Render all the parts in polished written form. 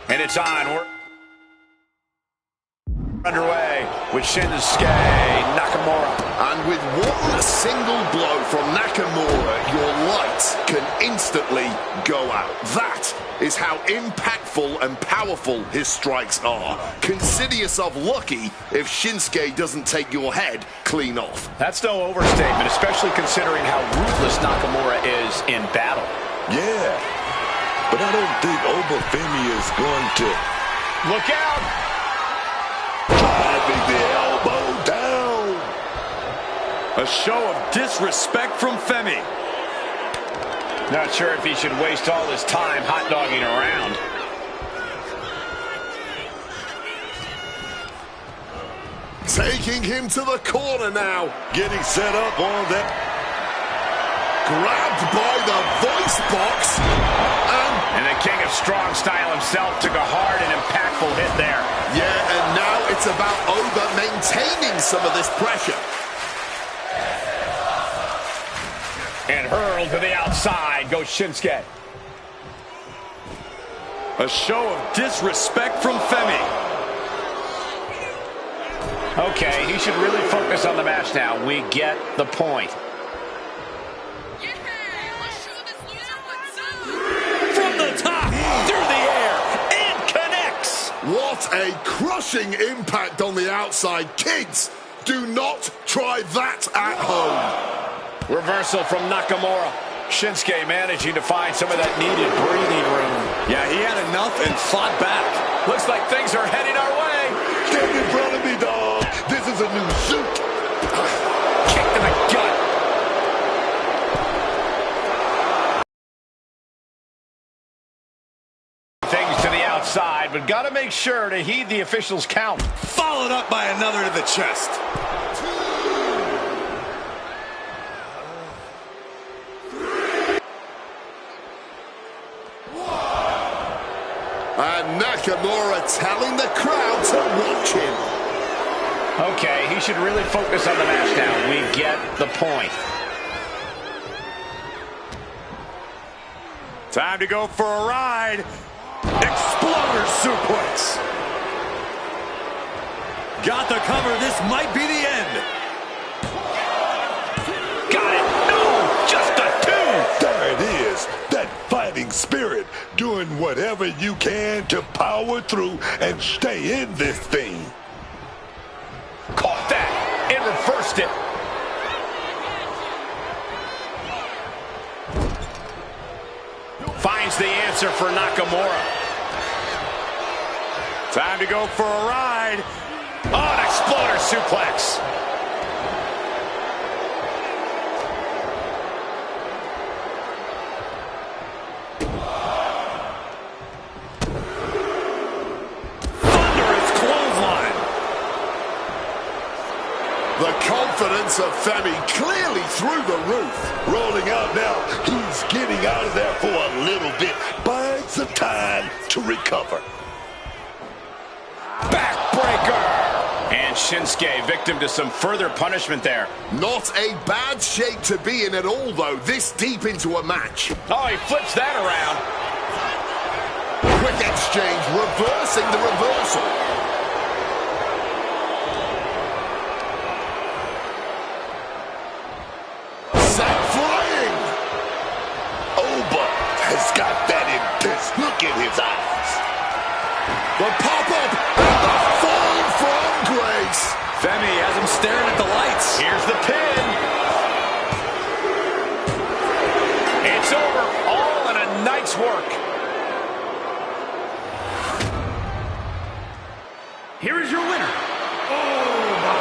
And it's on. We're underway with Shinsuke Nakamura. And with one single blow from Nakamura, your lights can instantly go out. That is how impactful and powerful his strikes are. Consider yourself lucky if Shinsuke doesn't take your head clean off. That's no overstatement, especially considering how ruthless Nakamura is in battle. Yeah. But I don't think Obafemi is going to... Look out! Driving the elbow down. A show of disrespect from Femi. Not sure if he should waste all his time hot-dogging around. Taking him to the corner now. Getting set up on that. Grabbed by the voice box. And the king of strong style himself took a hard and impactful hit there. Yeah, and now it's about Oba maintaining some of this pressure. And hurled to the outside goes Shinsuke. A show of disrespect from Femi. Okay, he should really focus on the match now. We get the point. What a crushing impact on the outside. Kids, do not try that at home. Reversal from Nakamura. Shinsuke managing to find some of that needed breathing room. Yeah, he had enough and fought back. Looks like things are heading our way. Get in front of me, dog. This is a new suit. Kick to the gut. Things to the outside, but got to make sure to heed the officials' count. Followed up by another to the chest. And Nakamura telling the crowd to watch him. Okay, he should really focus on the match now. We get the point. Time to go for a ride. Exploder suplex. Got the cover. This might be the end. Got it. No, just a two. There it is. That fighting spirit. Doing whatever you can to power through and stay in this thing. Caught that and reversed it. Finds the answer for Nakamura. Time to go for a ride. Oh, an exploder suplex. Thunderous clothesline. The confidence of Femi clearly through the roof. Rolling out now. He's getting out of there for a little bit. Buying some time to recover. Backbreaker. And Shinsuke victim to some further punishment there. Not a bad shape to be in at all, though, this deep into a match. Oh, he flips that around. Quick exchange, reversing the reversal. got that intense look in his eyes. The pop-up and the fall from grace. Femi has him staring at the lights. Here's the pin. It's over. All in a night's work. Here is your winner. Over.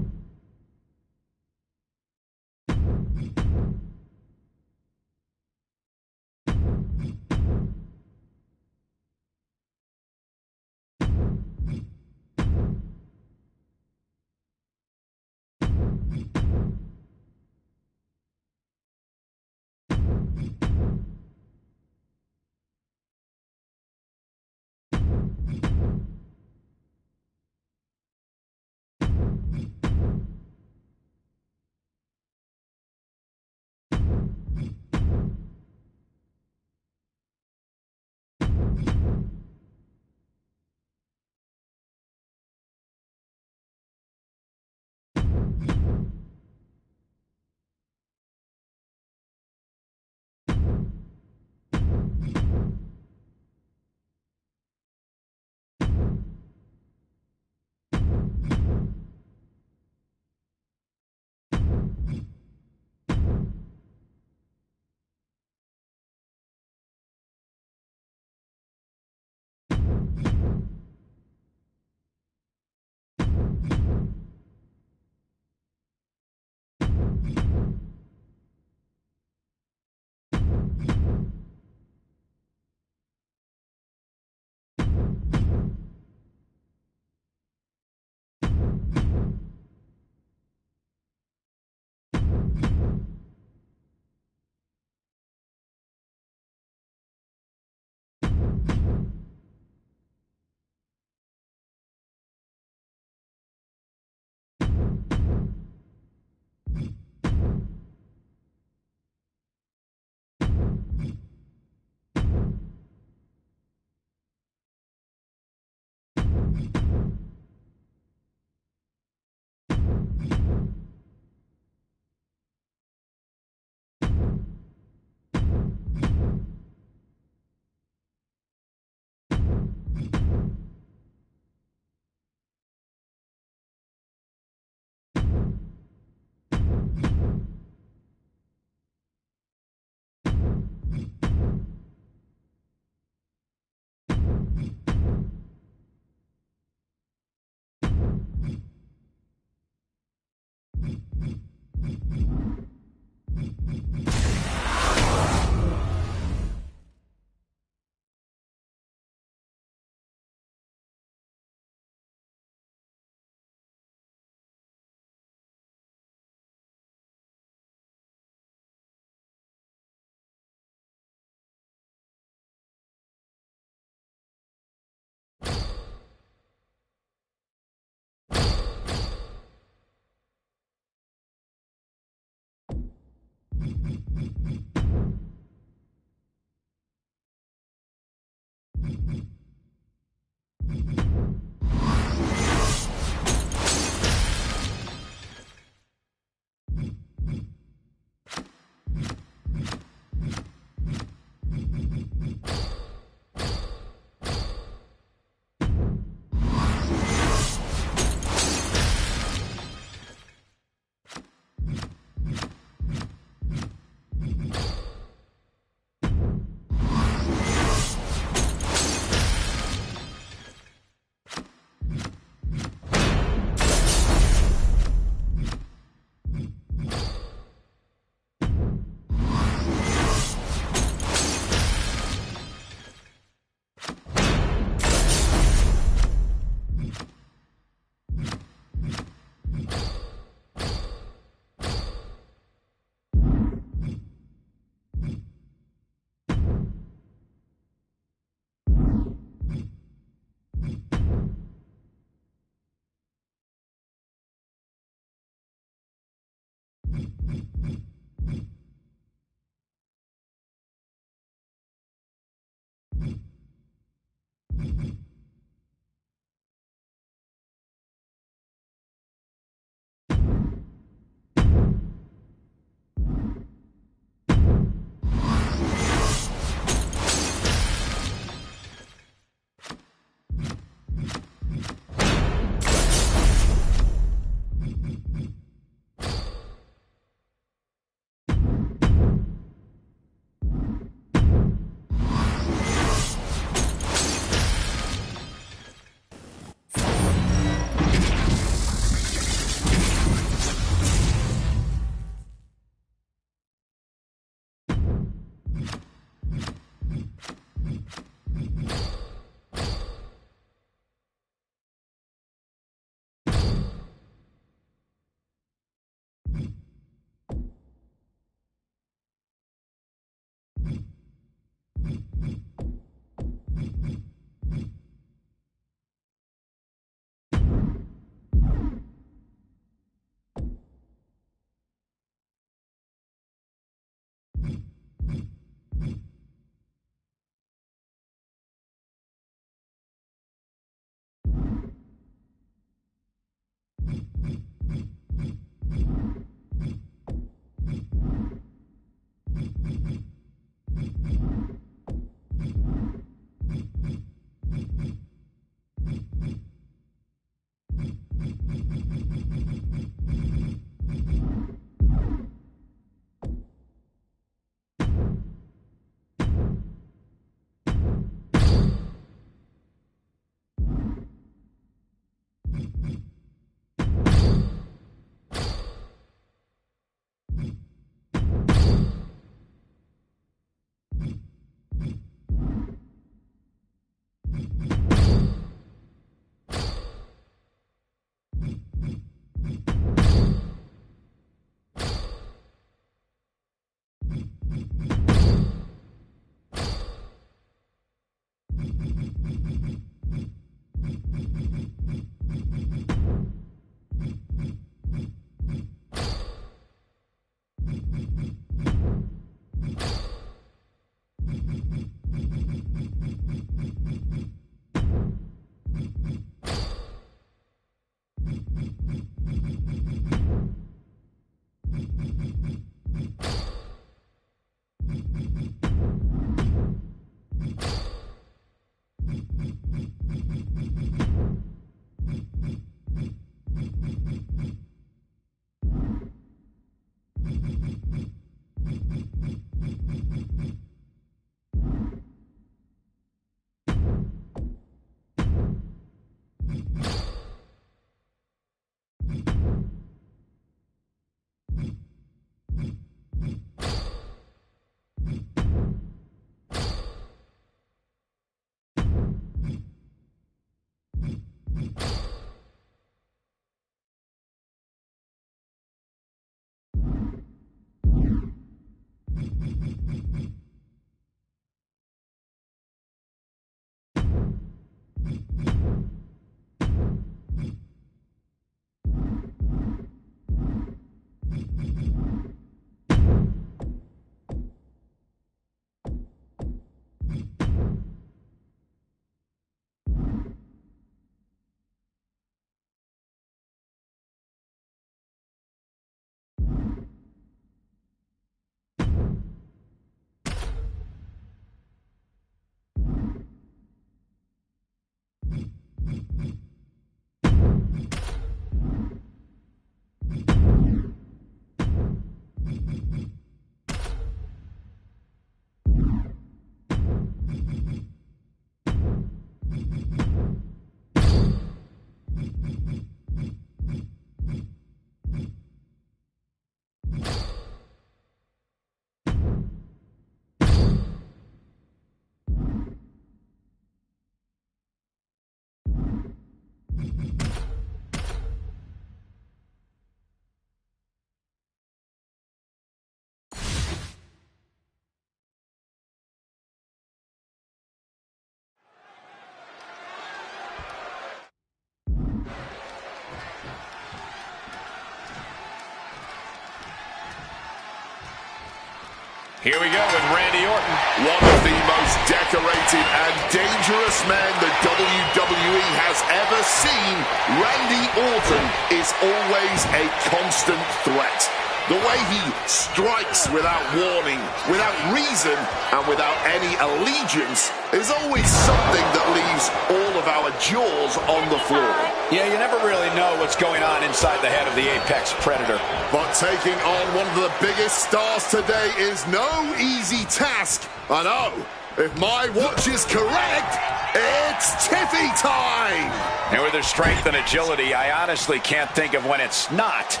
Here we go with Randy Orton. One of the most decorated and dangerous men the WWE has ever seen, Randy Orton is always a constant threat. The way he strikes without warning, without reason, and without any allegiance is always something that leaves all of our jaws on the floor. Yeah, you never really know what's going on inside the head of the Apex Predator. But taking on one of the biggest stars today is no easy task. And oh, if my watch is correct, it's Tiffy time! And with her strength and agility, I honestly can't think of when it's not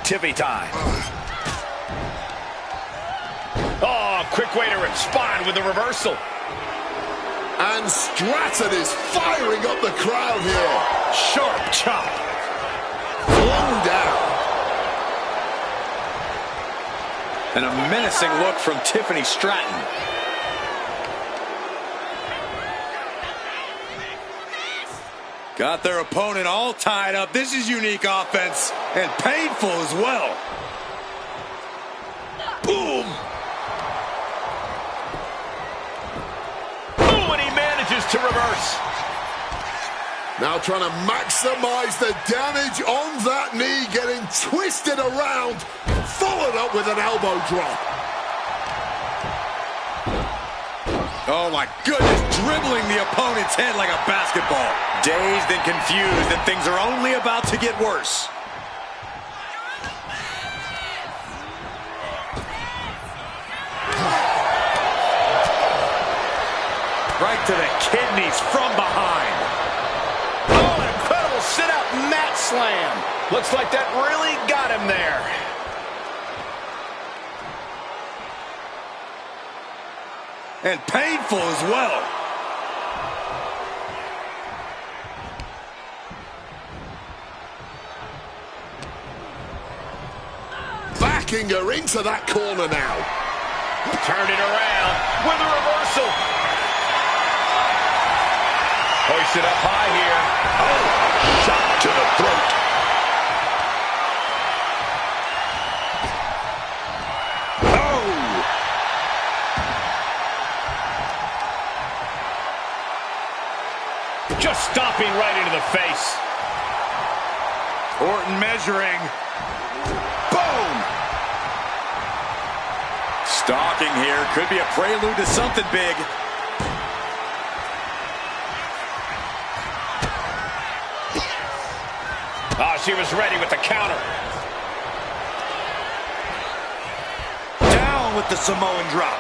Tiffy time. Oh, quick way to respond with the reversal. And Stratton is firing up the crowd here. Sharp chop. Flung down. And a menacing look from Tiffany Stratton. Got their opponent all tied up. This is unique offense and painful as well. Boom! Ooh, and he manages to reverse. Now trying to maximize the damage on that knee, getting twisted around, followed up with an elbow drop. Oh my goodness, dribbling the opponent's head like a basketball. Dazed and confused, and things are only about to get worse. Right to the kidneys from behind. Oh, an incredible sit-out mat slam. Looks like that really got him there. And painful as well. Backing her into that corner now. Turn it around with a reversal. Hoisted up high here. Oh, shot to the throat. Just stomping right into the face. Orton measuring. Boom! Stalking here. Could be a prelude to something big. Oh, she was ready with the counter. Down with the Samoan drop.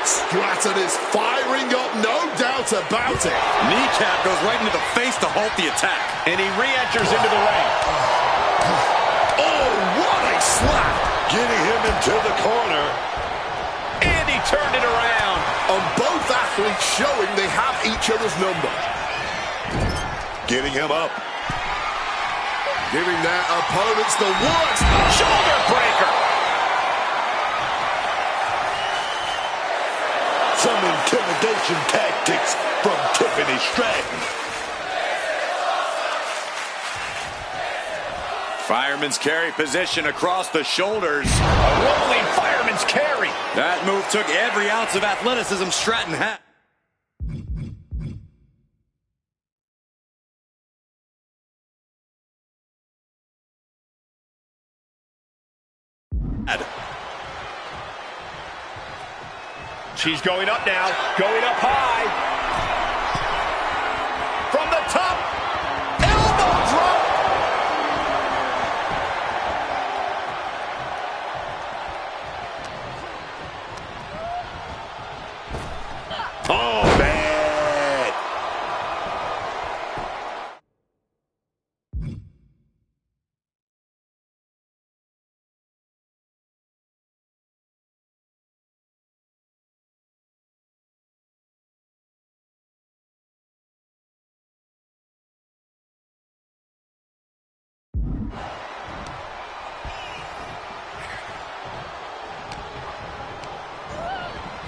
Stratton is firing up, no doubt about it. Kneecap goes right into the face to halt the attack. And he re-enters into the ring. Oh, what a slap! Getting him into the corner. And he turned it around. On both athletes showing they have each other's number. Getting him up. Giving their opponents the works. Shoulder breaker. Some intimidation tactics from Tiffany Stratton. Fireman's carry position across the shoulders. A rolling fireman's carry. That move took every ounce of athleticism Stratton had. She's going up now, going up high. From the top, elbow drop. Oh, man.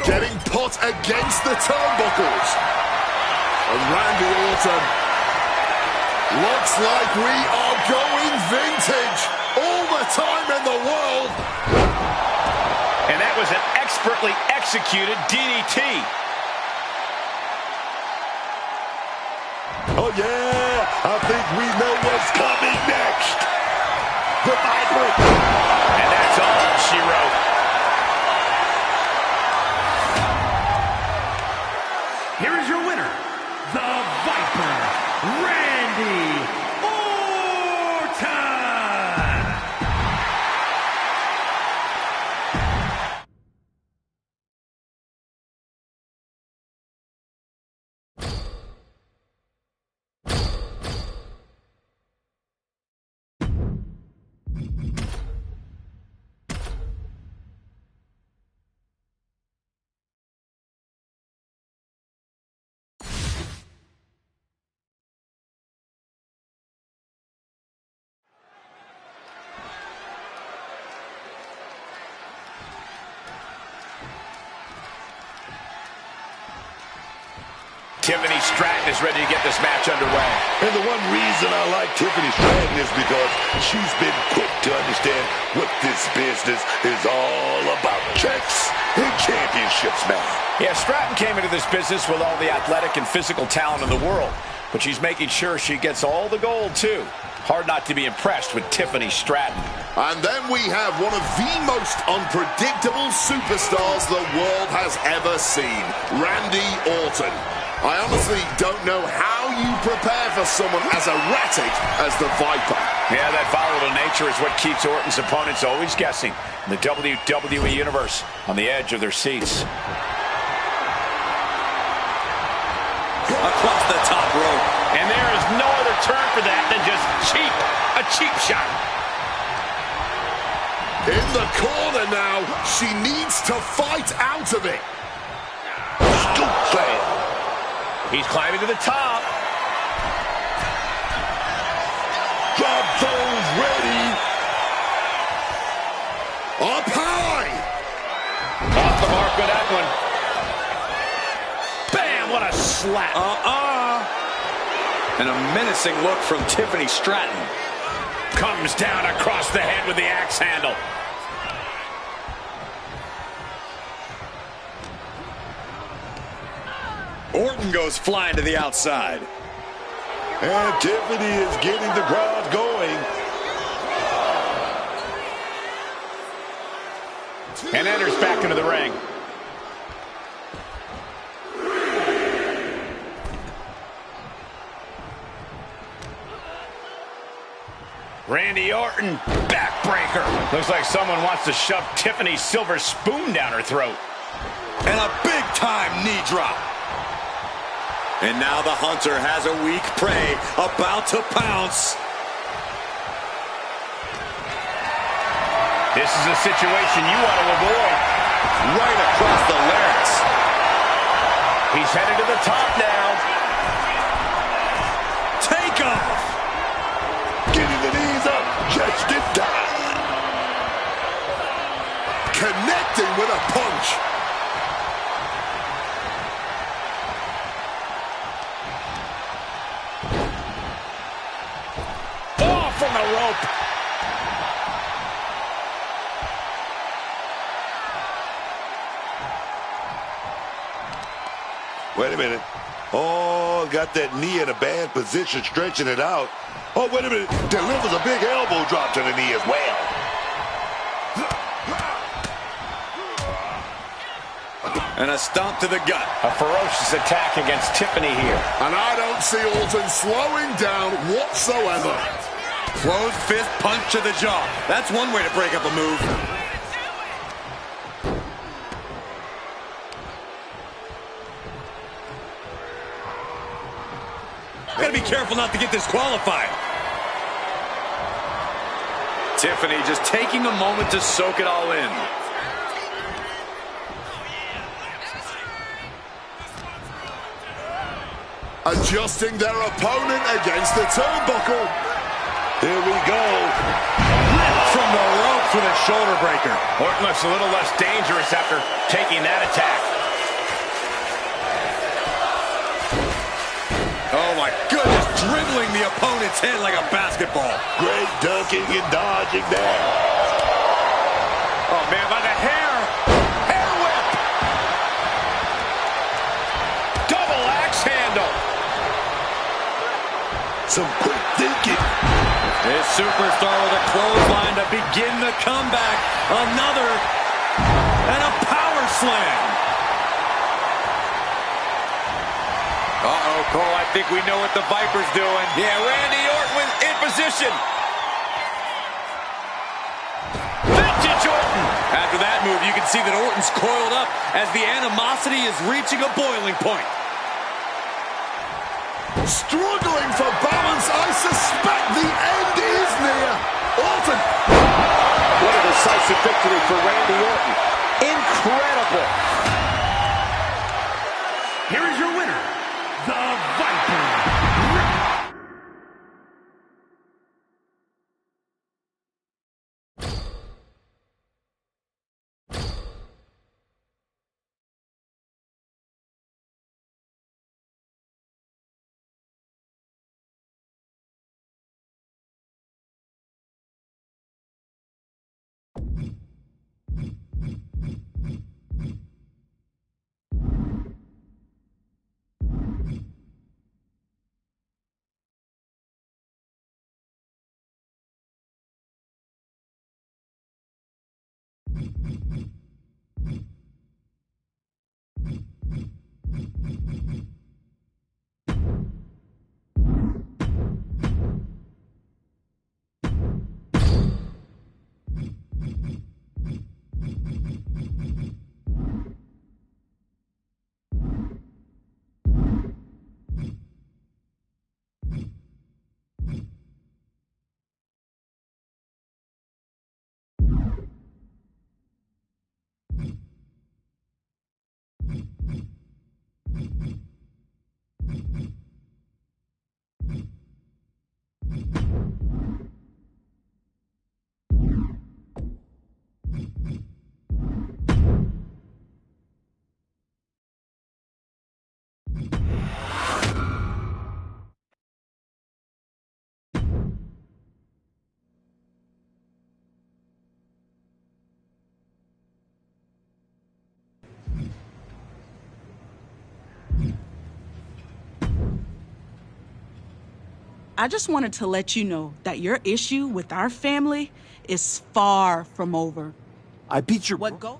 Getting put against the turnbuckles. And Randy Orton looks like we are going vintage. All the time in the world executed DDT. Oh, yeah, I think we know what's coming next. The Viper. And that's all she wrote. Here is your winner, the Viper, Randy Orton. Tiffany Stratton is ready to get this match underway. And the one reason I like Tiffany Stratton is because she's been quick to understand what this business is all about. Checks and championships now. Yeah, Stratton came into this business with all the athletic and physical talent in the world, but she's making sure she gets all the gold, too. Hard not to be impressed with Tiffany Stratton. And then we have one of the most unpredictable superstars the world has ever seen, Randy Orton. I honestly don't know how you prepare for someone as erratic as the Viper. Yeah, that volatile nature is what keeps Orton's opponents always guessing in the WWE Universe, on the edge of their seats. Across the top rope. And there is no other term for that than just cheap. A cheap shot. In the corner now, she needs to fight out of it. Scoop slam. He's climbing to the top. Drop those ready. Up high. Off the mark with that one. Bam, what a slap. And a menacing look from Tiffany Stratton. Comes down across the head with the axe handle. Orton goes flying to the outside. And Tiffany is getting the crowd going. And enters back into the ring. Randy Orton, backbreaker. Looks like someone wants to shove Tiffany's silver spoon down her throat. And a big-time knee drop. And now the hunter has a weak prey about to pounce. This is a situation you want to avoid. Right across the larynx. He's headed to the top now. Take off. Getting the knees up just in time. Connecting with a punch. Oh, from the rope. Wait a minute. Oh, got that knee in a bad position, stretching it out. Oh, wait a minute. Delivers a big elbow drop to the knee as well. And a stomp to the gut. A ferocious attack against Tiffany here. And I don't see Orton slowing down whatsoever. Closed fist punch to the jaw. That's one way to break up a move. Gotta be careful not to get disqualified. Tiffany just taking a moment to soak it all in. Adjusting their opponent against the turnbuckle. Here we go. Ripped from the ropes with a shoulder breaker. Orton looks a little less dangerous after taking that attack. Oh my goodness, dribbling the opponent's head like a basketball. Great ducking and dodging there. Oh man, by the hair. Hair whip. some quick thinking. His superstar with a clothesline to begin the comeback. Another, and a power slam. Uh-oh, Cole, I think we know what the Viper's doing. Yeah, Randy Orton in position. Vintage Orton. After that move, you can see that Orton's coiled up as the animosity is reaching a boiling point. Struggling for balance, I suspect the end is near. Orton. What a decisive victory for Randy Orton. Incredible. Here is your winner, the Viper. I just wanted to let you know that your issue with our family is far from over. I beat your... What go?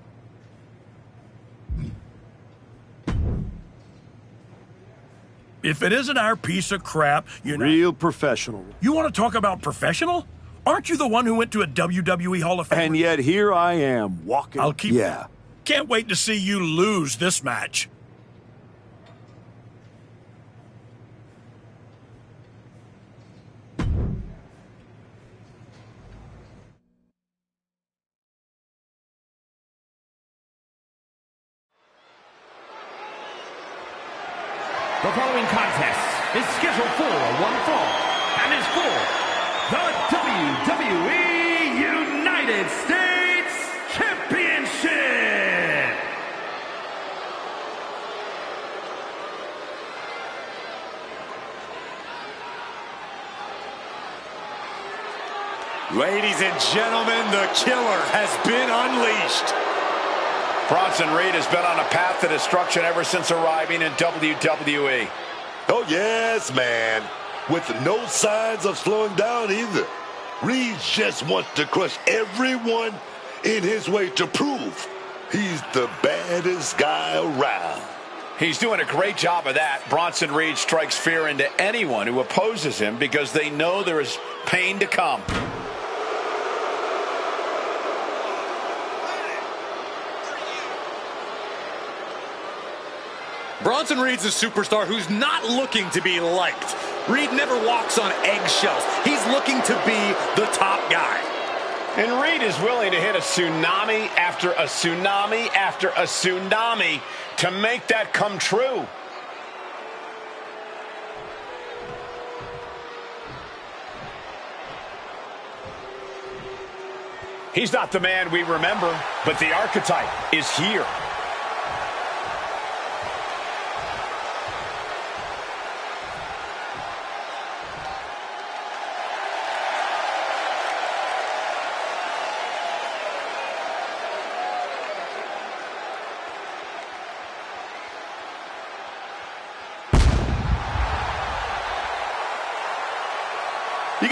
If it isn't our piece of crap, you know... Real professional. You want to talk about professional? Aren't you the one who went to a WWE Hall of Fame? And yet here I am, walking... I'll keep... Yeah. Can't wait to see you lose this match. The following contest is scheduled for one fall and is for the WWE United States Championship. Ladies and gentlemen, the killer has been unleashed. Bronson Reed has been on a path to destruction ever since arriving in WWE. Oh, yes, man. With no signs of slowing down either. Reed just wants to crush everyone in his way to prove he's the baddest guy around. He's doing a great job of that. Bronson Reed strikes fear into anyone who opposes him because they know there is pain to come. Bronson Reed's a superstar who's not looking to be liked. Reed never walks on eggshells. He's looking to be the top guy. And Reed is willing to hit a tsunami after a tsunami after a tsunami to make that come true. He's not the man we remember, but the archetype is here.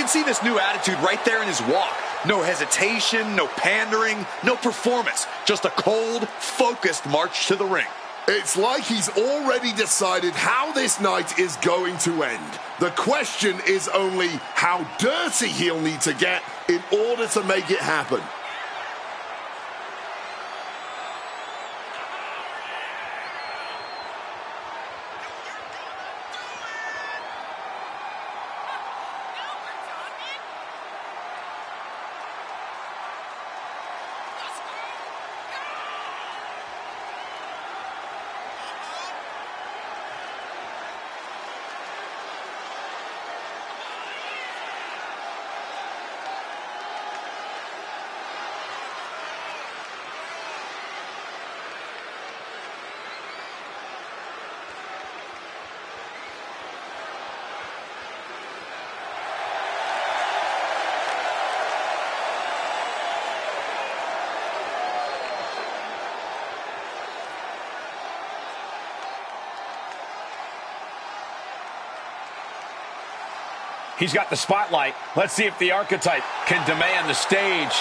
can see this new attitude right there in his walk. No hesitation, no pandering, no performance. Just a cold, focused march to the ring. It's like he's already decided how this night is going to end. The question is only how dirty he'll need to get in order to make it happen. He's got the spotlight. Let's see if the archetype can demand the stage.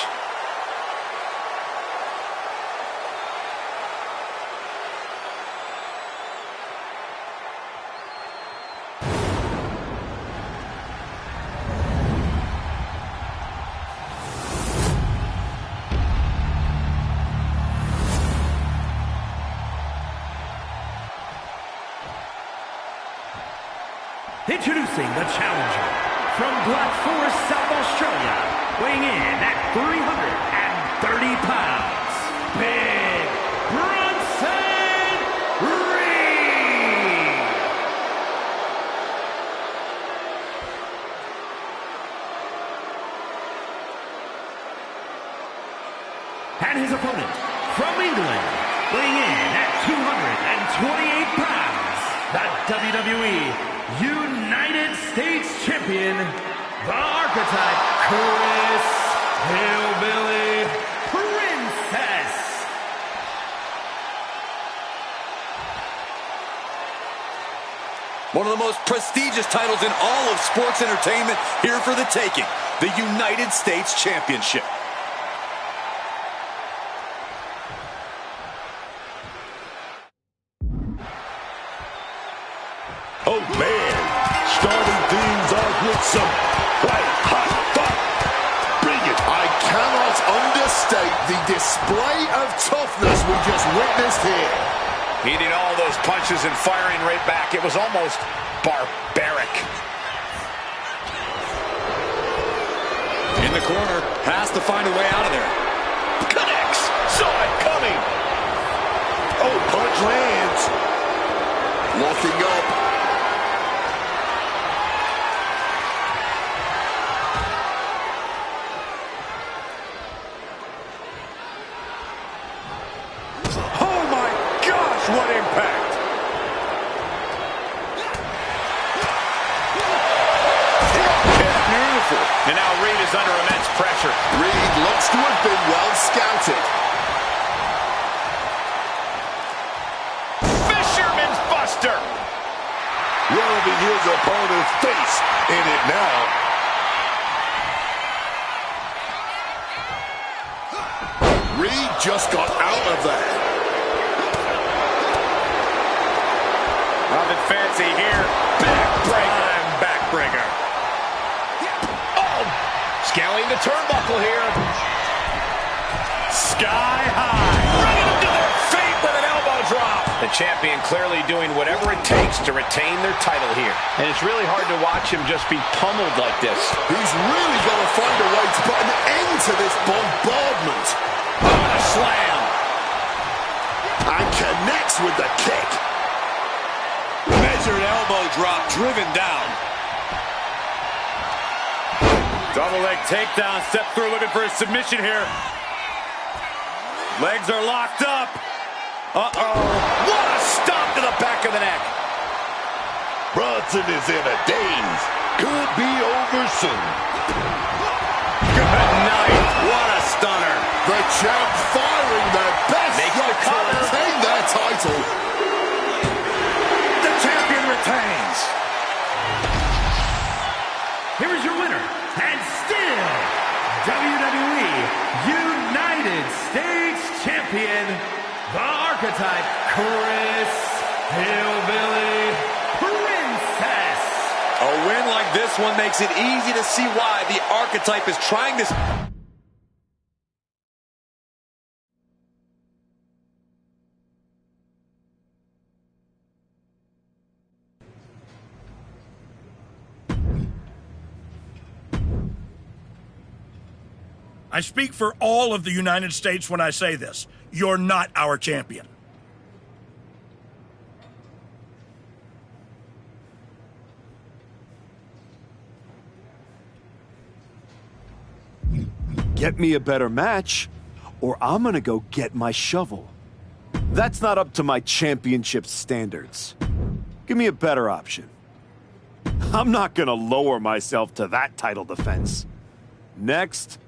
Introducing the challenger from Black Forest, South Australia, weighing in at 330 pounds, Big Bronson Reed. And his opponent from England, weighing in at 228 pounds, the WWE United States Champion, the archetype, Chris Hillbilly Princess. One of the most prestigious titles in all of sports entertainment here for the taking, the United States Championship. Oh, man. Starting things off with some white hot fire. Bring it. I cannot understate the display of toughness we just witnessed here. Eating all those punches and firing right back. It was almost barbaric. In the corner, has to find a way out of there. Connects. Saw it coming. Oh, punch lands. Locking up. Oh my gosh, what impact! Beautiful. And now Reed is under immense pressure. Reed looks to have been well scouted. Fisherman's Buster! Rubbing his opponent's face in it now. Reed just got out of there. Nothing fancy here. Backbreaker. Backbreaker. Oh! Scaling the turnbuckle here. Sky high. Bringing him to their feet with an elbow drop. The champion clearly doing whatever it takes to retain their title here. And it's really hard to watch him just be pummeled like this. He's really got to find a way to put an end to this bombardment. What a slam. And connects with the kick. Measured elbow drop driven down. Double leg takedown. Step through looking for a submission here. Legs are locked up. Uh-oh. What a stomp to the back of the neck. Bronson is in a daze. Could be over soon. Good night. What a stunner. The champ firing their best Makes shot the to cover. retain their title. The champion retains. Here is your winner, champion, the Archetype, Chris Hillbilly Princess. A win like this one makes it easy to see why the Archetype is trying this. I speak for all of the United States when I say this. You're not our champion. Get me a better match, or I'm gonna go get my shovel. That's not up to my championship standards. Give me a better option. I'm not gonna lower myself to that title defense. Next.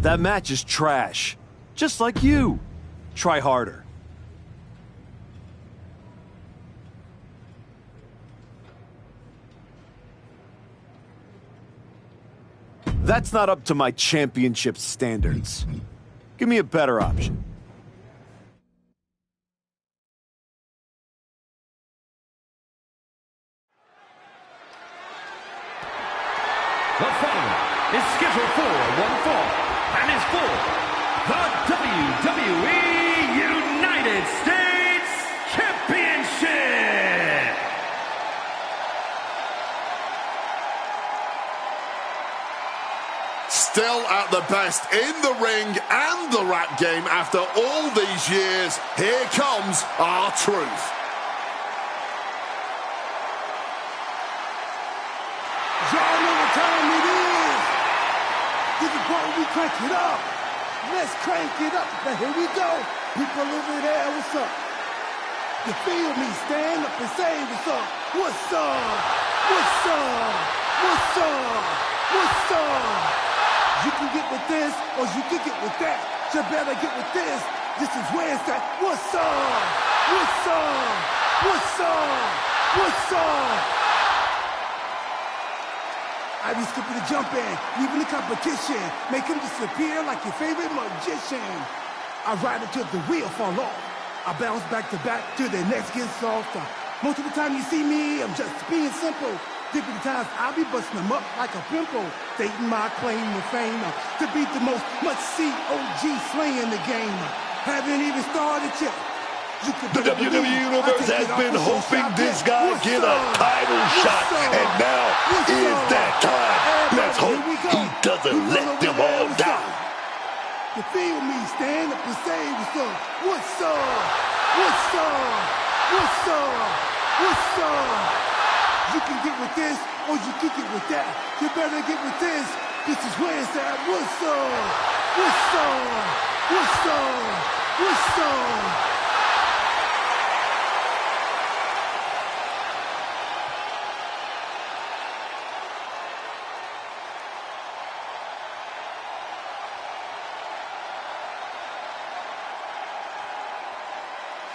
That match is trash. Just like you. Try harder. That's not up to my championship standards. Give me a better option. The following is scheduled for one fall and is for the WWE United States Championship. Still at the best in the ring and the rap game after all these years, here comes our truth. Y'all know what time it is. This is part where we crank it up. Let's crank it up. Now here we go. People over there, what's up? You feel me? Stand up and say what's up. What's up? What's up? What's up? What's up? You can get with this or you can get with that. You better get with this. This is where it's at. What's up? What's up? What's up? What's up? I be skipping the jumping, leaving the competition, make him disappear like your favorite magician. I ride until the wheel fall off. I bounce back to back till the next gets softer. Most of the time you see me, I'm just being simple. Different times I be busting them up like a pimple, stating my claim to fame to be the most must-see OG slaying the game. Haven't even started yet. The WWE Universe has been hoping this guy get a title shot, and now is that time. Let's hope he doesn't let them all down. You feel me? Stand up and say what's up. What's up? What's up? What's up? What's up? You can get with this or you can get with that. You better get with this. This is where it's at. What's up? What's up? What's up? What's up?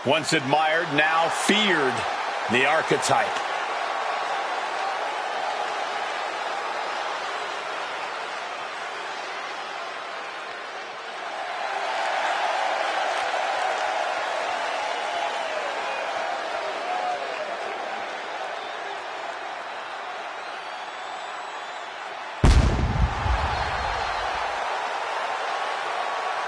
Once admired, now feared, the Archetype.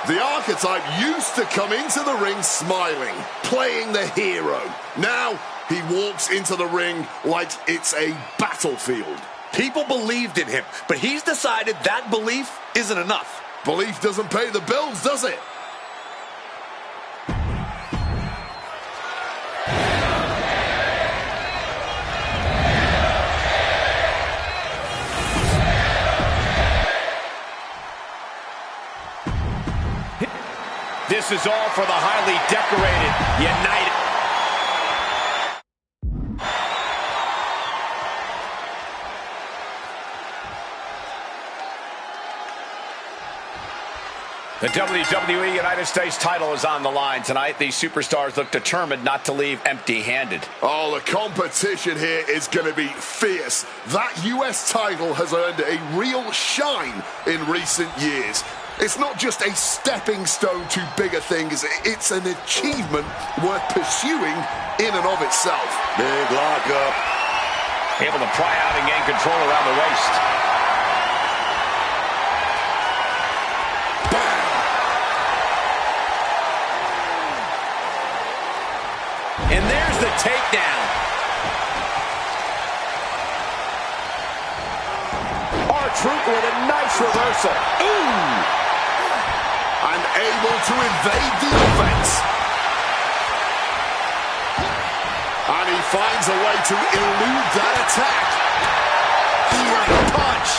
The Archetype used to come into the ring smiling, playing the hero. Now, he walks into the ring like it's a battlefield. People believed in him, but he's decided that belief isn't enough. Belief doesn't pay the bills, does it? This is all for the highly decorated United. The WWE United States title is on the line tonight. These superstars look determined not to leave empty-handed. Oh, the competition here is going to be fierce. That US title has earned a real shine in recent years. It's not just a stepping stone to bigger things. It's an achievement worth pursuing in and of itself. Big lockup. Able to pry out and gain control around the waist. Bam! And there's the takedown. R-Truth with a nice reversal. Ooh! And able to evade the offense. And he finds a way to elude that attack. Right punch.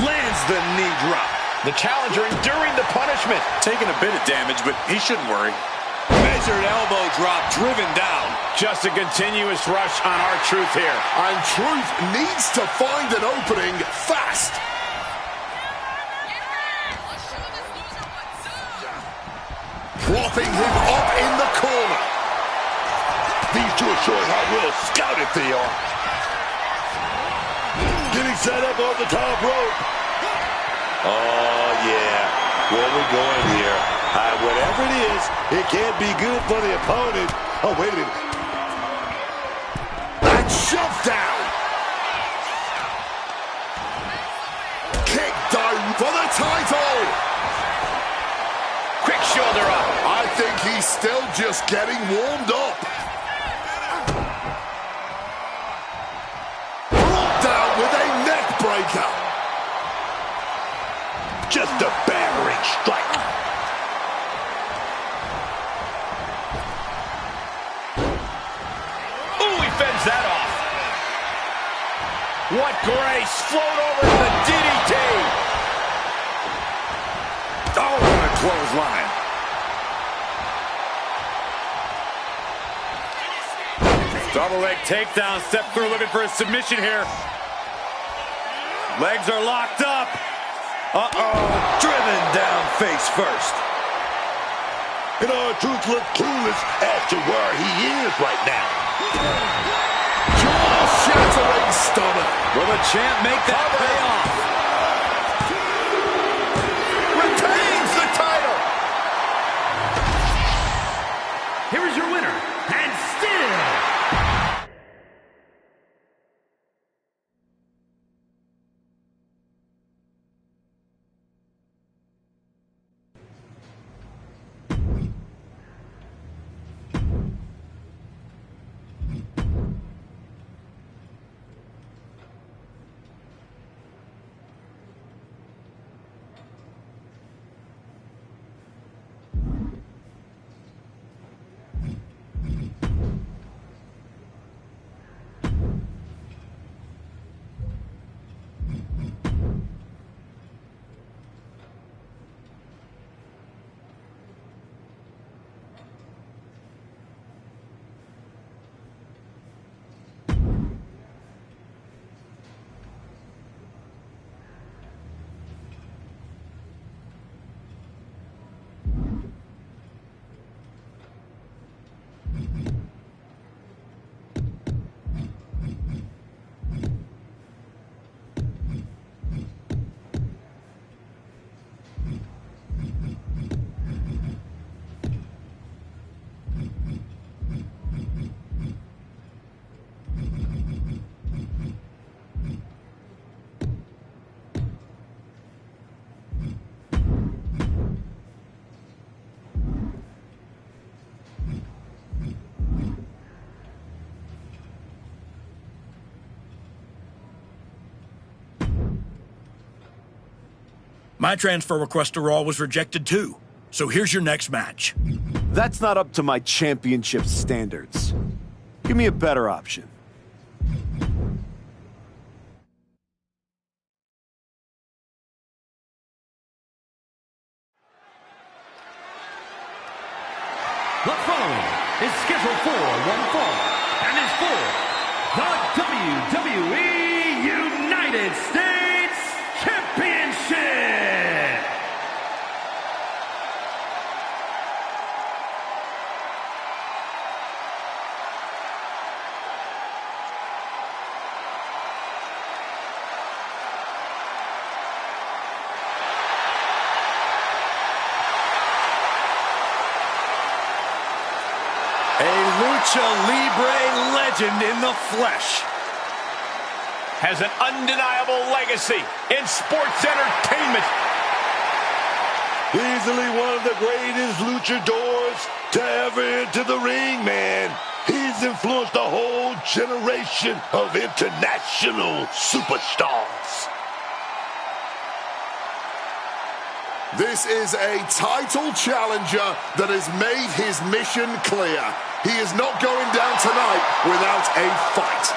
Lands the knee drop. The challenger enduring the punishment. Taking a bit of damage, but he shouldn't worry. Measured elbow drop, driven down. Just a continuous rush on R-Truth here. And Truth needs to find an opening fast. Propping him up in the corner. These two are showing how well scouted they are. Getting set up on the top rope. Oh, yeah. Where we going here? Whatever it is, it can't be good for the opponent. Oh, wait a minute. And shoved down. Kick down for the title. Quick shoulder up. I think he's still just getting warmed up. Brought down with a neck breaker. Just a battering strike. Ooh, he fends that off. What grace. Float over to the DDT. Oh, what a clothesline. Double leg takedown. Step through, looking for a submission here. Legs are locked up. Uh-oh. Driven down face first. And R-Truth looks clueless as to where he is right now. Jaw-shattering stunner. Will the champ make that pay off? Retains the title. Here is your winner, and still My transfer request to Raw was rejected too. So here's your next match. That's not up to my championship standards. Give me a better option. the following is scheduled for one fall and is for the WWE United States Championship. Lucha Libre legend in the flesh. Has an undeniable legacy in sports entertainment. Easily one of the greatest luchadors to ever enter the ring, man. He's influenced a whole generation of international superstars. This is a title challenger that has made his mission clear. He is not going down tonight without a fight.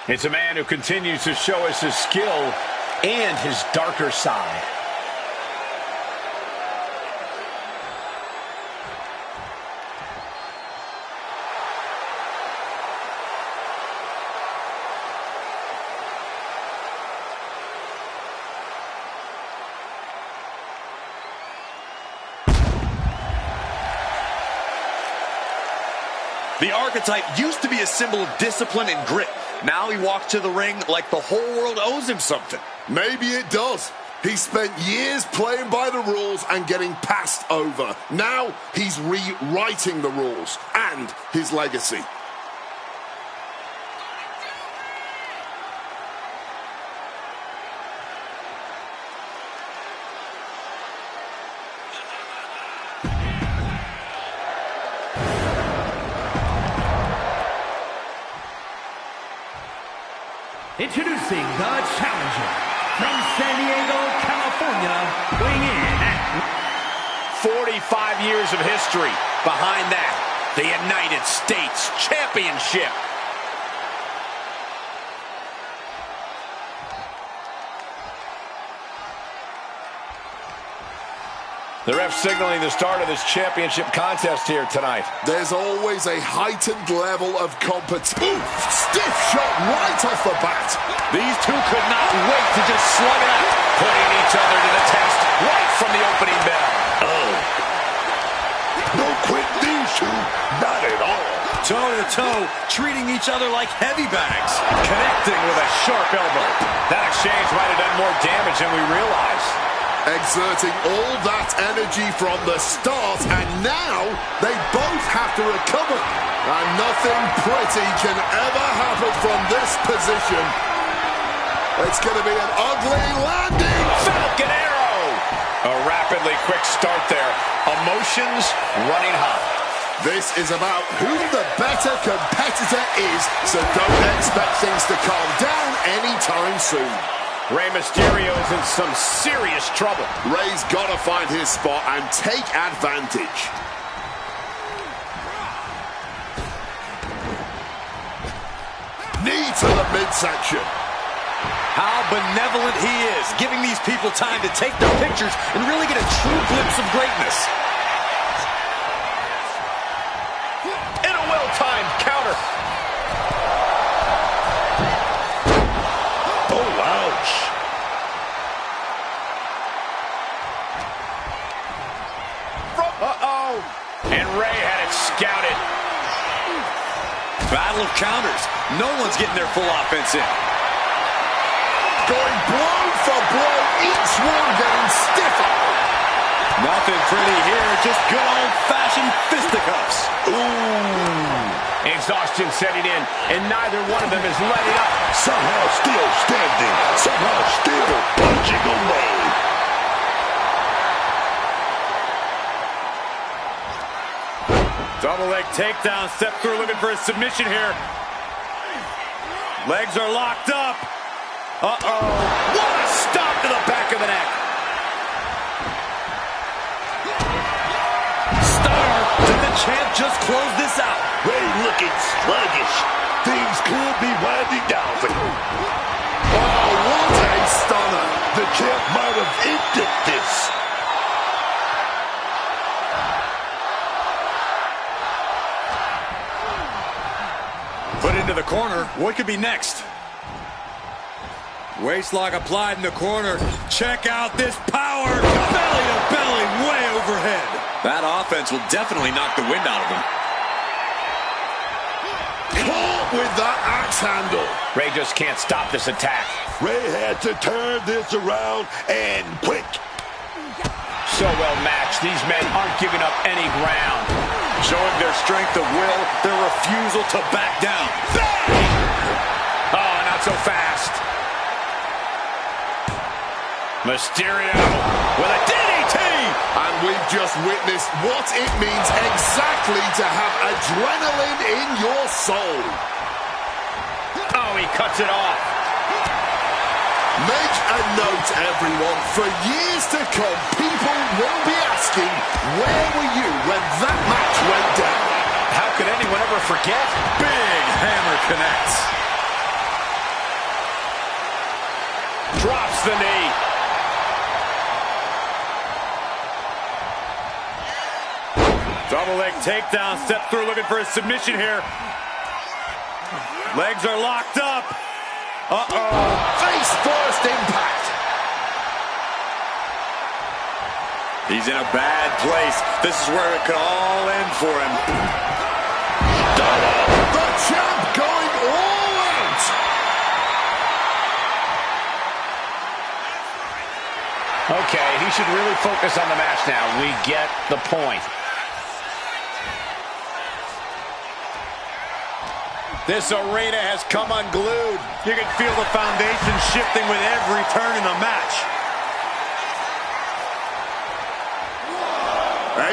It's a man who continues to show us his skill and his darker side. The archetype used to be a symbol of discipline and grit. Now he walks to the ring like the whole world owes him something. Maybe it does. He spent years playing by the rules and getting passed over. Now he's rewriting the rules and his legacy. Introducing the challenger from San Diego, California, weighing in at 45 years of history. Behind that, the United States Championship. The ref signaling the start of this championship contest here tonight. There's always a heightened level of competition. Stiff shot right off the bat. These two could not wait to just slug it out, putting each other to the test right from the opening bell. Oh. No quit these two, not at all. Toe-to-toe, treating each other like heavy bags. Connecting with a sharp elbow. That exchange might have done more damage than we realized. Exerting all that energy from the start, and now they both have to recover. And nothing pretty can ever happen from this position. It's going to be an ugly landing. Falcon Arrow. A rapidly quick start there. Emotions running high. This is about who the better competitor is, so don't expect things to calm down anytime soon. Rey Mysterio's in some serious trouble. Rey's got to find his spot and take advantage. Knee to the midsection. How benevolent he is, giving these people time to take their pictures and really get a true glimpse of greatness. In a well-timed counter. And Rey had it scouted. Battle of counters. No one's getting their full offense in. Going blow for blow, each one getting stiffer. Nothing pretty here, just good old-fashioned fisticuffs. Ooh. Exhaustion setting in, and neither one of them is letting up. Somehow still standing, somehow still punching away. Double leg takedown, step through looking for a submission here. Legs are locked up. Uh-oh. What a stop to the back of the neck. Stunner. Did the champ just close this out? Rey looking sluggish. Things could be winding down for him. Oh, what a stunner. The champ might have ended this. Put into the corner. What could be next? Waistlock applied in the corner. Check out this power. Belly to belly, way overhead. That offense will definitely knock the wind out of him. Caught with that axe handle. Ray just can't stop this attack. Ray had to turn this around and quick. So well matched. These men aren't giving up any ground. Showing their strength of will, their refusal to back down. Bang! Oh, not so fast. Mysterio with a DDT! And we've just witnessed what it means exactly to have adrenaline in your soul. Oh, he cuts it off. Make a note, everyone. For years to come, people will be asking, where were you when that match went down? How could anyone ever forget? Big hammer connects. Drops the knee. Double leg takedown, step through, looking for a submission here. Legs are locked up. Uh-oh. Face first impact. He's in a bad place. This is where it could all end for him. The champ going all out. Okay, he should really focus on the match now. We get the point. This arena has come unglued. You can feel the foundation shifting with every turn in the match.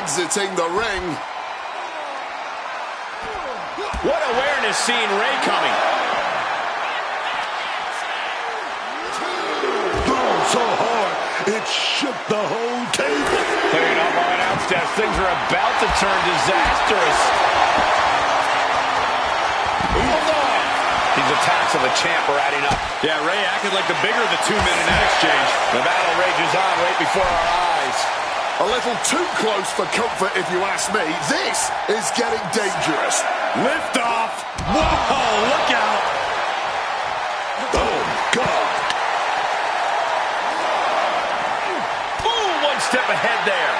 Exiting the ring. What awareness seeing Ray coming. Thrown so hard, it shook the whole table. Clearing up our announce desk. Things are about to turn disastrous. These attacks of the champ are adding up. Yeah, Ray acted like the bigger of the two men in that exchange. The battle rages on right before our eyes. A little too close for comfort, if you ask me. This is getting dangerous. Lift off. Whoa, look out. Oh, God. Ooh, one step ahead there.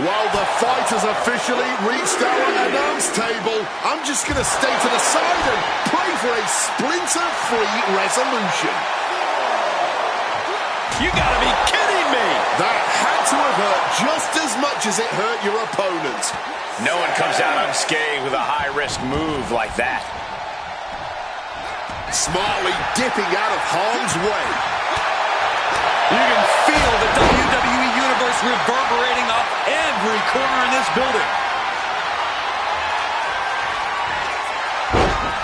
While the fight has officially reached our announce table, I'm just going to stay to the side and pray for a splinter-free resolution. You gotta be kidding me. That had to have hurt just as much as it hurt your opponent. No one comes out unscathed with a high-risk move like that. Smartly dipping out of harm's way. You can feel the WWE Universe reverberating off every corner in this building.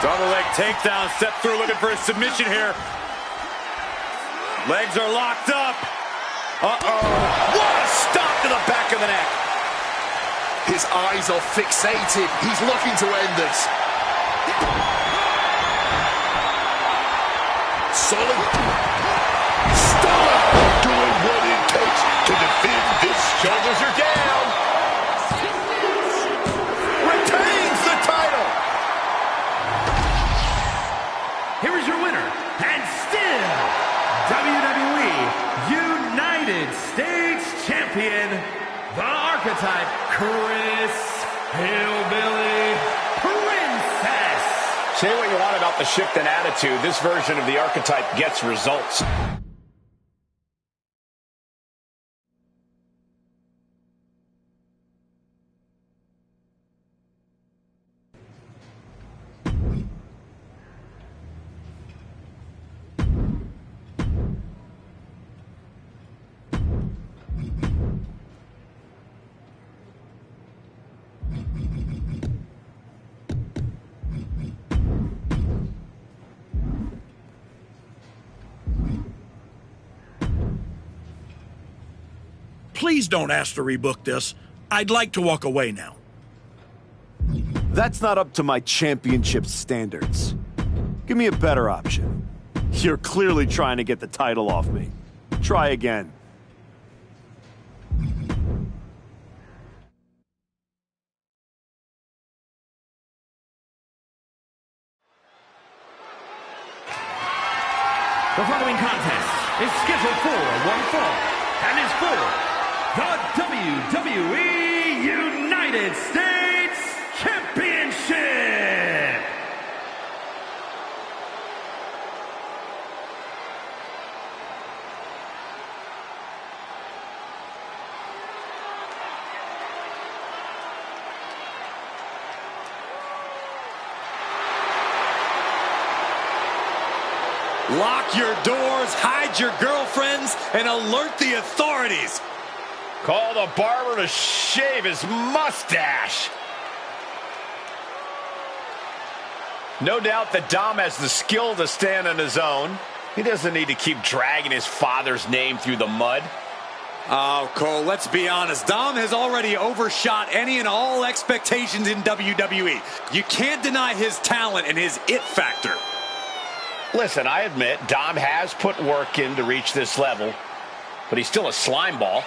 Double leg takedown, step through, looking for a submission here. Legs are locked up. Uh-oh. What a stop to the back of the neck. His eyes are fixated. He's looking to end this. Solid. Stunner. Doing what it takes to defend this. Shoulders are down. Retains the title. Here is your winner, and still WWE United States Champion, the Archetype Chris Hillbilly Princess. Say what you want about the shift in attitude. This version of the Archetype gets results. Please don't ask to rebook this. I'd like to walk away now. That's not up to my championship standards. Give me a better option. You're clearly trying to get the title off me. Try again. The following contest is scheduled for one fall and is for the WWE United States Championship. Lock your doors, hide your girlfriends, and alert the authorities. Call the barber to shave his mustache. No doubt that Dom has the skill to stand on his own. He doesn't need to keep dragging his father's name through the mud. Oh, Cole, let's be honest. Dom has already overshot any and all expectations in WWE. You can't deny his talent and his it factor. Listen, I admit Dom has put work in to reach this level, but he's still a slime ball.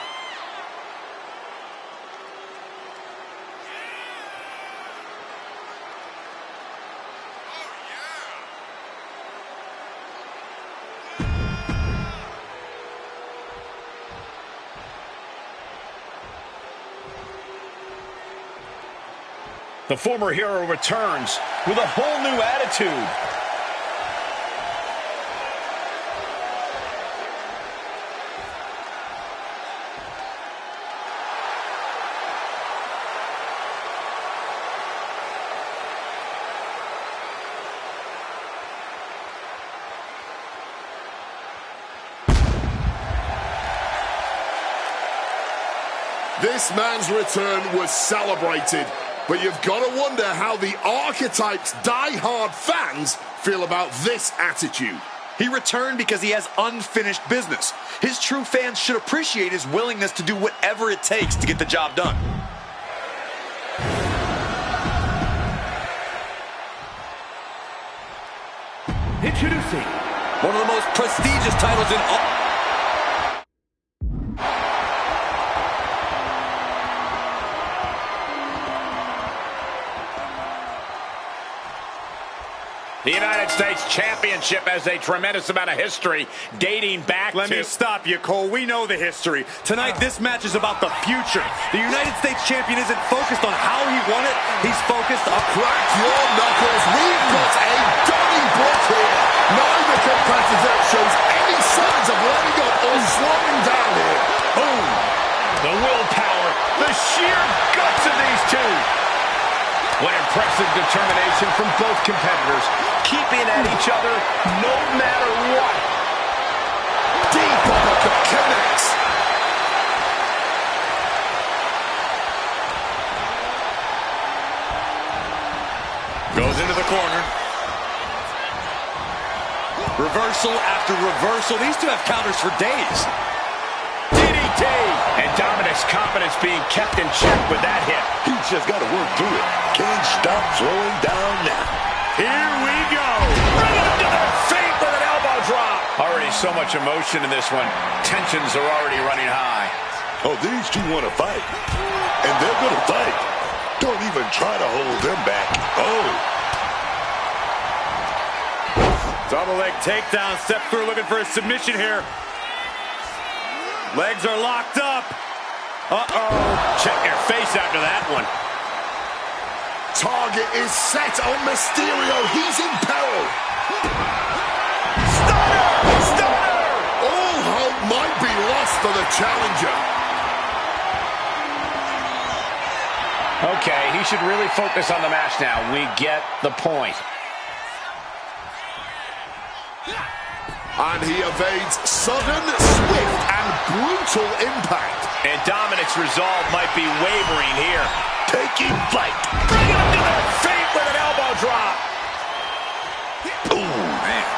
The former hero returns with a whole new attitude. This man's return was celebrated. But you've got to wonder how the Archetype's die-hard fans feel about this attitude. He returned because he has unfinished business. His true fans should appreciate his willingness to do whatever it takes to get the job done. Introducing one of the most prestigious titles in all. The United States Championship has a tremendous amount of history dating back Let me stop you, Cole. We know the history. Tonight, this match is about the future. The United States Champion isn't focused on how he won it. He's focused on... Crack your knuckles. We've got a Donnybrook here. Neither competitor shows any signs of letting up or slowing down here. Boom. The willpower, the sheer guts of these two. What impressive determination from both competitors, keeping at each other no matter what. Deep uppercut connects. Goes into the corner. Reversal after reversal. These two have counters for days. DDT! And Dominic's confidence being kept in check with that hit. He's just got to work through it. Can't stop slowing down now. Here we go. Bring him to the feet with an elbow drop. Already so much emotion in this one. Tensions are already running high. Oh, these two want to fight. And they're going to fight. Don't even try to hold them back. Oh. Double leg takedown. Step through looking for a submission here. Legs are locked up. Uh-oh. Check your face after that one. Target is set on Mysterio. He's in peril. Stunner! Stunner! All hope might be lost for the challenger. Okay, he should really focus on the match now. We get the point. And he evades sudden, swift, and brutal impact. And Dominic's resolve might be wavering here. Taking flight. Bring him to the feet with an elbow drop. Ooh, man.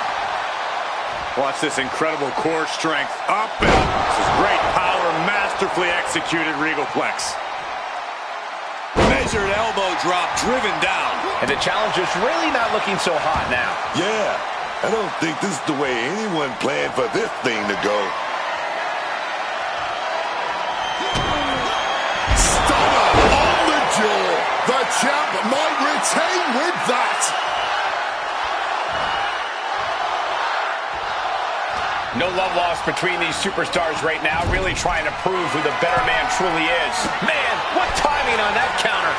Watch this incredible core strength. Up and up. This is great power, masterfully executed Regalplex. Measured elbow drop, driven down. And the challenger's really not looking so hot now. Yeah. I don't think this is the way anyone planned for this thing to go. Stunner on the jaw. The champ might retain with that. No love lost between these superstars right now, really trying to prove who the better man truly is. Man, what timing on that counter.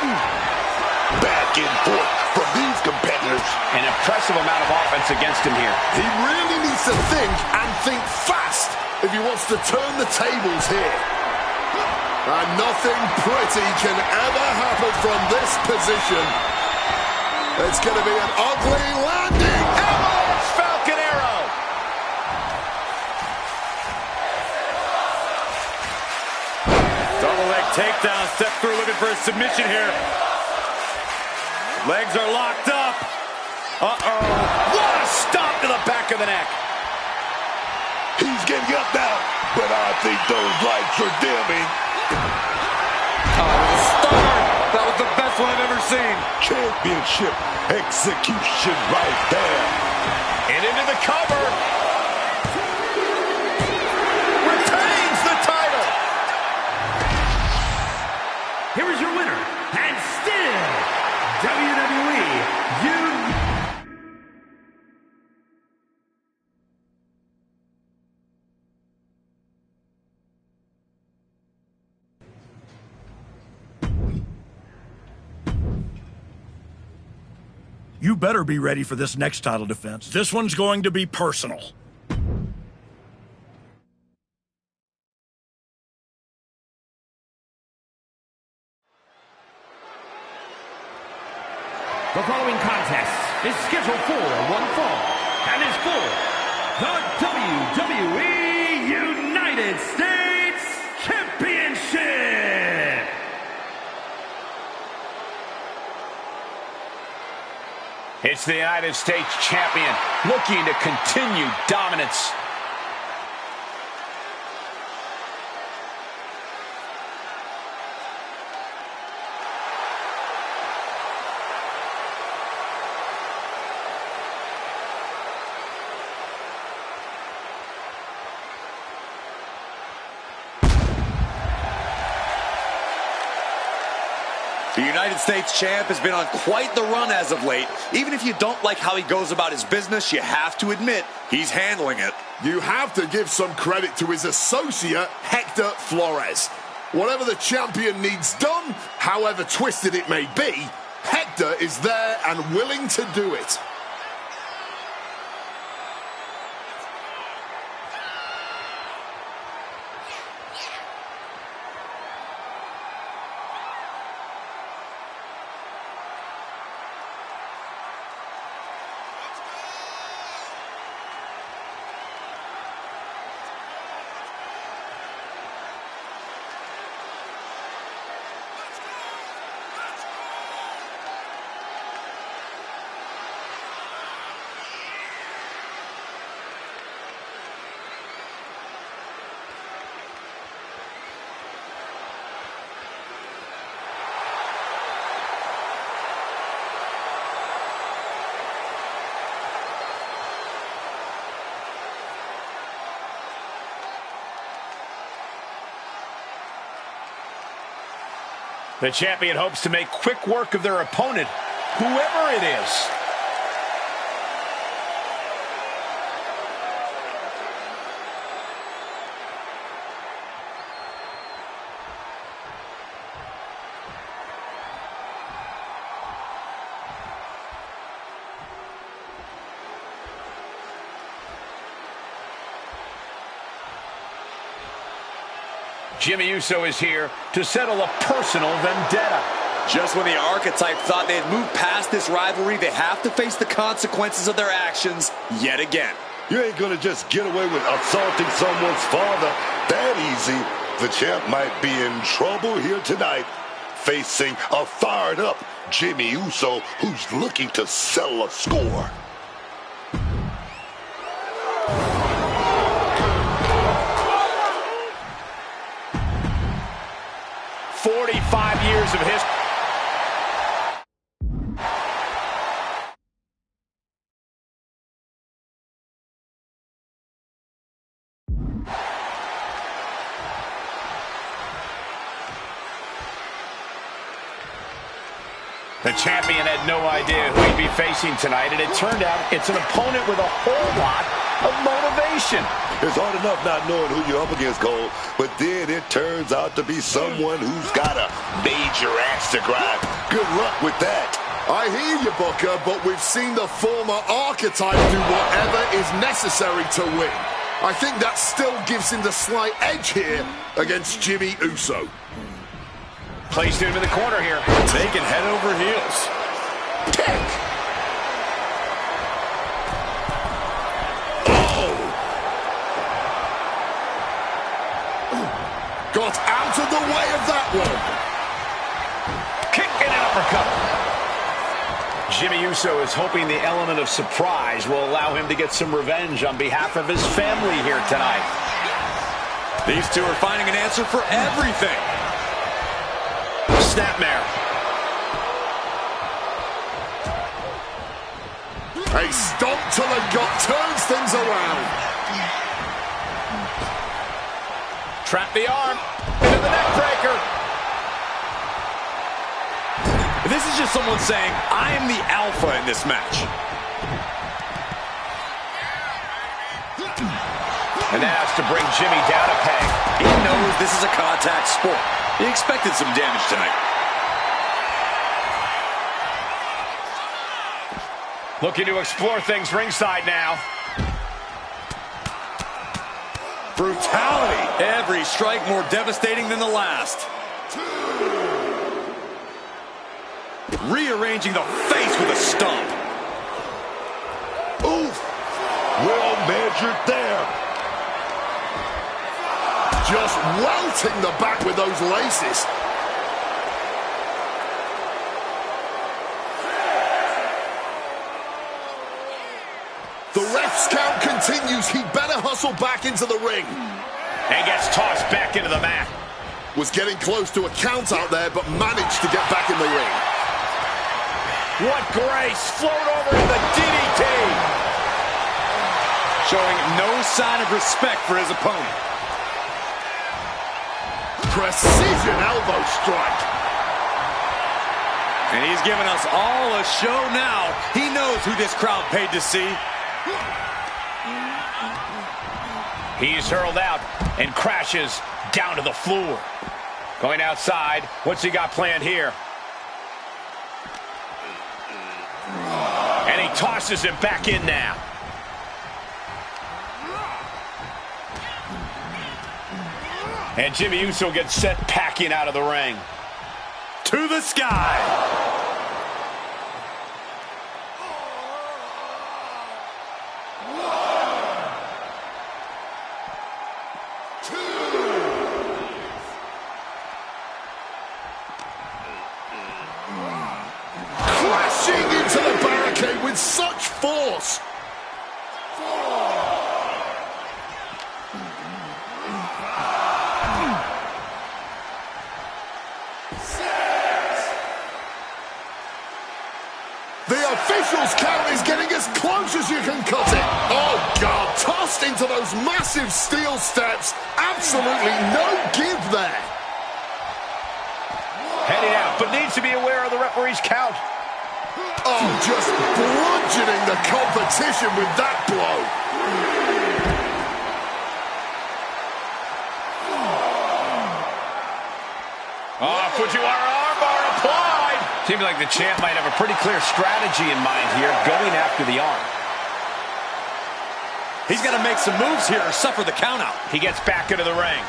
Back and forth from these competitors. An impressive amount of offense against him here. He really needs to think and think fast if he wants to turn the tables here. And nothing pretty can ever happen from this position. It's going to be an ugly landing. Avalanche Falcon Arrow. takedown, step through, looking for a submission here. Legs are locked up. Uh-oh. What a stop to the back of the neck. He's getting up now, but I think those lights are dimming. Oh, start. That was the best one I've ever seen. Championship execution right there. And into the cover. Retains the title. Here is your winner, and still WWE You better be ready for this next title defense. This one's going to be personal. The following contest is scheduled for one fall and is for the WWE United States Championship. It's the United States champion looking to continue dominance. The United States champ has been on quite the run as of late. Even if you don't like how he goes about his business, you have to admit he's handling it. You have to give some credit to his associate, Hector Flores. Whatever the champion needs done, however twisted it may be, Hector is there and willing to do it. The champion hopes to make quick work of their opponent, whoever it is. Jimmy Uso is here to settle a personal vendetta. Just when the Archetype thought they had moved past this rivalry, they have to face the consequences of their actions yet again. You ain't gonna just get away with assaulting someone's father that easy. The champ might be in trouble here tonight, facing a fired-up Jimmy Uso who's looking to settle a score. 45 years of history. The champion had no idea who he'd be facing tonight, and it turned out it's an opponent with a whole lot of motivation. It's hard enough not knowing who you're up against, Cole, but then it turns out to be someone who's got a major axe to grind. Good luck with that. I hear you, Booker, but we've seen the former Archetype do whatever is necessary to win. I think that still gives him the slight edge here against Jimmy Uso. Placed him in the corner here. Taking head over heels. Kick! Got out of the way of that one. Kick and uppercut. Jimmy Uso is hoping the element of surprise will allow him to get some revenge on behalf of his family here tonight. These two are finding an answer for everything. Snapmare. A stomp to the gut turns things around. Trap the arm into the neck breaker. This is just someone saying, I am the alpha in this match. And that has to bring Jimmy down a peg. He knows this is a contact sport. He expected some damage tonight. Looking to explore things ringside now. Brutality. Every strike more devastating than the last. Rearranging the face with a stomp. Oof. Well measured there. Just welting the back with those laces. The ref's count continues. He better hustle back into the ring. And gets tossed back into the mat. Was getting close to a count out there, but managed to get back in the ring. What grace. Float over in the DDT. Showing no sign of respect for his opponent. Precision elbow strike. And he's giving us all a show now. He knows who this crowd paid to see. He's hurled out and crashes down to the floor. Going outside. What's he got planned here? And he tosses him back in now. And Jimmy Uso gets sent packing out of the ring. To the sky. Crashing into the barricade with such force. The official's count is getting as close as you can cut it. Oh, God. Tossed into those massive steel steps. Absolutely no give there. Heading out, but needs to be aware of the referee's count. Oh, just bludgeoning the competition with that blow. Oh, Fujiwara armbar applied. Seems like the champ might have a pretty clear strategy in mind here, going after the arm. He's got to make some moves here or suffer the countout. He gets back into the ring.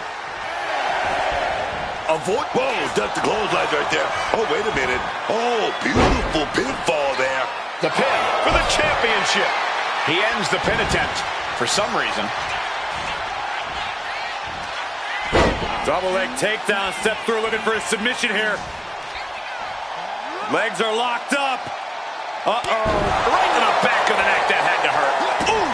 Avoid. Whoa, that's the clothesline right there. Oh, wait a minute. Oh, beautiful pinfall there. The pin for the championship. He ends the pin attempt for some reason. Double leg takedown, step through looking for a submission here. Legs are locked up. Uh-oh. Right to the back of the neck, that had to hurt. Ooh.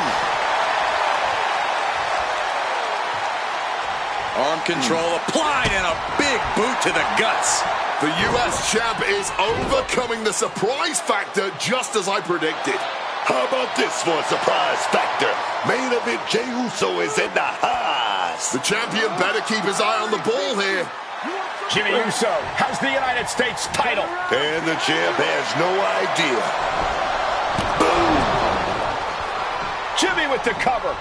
Arm control applied and a big boot to the guts. The U.S. champ is overcoming the surprise factor just as I predicted. How about this for a surprise factor? Main event Jey Uso is in the house. The champion better keep his eye on the ball here. Jimmy Uso has the United States title. And the champ has no idea. Boom. Jimmy with the cover.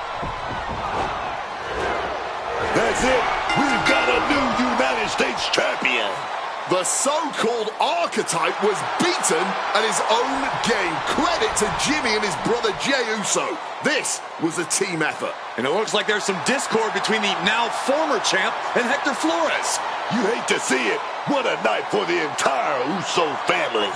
That's it. We've got a new United States champion. The so-called archetype was beaten at his own game. Credit to Jimmy and his brother Jey Uso. This was a team effort. And it looks like there's some discord between the now former champ and Hector Flores. You hate to see it. What a night for the entire Uso family.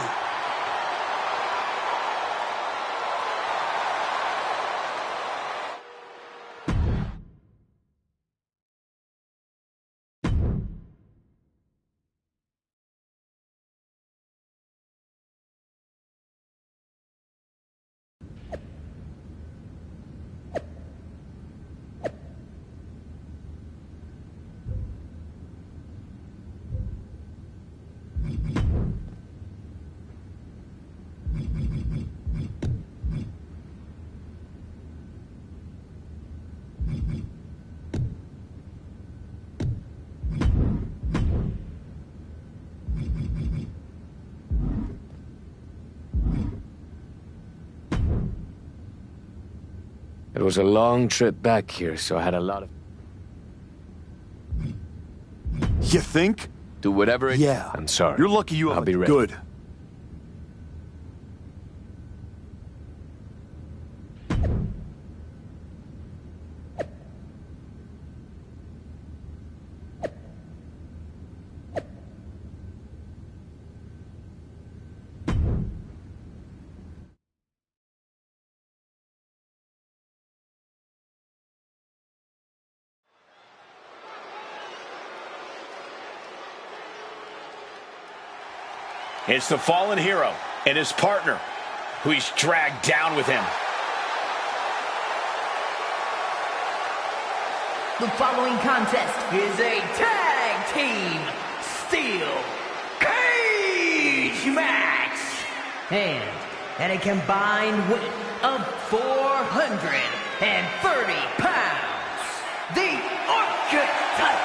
It was a long trip back here, so I had a lot of... You think? Do whatever it... Yeah. I'm sorry. You're lucky you have I'll be a ready. good. It's the fallen hero and his partner who he's dragged down with him. The following contest is a tag team steel cage match. And at a combined weight of 430 pounds, the archetype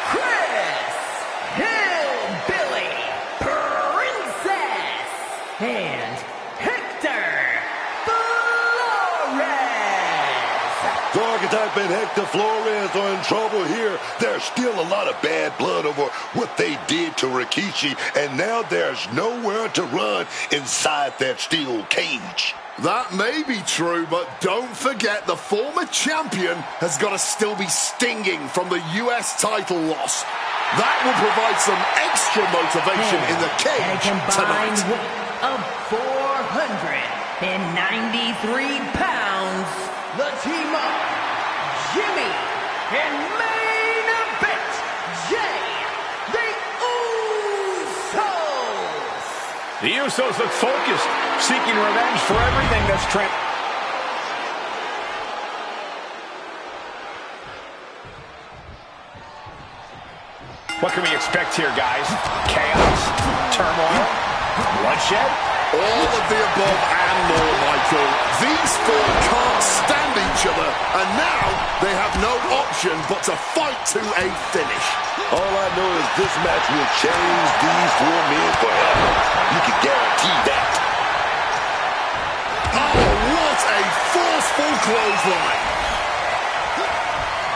Chris Hillbilly Princess and Hector Flores. The Archetype and Hector Flores are in trouble here. There's still a lot of bad blood over what they did to Rikishi, and now there's nowhere to run inside that steel cage. That may be true, but don't forget the former champion has got to still be stinging from the US title loss. That will provide some extra motivation in the cage tonight. Weight of 493 pounds, the team of Jimmy and main event Jay, the Usos. The Usos look focused, seeking revenge for everything that's What can we expect here, guys? Chaos? Turmoil? Bloodshed? All of the above and more, Michael. These four can't stand each other, and now they have no option but to fight to a finish. All I know is this match will change these four men forever. You can guarantee that. Oh, what a forceful clothesline.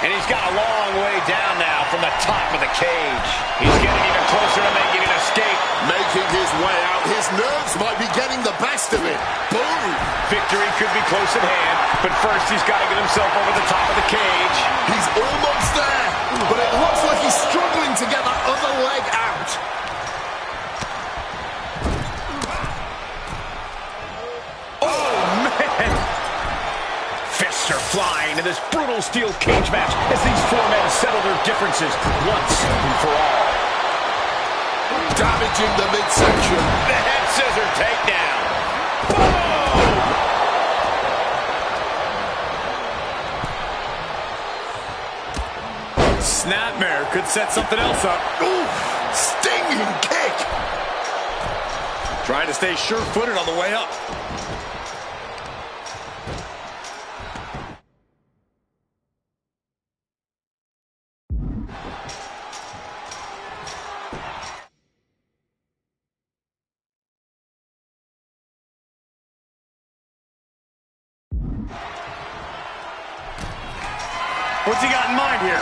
And he's got a long way down now from the top of the cage. He's getting even closer to making an escape. Making his way out. His nerves might be getting the best of it. Boom! Victory could be close at hand, but first he's got to get himself over the top of the cage. He's almost there, but it looks like he's struggling to get that other leg out. Oh, man! Fists are flying in this brutal steel cage match as these four men settle their differences once and for all. Damaging the midsection. The head scissor takedown. Boom! Snapmare could set something else up. Ooh, stinging kick. Trying to stay sure-footed on the way up. What's he got in mind here?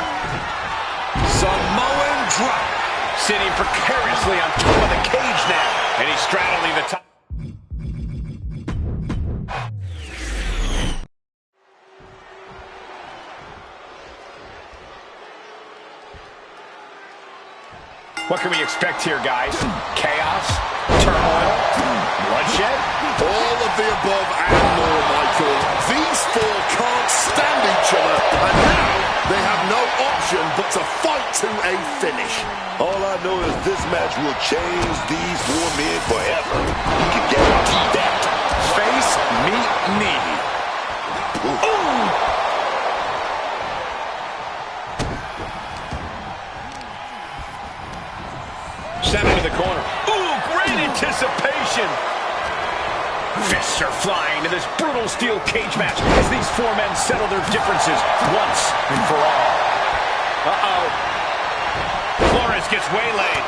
Samoan drop. Sitting precariously on top of the cage now. And he's straddling the top. What can we expect here, guys? Chaos? Turmoil? Bloodshed? All of the above and more, Michael. These four can't stand each other, and now they have no option but to fight to a finish. All I know is this match will change these four men forever. You can guarantee that. Face, meet, knee. Ooh. Sent into the corner. Ooh, great anticipation. Fists are flying in this brutal steel cage match as these four men settle their differences once and for all. Uh-oh. Flores gets waylaid.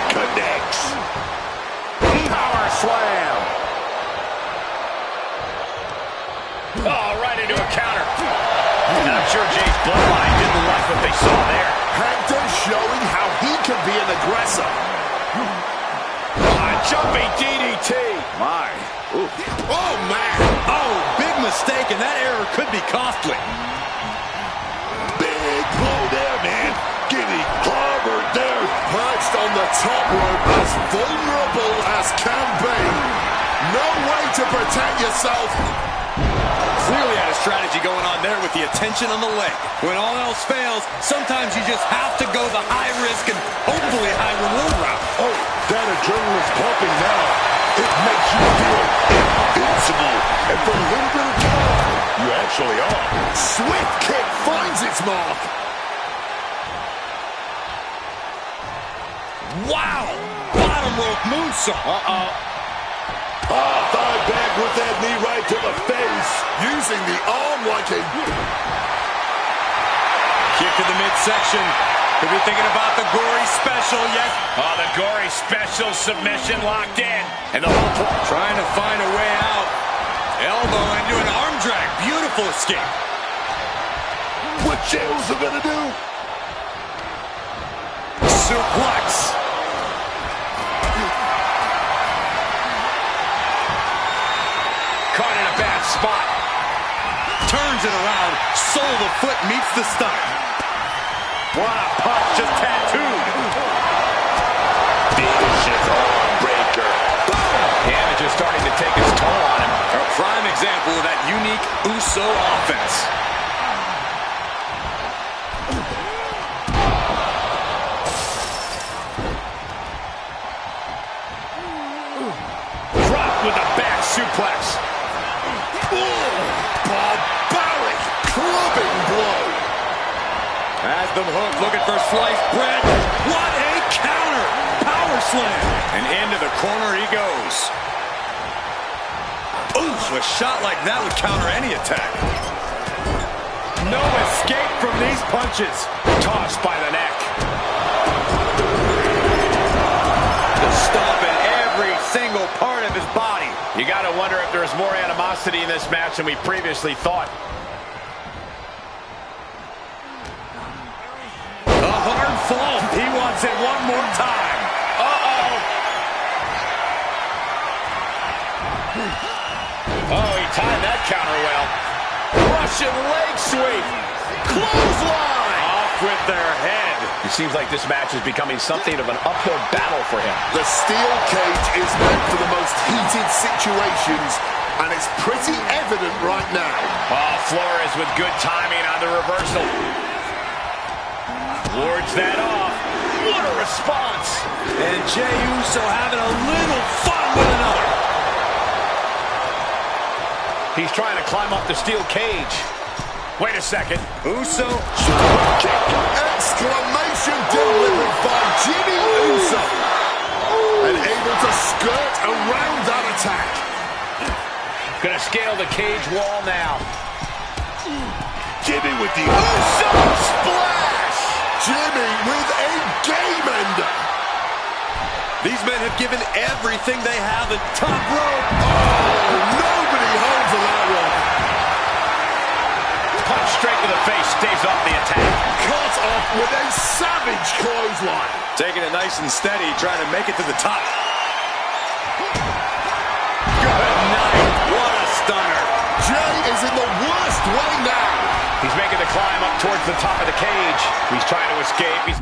Connects. Power slam. aggressor. Jumping DDT. My. Ooh. Oh, man. Oh, big mistake, and that error could be costly. Big blow there, man. Getting clobbered there. Perched on the top rope, as vulnerable as can be. No way to protect yourself. Clearly had a strategy going on there with the attention on the leg. When all else fails, sometimes you just have to go the high risk and hopefully high reward route. Oh, that adrenaline's pumping now. It makes you feel invincible. And for a little bit of time, you actually are. Swift kick finds its mark. Wow! Bottom rope moonsault. Oh, thigh back with that knee right to the face. Using the arm like a... Kick to the midsection. Could be thinking about the gory special, yes. Oh, the gory special submission locked in. And the whole point. Trying to find a way out. Elbow into an arm drag. Beautiful escape. What Jails are gonna do? Suplex. Caught in a bad spot. Turns it around. Sole of the foot meets the stomach. What a punch, just tattooed. Vicious arm breaker. Boom! Damage is starting to take its toll on him. A prime example of that unique Uso offense. Dropped with a back suplex. Barbaric clubbing blow. Has them hooked, looking for sliced bread. What a counter! Power slam. And into the corner he goes. Oof, a shot like that would counter any attack. No escape from these punches. Tossed by the neck. The stomp in every single part of his body. You got to wonder if there's more animosity in this match than we previously thought. A hard fall. He wants it one more time. Uh-oh. Oh, he timed that counter well. Russian leg sweep. Clothesline. Off with their head. It seems like this match is becoming something of an uphill battle for him. The steel cage is meant for the most heated situations, and it's pretty evident right now. Oh, Flores with good timing on the reversal. Wards that off. What a response. And Jey Uso having a little fun with another. He's trying to climb up the steel cage. Wait a second. Uso. Kick. Exclamation delivered by Jimmy Uso. And able to skirt around that attack. Gonna scale the cage wall now. Jimmy with the Uso splash. Jimmy with a game ender. These men have given everything they have at top rope. Oh, nobody home for that one. Punch straight to the face, stays off the attack. Cut off with a savage clothesline. Taking it nice and steady, trying to make it to the top. Good night. What a stunner. Jey is in the worst way now. He's making the climb up towards the top of the cage. He's trying to escape. He's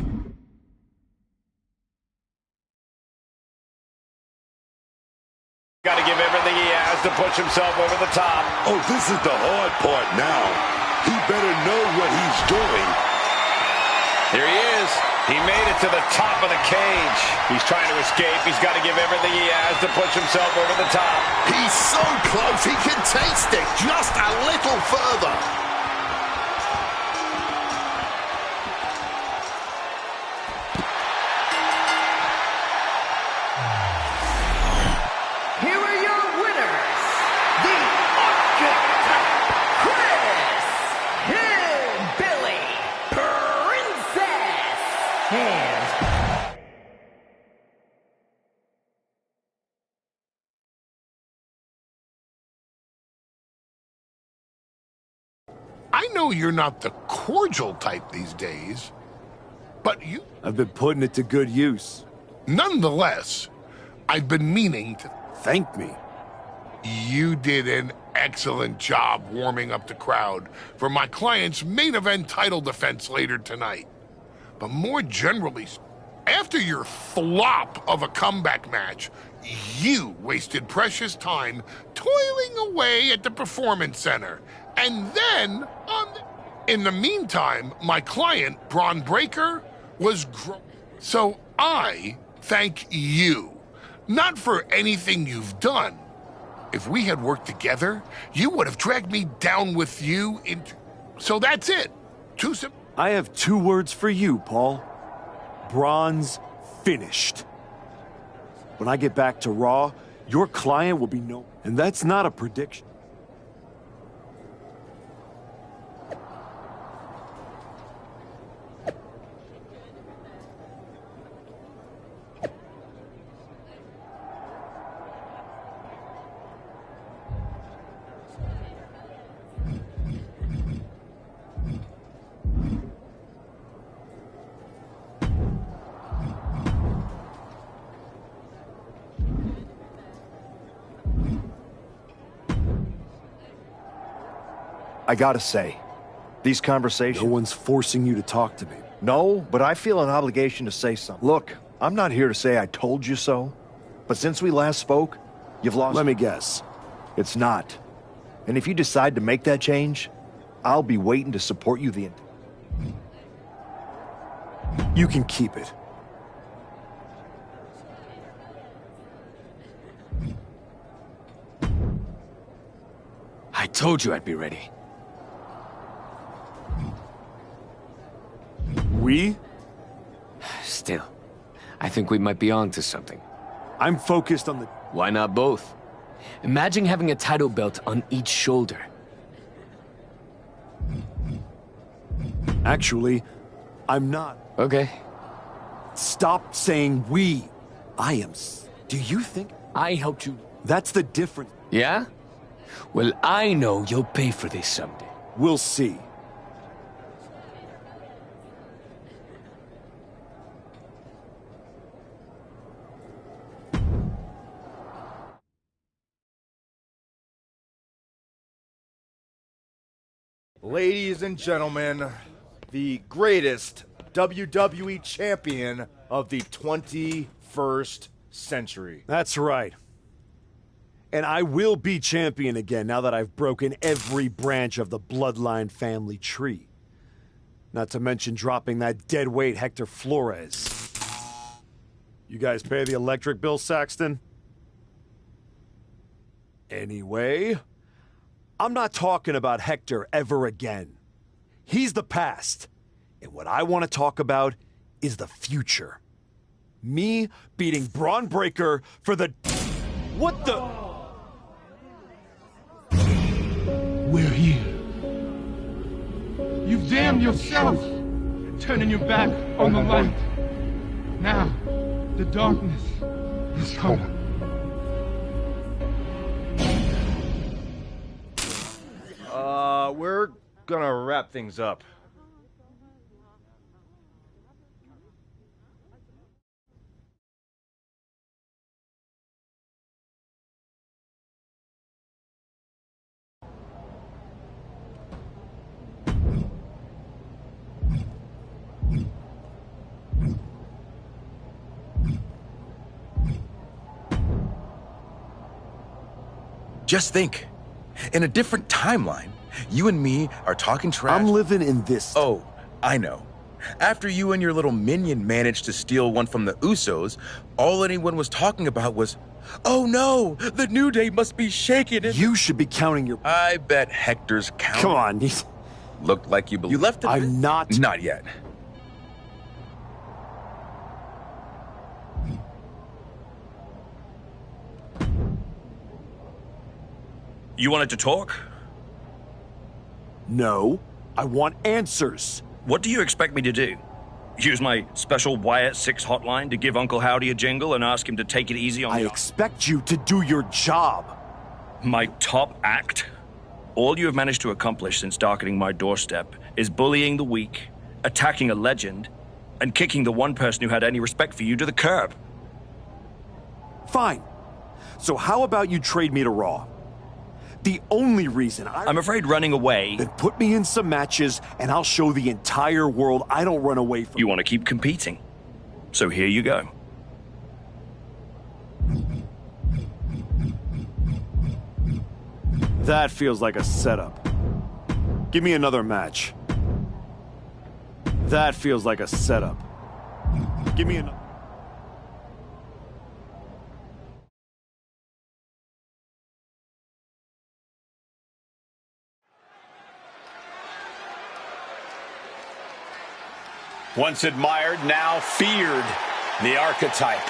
got to give everything he has to push himself over the top. Oh, this is the hard part now. He better know what he's doing. Here he is. He made it to the top of the cage. He's trying to escape. He's got to give everything he has to push himself over the top. He's so close, he can taste it just a little further. Here are your winners, the Archetype, Chris, Hillbilly, Princess, and I know you're not the cordial type these days, But you... I've been putting it to good use. Nonetheless, I've been meaning to... Thank me. You did an excellent job warming up the crowd for my client's main event title defense later tonight. But more generally, after your flop of a comeback match, you wasted precious time toiling away at the Performance Center. And then, in the meantime, my client, Braun Breaker, was So I thank you, not for anything you've done. If we had worked together, you would have dragged me down with you into... So that's it. Too simple. I have 2 words for you, Paul. Braun's finished. When I get back to Raw, your client will be no... And that's not a prediction. I gotta say, these conversations... No one's forcing you to talk to me. No, but I feel an obligation to say something. Look, I'm not here to say I told you so, but since we last spoke, you've lost... Let me guess. It's not. And if you decide to make that change, I'll be waiting to support you the... You can keep it. I told you I'd be ready. We? Still, I think we might be on to something. I'm focused on the... Why not both? Imagine having a title belt on each shoulder. Actually, I'm not. Okay. Stop saying we. I am... Do you think... I helped you... That's the difference. Yeah? Well, I know you'll pay for this someday. We'll see. Ladies and gentlemen, the greatest WWE champion of the 21st century. That's right. And I will be champion again now that I've broken every branch of the bloodline family tree. Not to mention dropping that deadweight Hector Flores. You guys pay the electric bill, Saxton? Anyway, I'm not talking about Hector ever again. He's the past. And what I want to talk about is the future. Me beating Braun Breaker for the... What the... We're here. You've damned yourself, turning your back on the light. Now, the darkness is coming. We're gonna wrap things up. Just think, in a different timeline, you and me are talking trash. I'm living in this. Oh, I know. After you and your little minion managed to steal one from the Usos, all anyone was talking about was, oh no, the New Day must be shaken. You should be counting your... I bet Hector's counting. Come on. Looked like you believe. You left the... I'm not... Not yet. You wanted to talk? No, I want answers. What do you expect me to do? Use my special Wyatt 6 hotline to give Uncle Howdy a jingle and ask him to take it easy on I expect you to do your job. My top act? All you have managed to accomplish since darkening my doorstep is bullying the weak, attacking a legend, and kicking the one person who had any respect for you to the curb. Fine. So how about you trade me to Raw? The only reason I'm afraid running away... Then put me in some matches, and I'll show the entire world I don't run away from. You want to keep competing. So here you go. That feels like a setup. Give me another match. That feels like a setup. Give me another... Once admired, now feared. The archetype.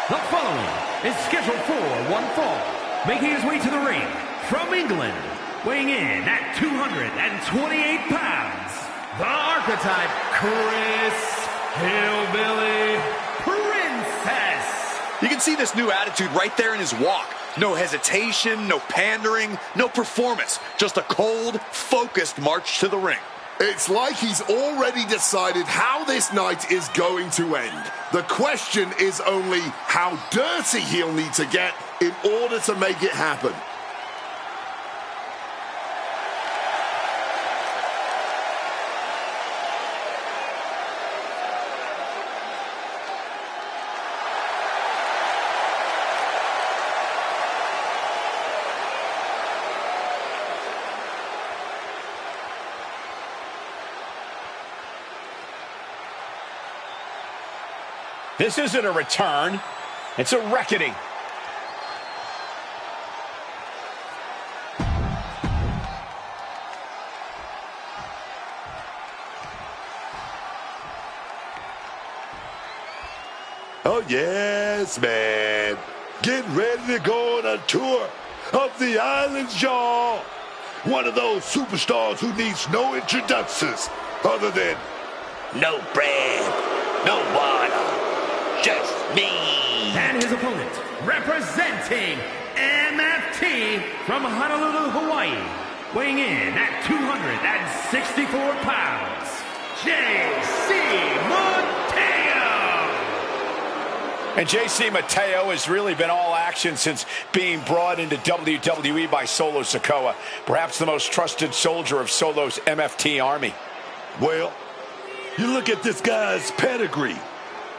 The following is scheduled for one fall, making his way to the ring from England, weighing in at 228 pounds, the archetype Chris Hillbilly Princess. You can see this new attitude right there in his walk. No hesitation, no pandering, no performance. Just a cold, focused march to the ring. It's like he's already decided how this night is going to end. The question is only how dirty he'll need to get in order to make it happen. This isn't a return. It's a reckoning. Oh, yes, man. Getting ready to go on a tour of the islands, y'all. One of those superstars who needs no introductions other than no bread, no water. Just me. And his opponent, representing MFT from Honolulu, Hawaii, weighing in at 264 pounds, J.C. Mateo. And J.C. Mateo has really been all action since being brought into WWE by Solo Sikoa, perhaps the most trusted soldier of Solo's MFT army. Well, you look at this guy's pedigree,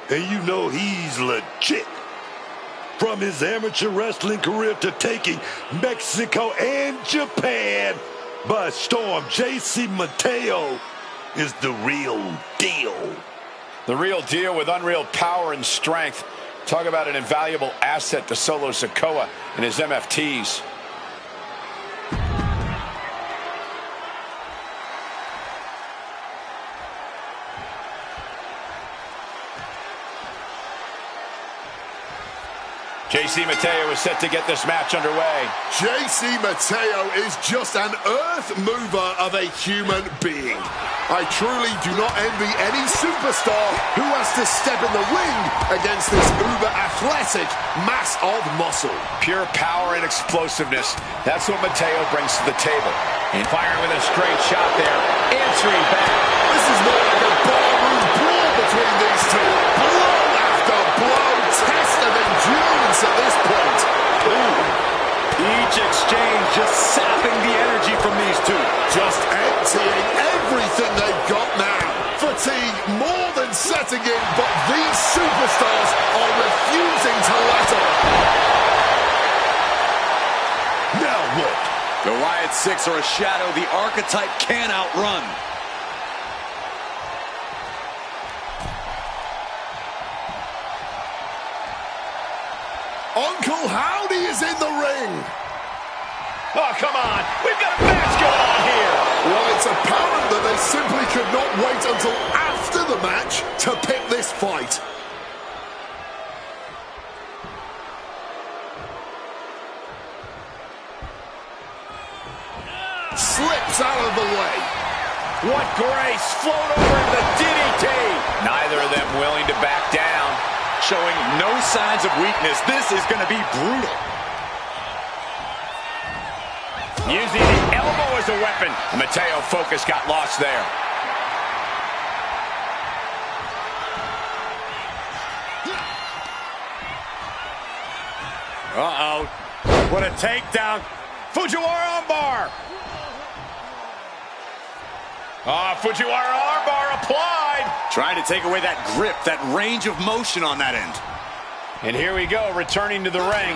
and you know he's legit. From his amateur wrestling career to taking Mexico and Japan by storm, J.C. Mateo is the real deal. The real deal with unreal power and strength. Talk about an invaluable asset to Solo Sikoa and his MFTs. J.C. Mateo is set to get this match underway. J.C. Mateo is just an earth mover of a human being. I truly do not envy any superstar who has to step in the ring against this uber-athletic mass of muscle. Pure power and explosiveness. That's what Mateo brings to the table. And firing with a straight shot there. Answering back. This is more like a ballroom brawl between these two. Blow after blow. Test of endurance at this point. Ooh. Each exchange just sapping the energy from these two. Just emptying everything they've got now. Fatigue more than setting in, but these superstars are refusing to let up. Now what? The Riot Six are a shadow the archetype can't outrun. Uncle Howdy is in the ring. Oh, come on. We've got a match going on here. Well, it's apparent that they simply could not wait until after the match to pick this fight. What grace! Float over into the DDT! Neither of them willing to back down. Showing no signs of weakness. This is going to be brutal. Using the elbow as a weapon. Mateo focus got lost there. Uh-oh. What a takedown. Fujiwara armbar. Fujiwara armbar applied. Trying to take away that grip, that range of motion on that end. And here we go, returning to the ring.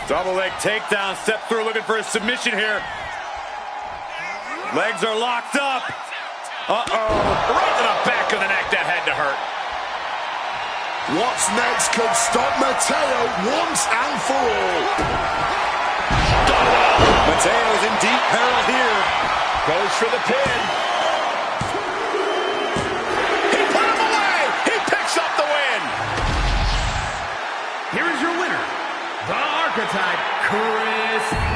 Double leg takedown, step through, looking for a submission here. Legs are locked up. Uh-oh. Right to the back of the neck, that had to hurt. What's next could stop Mateo once and for all. Mateo's in deep peril here. Goes for the pin. He put him away. He picks up the win. Here is your winner, the Archetype, Chris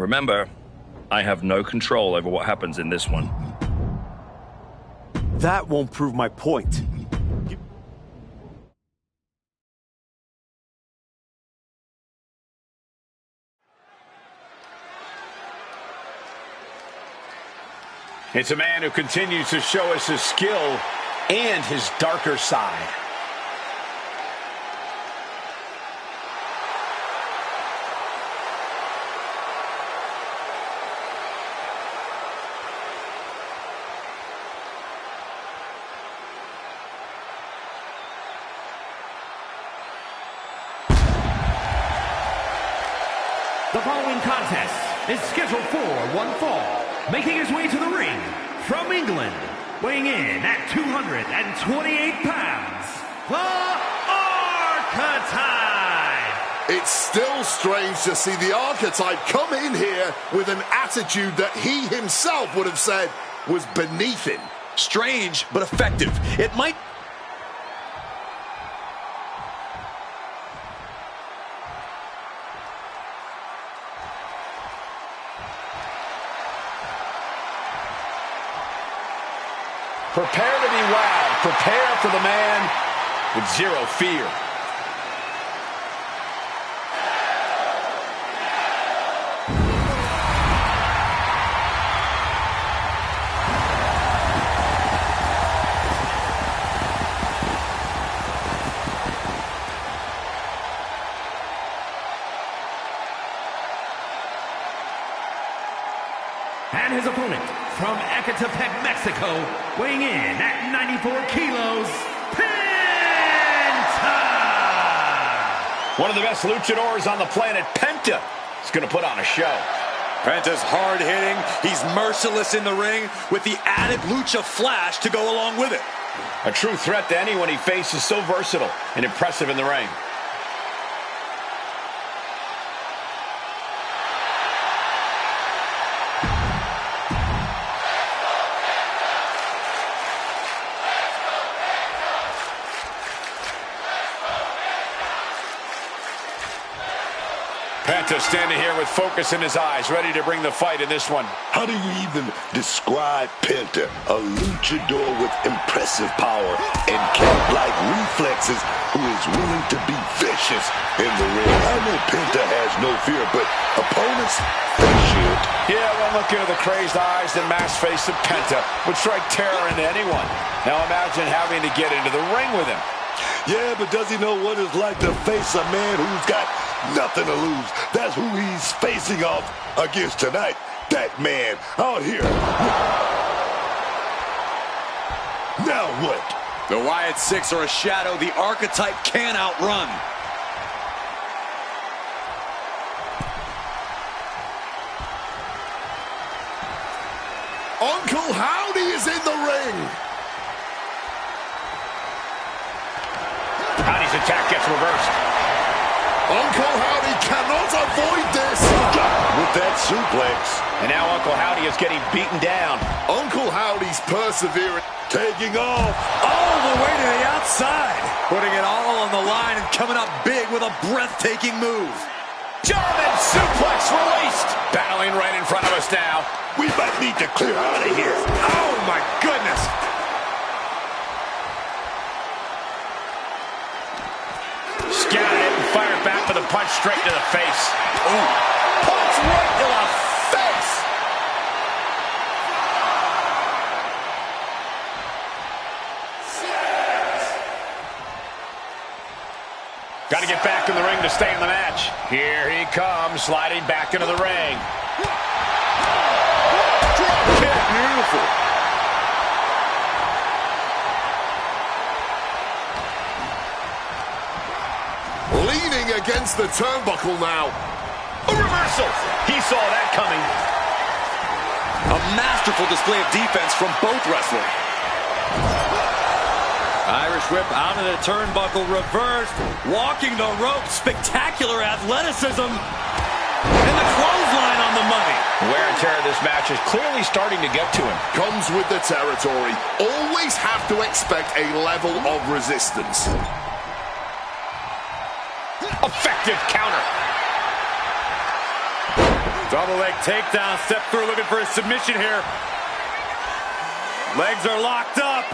Remember, I have no control over what happens in this one. That won't prove my point. It's a man who continues to show us his skill and his darker side. The following contest is scheduled for one fall. Making his way to the ring from England, weighing in at 228 pounds, the Archetype! It's still strange to see the Archetype come in here with an attitude that he himself would have said was beneath him. Strange, but effective. It might... Prepare to be wowed. Prepare for the man with zero fear. And his opponent from Ecatepec, Mexico, weighing in at 94 kilos, Penta! One of the best luchadors on the planet, Penta, is going to put on a show. Penta's hard-hitting. He's merciless in the ring with the added lucha flash to go along with it. A true threat to anyone he faces, so versatile and impressive in the ring. Penta standing here with focus in his eyes, ready to bring the fight in this one. How do you even describe Penta? A luchador with impressive power and cat-like reflexes who is willing to be vicious in the ring. I know Penta has no fear, but opponents, they should. Yeah, one look into the crazed eyes and masked face of Penta would strike terror into anyone. Now imagine having to get into the ring with him. Yeah, but does he know what it's like to face a man who's got nothing to lose? That's who he's facing off against tonight. That man out here. Now what? The Wyatt Six are a shadow the Archetype can't outrun. Uncle Howdy is in the ring. Howdy's attack gets reversed. Uncle Howdy cannot avoid this. With that suplex. And now Uncle Howdy is getting beaten down. Uncle Howdy's persevering. Taking off. All the way to the outside. Putting it all on the line and coming up big with a breathtaking move. German suplex released. Battling right in front of us now. We might need to clear out of here. Oh, my goodness. Scattered it and fired back with a punch straight to the face. Ooh. Punch right to the face. Got to get back in the ring to stay in the match. Here he comes, sliding back into the ring. Beautiful. Leaning against the turnbuckle now. A reversal. He saw that coming. A masterful display of defense from both wrestlers. Irish whip out of the turnbuckle, reversed, walking the rope, spectacular athleticism, and the clothesline on the money. Wear and tear of this match is clearly starting to get to him. Comes with the territory. Always have to expect a level of resistance. Effective counter. Double leg takedown. Step through looking for a submission here. Legs are locked up.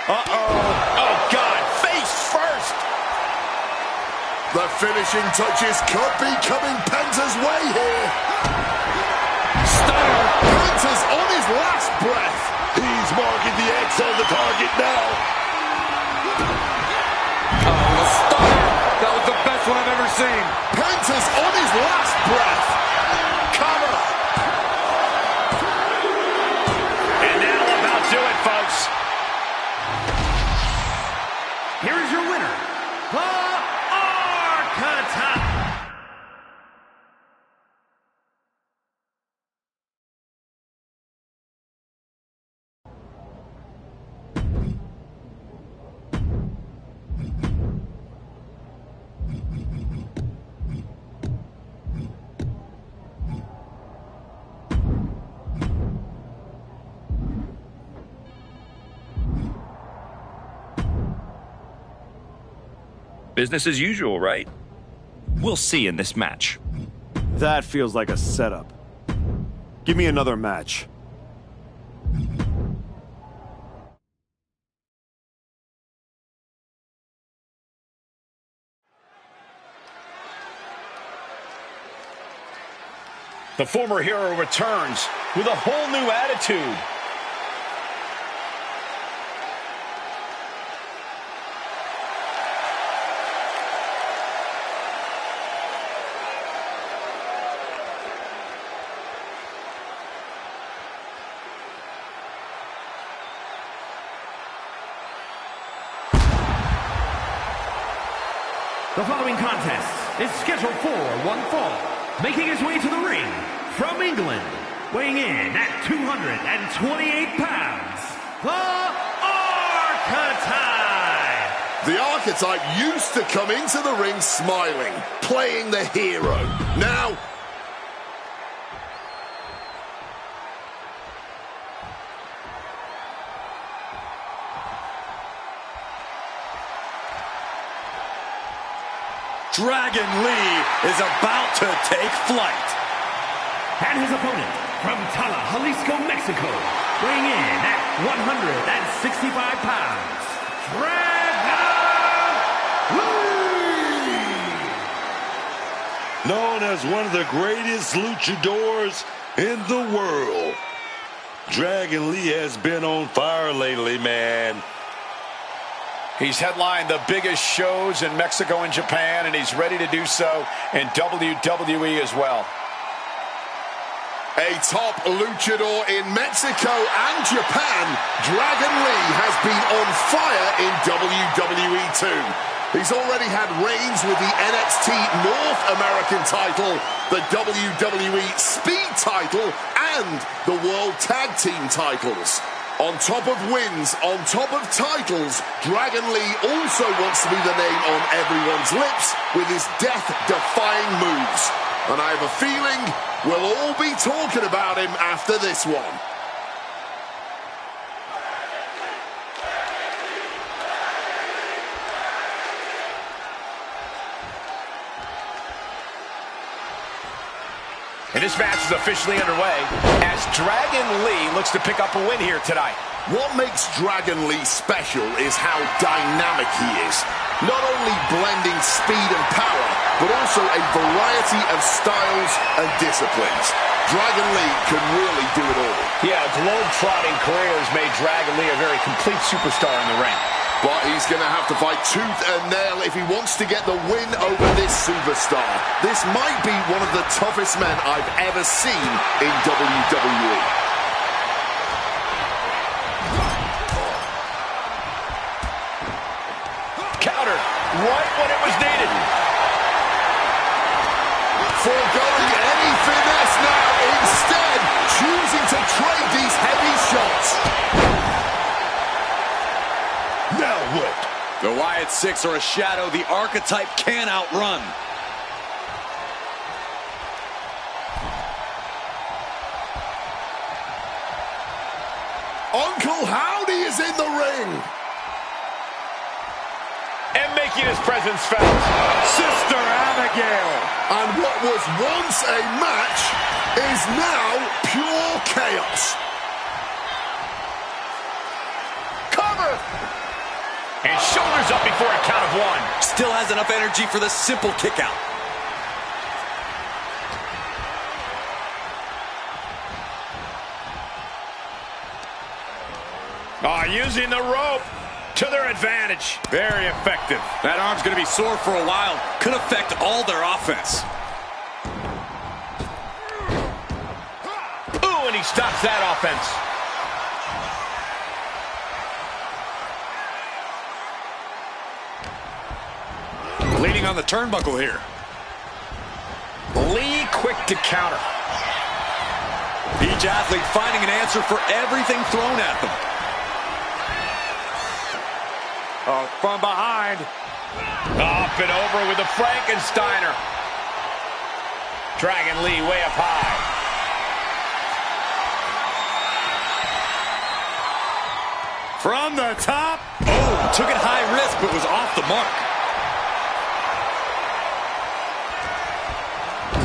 Uh-oh. Oh, God. Face first. The finishing touches could be coming Penta's way here. Stunner. Penta's on his last breath. He's marking the X on the target now. Oh, a stunner. That was the best one I've ever seen. Penta's on his last breath. Cover. And that'll about do it, folks. Here is your winner, the Archetype. Business as usual, right? We'll see in this match. That feels like a setup. Give me another match. The former hero returns with a whole new attitude. The following contest is scheduled for one fall. Making his way to the ring from England, weighing in at 228 pounds, the Archetype! The Archetype used to come into the ring smiling, playing the hero. Now, Dragon Lee is about to take flight. And his opponent from Tala, Jalisco, Mexico, weighing in at 165 pounds, Dragon Lee! Known as one of the greatest luchadors in the world, Dragon Lee has been on fire lately, man. He's headlined the biggest shows in Mexico and Japan, and he's ready to do so in WWE as well. a top luchador in Mexico and Japan, Dragon Lee has been on fire in WWE too. He's already had reigns with the NXT North American title, the WWE Speed title, and the World Tag Team titles. On top of wins, on top of titles, Dragon Lee also wants to be the name on everyone's lips with his death-defying moves. And I have a feeling we'll all be talking about him after this one. And this match is officially underway as Dragon Lee looks to pick up a win here tonight. What makes Dragon Lee special is how dynamic he is. Not only blending speed and power, but also a variety of styles and disciplines. Dragon Lee can really do it all. Yeah, a globe-trotting career has made Dragon Lee a very complete superstar in the ring. But he's going to have to fight tooth and nail if he wants to get the win over this superstar. This might be one of the toughest men I've ever seen in WWE. Counter right when it was needed. Foregoing any finesse now, instead choosing to trade these heavy shots. Now what? The Wyatt Six are a shadow the Archetype can't outrun. Uncle Howdy is in the ring. And making his presence felt. Sister Abigail. And what was once a match is now pure chaos. Cover! And shoulders up before a count of one. Still has enough energy for the simple kick out. Using the rope to their advantage. Very effective. That arm's going to be sore for a while. Could affect all their offense. Ooh, and he stops that offense. Leaning on the turnbuckle here. Lee quick to counter. Each athlete finding an answer for everything thrown at them. Oh, from behind. Up and over with the Frankensteiner. Dragging Lee way up high. From the top. Oh, took it high risk, but was off the mark.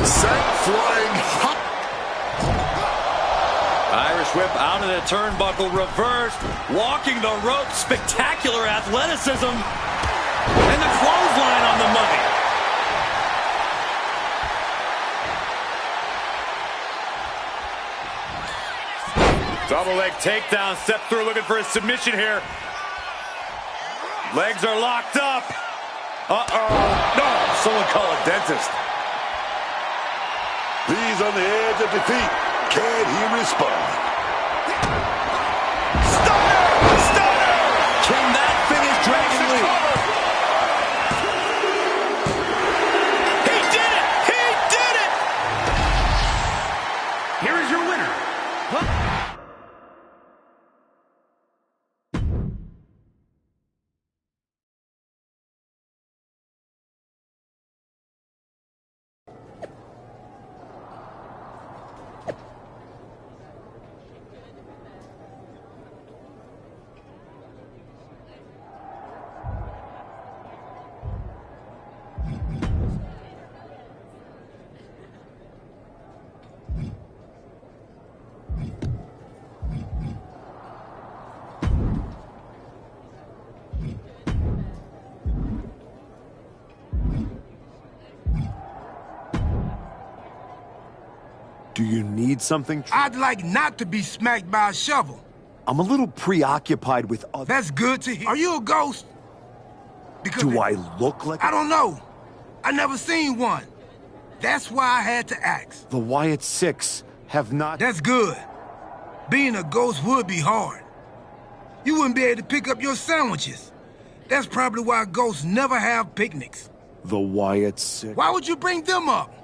Sent flying hot. Irish whip out of the turnbuckle, reversed, walking the rope, spectacular athleticism, and the clothesline on the money. Double leg takedown, step through, looking for a submission here. Legs are locked up. Uh-oh. No, someone call a dentist. He's on the edge of defeat. Can he respond? Stunner! Stunner! Can that finish Dragon Lee? He did it! He did it! Here is your winner. Do you need something? I'd like not to be smacked by a shovel. I'm a little preoccupied with other... That's good to hear. Are you a ghost? Because Do I look like... I don't know. I never seen one. That's why I had to ask. The Wyatt Six have not... That's good. Being a ghost would be hard. You wouldn't be able to pick up your sandwiches. That's probably why ghosts never have picnics. The Wyatt Six... Why would you bring them up?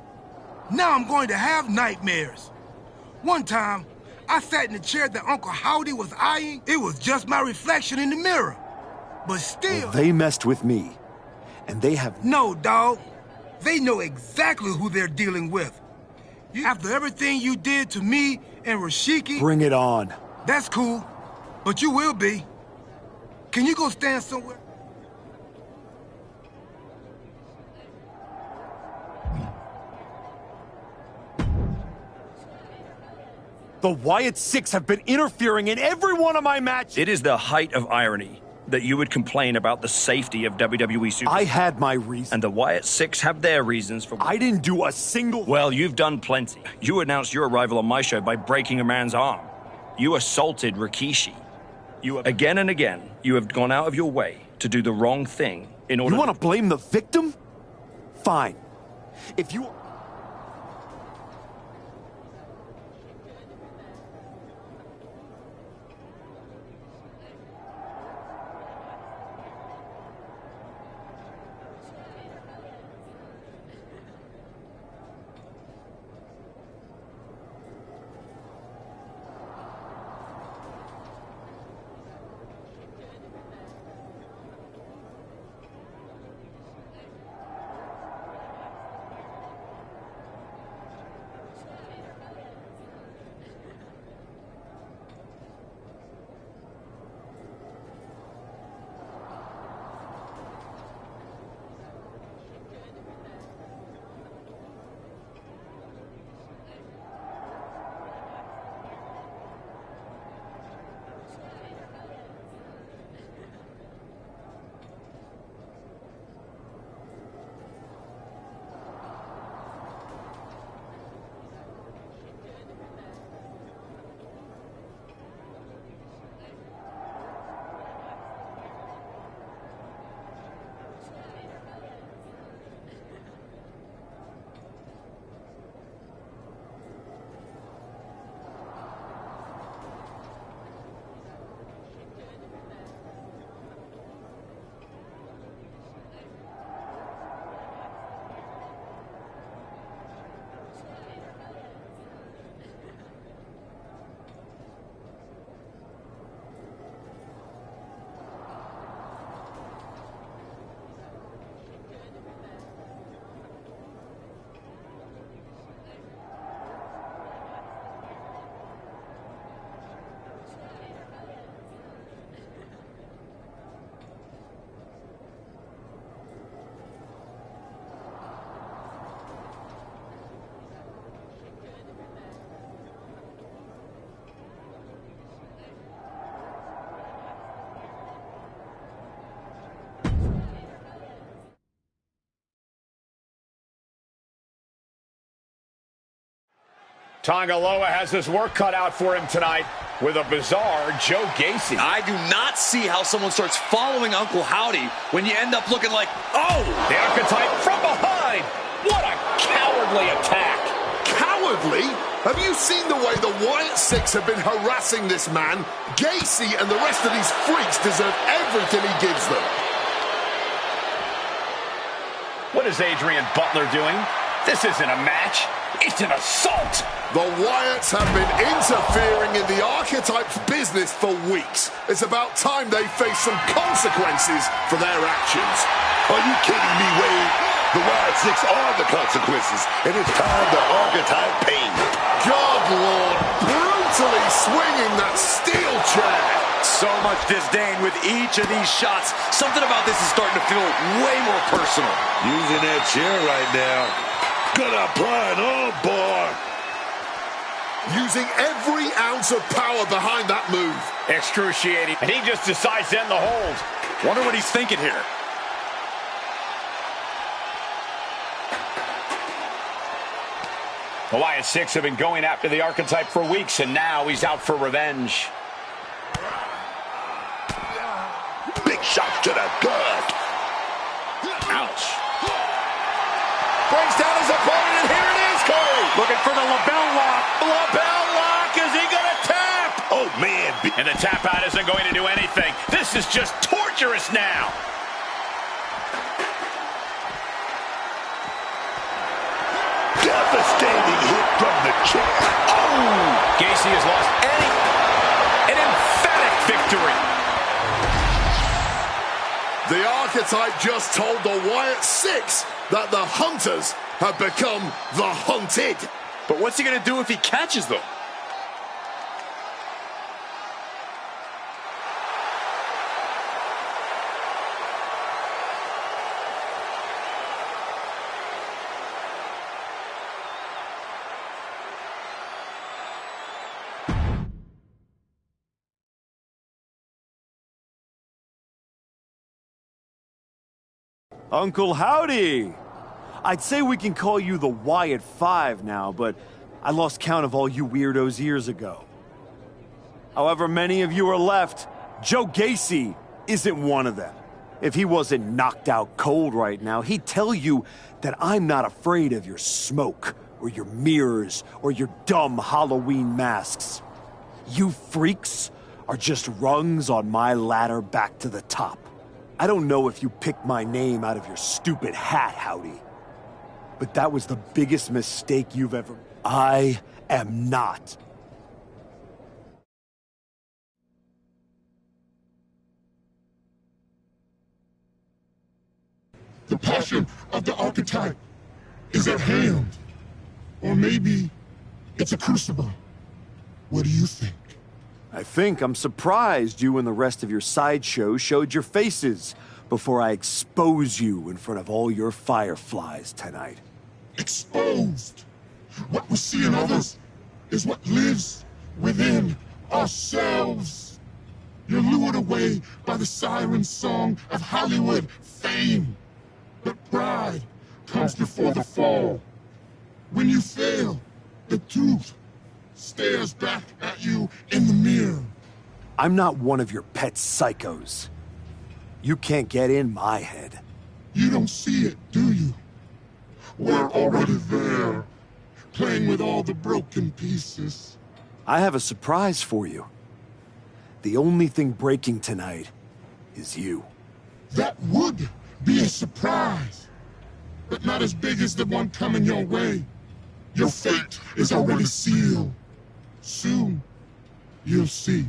Now I'm going to have nightmares. One time, I sat in the chair that Uncle Howdy was eyeing. It was just my reflection in the mirror. But still... Well, they messed with me. And they have... No, dog. They know exactly who they're dealing with. After everything you did to me and Rashiki... Bring it on. That's cool. But you will be. Can you go stand somewhere? The Wyatt Six have been interfering in every one of my matches. It is the height of irony that you would complain about the safety of WWE Superstars. I had my reasons. And the Wyatt Six have their reasons for... I didn't do a single... Well, you've done plenty. You announced your arrival on my show by breaking a man's arm. You assaulted Rikishi. Again and again, you have gone out of your way to do the wrong thing in order... You want to blame the victim? Fine. If you... Tongaloa has his work cut out for him tonight with a bizarre Joe Gacy. I do not see how someone starts following Uncle Howdy when you end up looking like, oh! The archetype from behind. What a cowardly attack. Cowardly? Have you seen the way the Wyatt Six have been harassing this man? Gacy and the rest of these freaks deserve everything he gives them. What is Adrian Butler doing? This isn't a match. It's an assault. The Wyatts have been interfering in the Archetype's business for weeks. It's about time they face some consequences for their actions. Are you kidding me, Wade? The Wyatt Six are the consequences, and it's time the Archetype paid. God Lord, brutally swinging that steel chair. So much disdain with each of these shots. Something about this is starting to feel way more personal. Using that chair right now. Gonna apply an armbar. Using every ounce of power behind that move. Excruciating. And he just decides to end the hold. Wonder what he's thinking here. The Wyatt Six have been going after the Archetype for weeks, and now he's out for revenge. Big shots to the gut. Ouch. Brings down his opponent, and here it is, Corey. Looking for the lapel lock. Lapel lock. Is he going to tap? Oh, man. And the tap out isn't going to do anything. This is just torturous now. Devastating hit from the chair. Oh! Gacy has lost an emphatic victory. The Archetype just told the Wyatt Six that the Hunters have become the Hunted. But what's he going to do if he catches them? Uncle Howdy! I'd say we can call you the Wyatt 5 now, but I lost count of all you weirdos years ago. However many of you are left, Joe Gacy isn't one of them. If he wasn't knocked out cold right now, he'd tell you that I'm not afraid of your smoke, or your mirrors, or your dumb Halloween masks. You freaks are just rungs on my ladder back to the top. I don't know if you picked my name out of your stupid hat, Howdy. But that was the biggest mistake you've ever... I am not. The passion of the Archetype is at hand. Or maybe it's a crucible. What do you think? I think I'm surprised you and the rest of your sideshow showed your faces before I expose you in front of all your fireflies tonight. Exposed. What we see in others is what lives within ourselves. You're lured away by the siren song of Hollywood fame. But pride comes before the fall. When you fail, the truth stares back at you in the mirror. I'm not one of your pet psychos. You can't get in my head. You don't see it, do you? We're already there, playing with all the broken pieces. I have a surprise for you. The only thing breaking tonight is you. That would be a surprise, but not as big as the one coming your way. Your fate is already sealed. Soon, you'll see.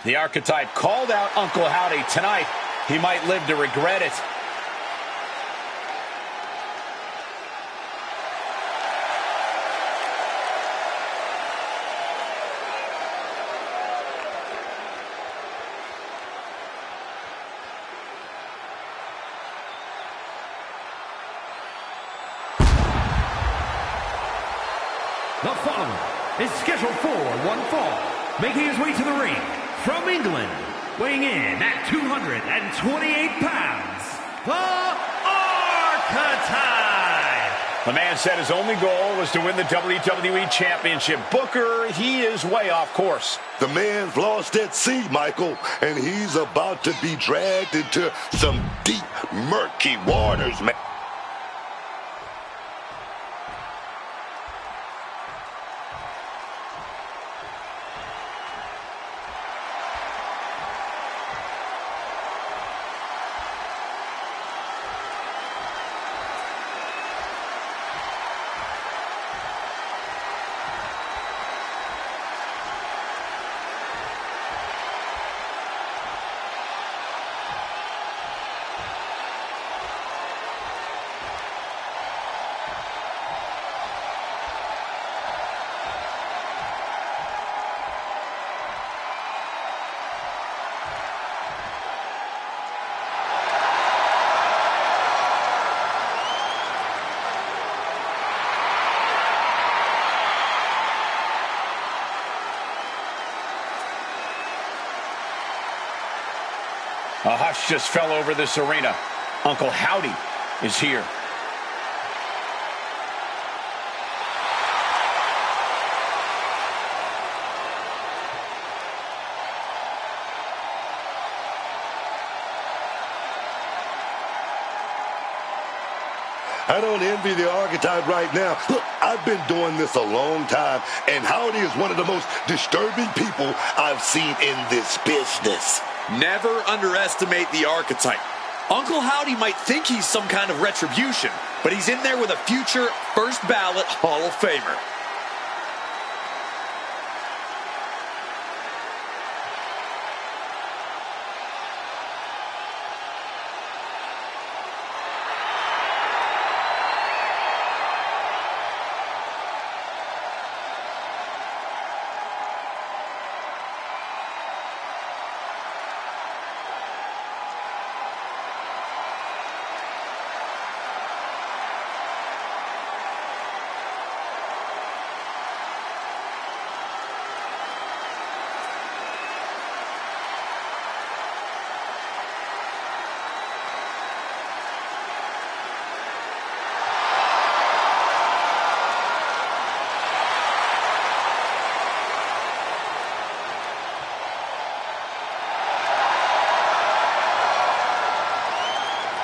The Archetype called out Uncle Howdy tonight. He might live to regret it. The following is scheduled for one fall, making his way to the ring from England, weighing in at 228 pounds, the Archetype. The man said his only goal was to win the WWE Championship. Booker, he is way off course. The man's lost at sea, Michael, and he's about to be dragged into some deep, murky waters, man. A hush just fell over this arena. Uncle Howdy is here. I don't envy the Archetype right now. Look, I've been doing this a long time, and Howdy is one of the most disturbing people I've seen in this business. Never underestimate the Archetype. Uncle Howdy might think he's some kind of retribution, but he's in there with a future first ballot Hall of Famer.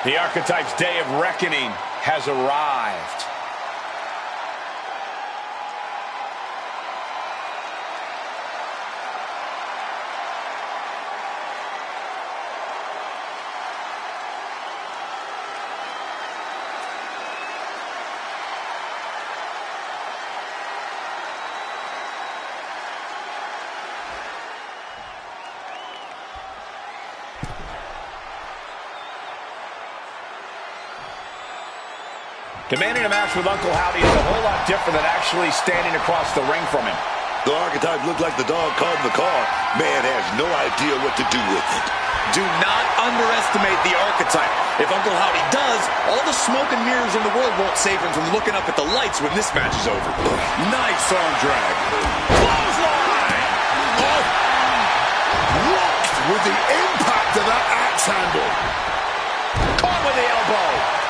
The Archetype's day of reckoning has arrived. Commanding a match with Uncle Howdy is a whole lot different than actually standing across the ring from him. The Archetype looked like the dog caught in the car. Man has no idea what to do with it. Do not underestimate the Archetype. If Uncle Howdy does, all the smoke and mirrors in the world won't save him from looking up at the lights when this match is over. Nice arm drag. Clothesline! Oh. Rocked with the impact of that axe handle. Caught with the elbow.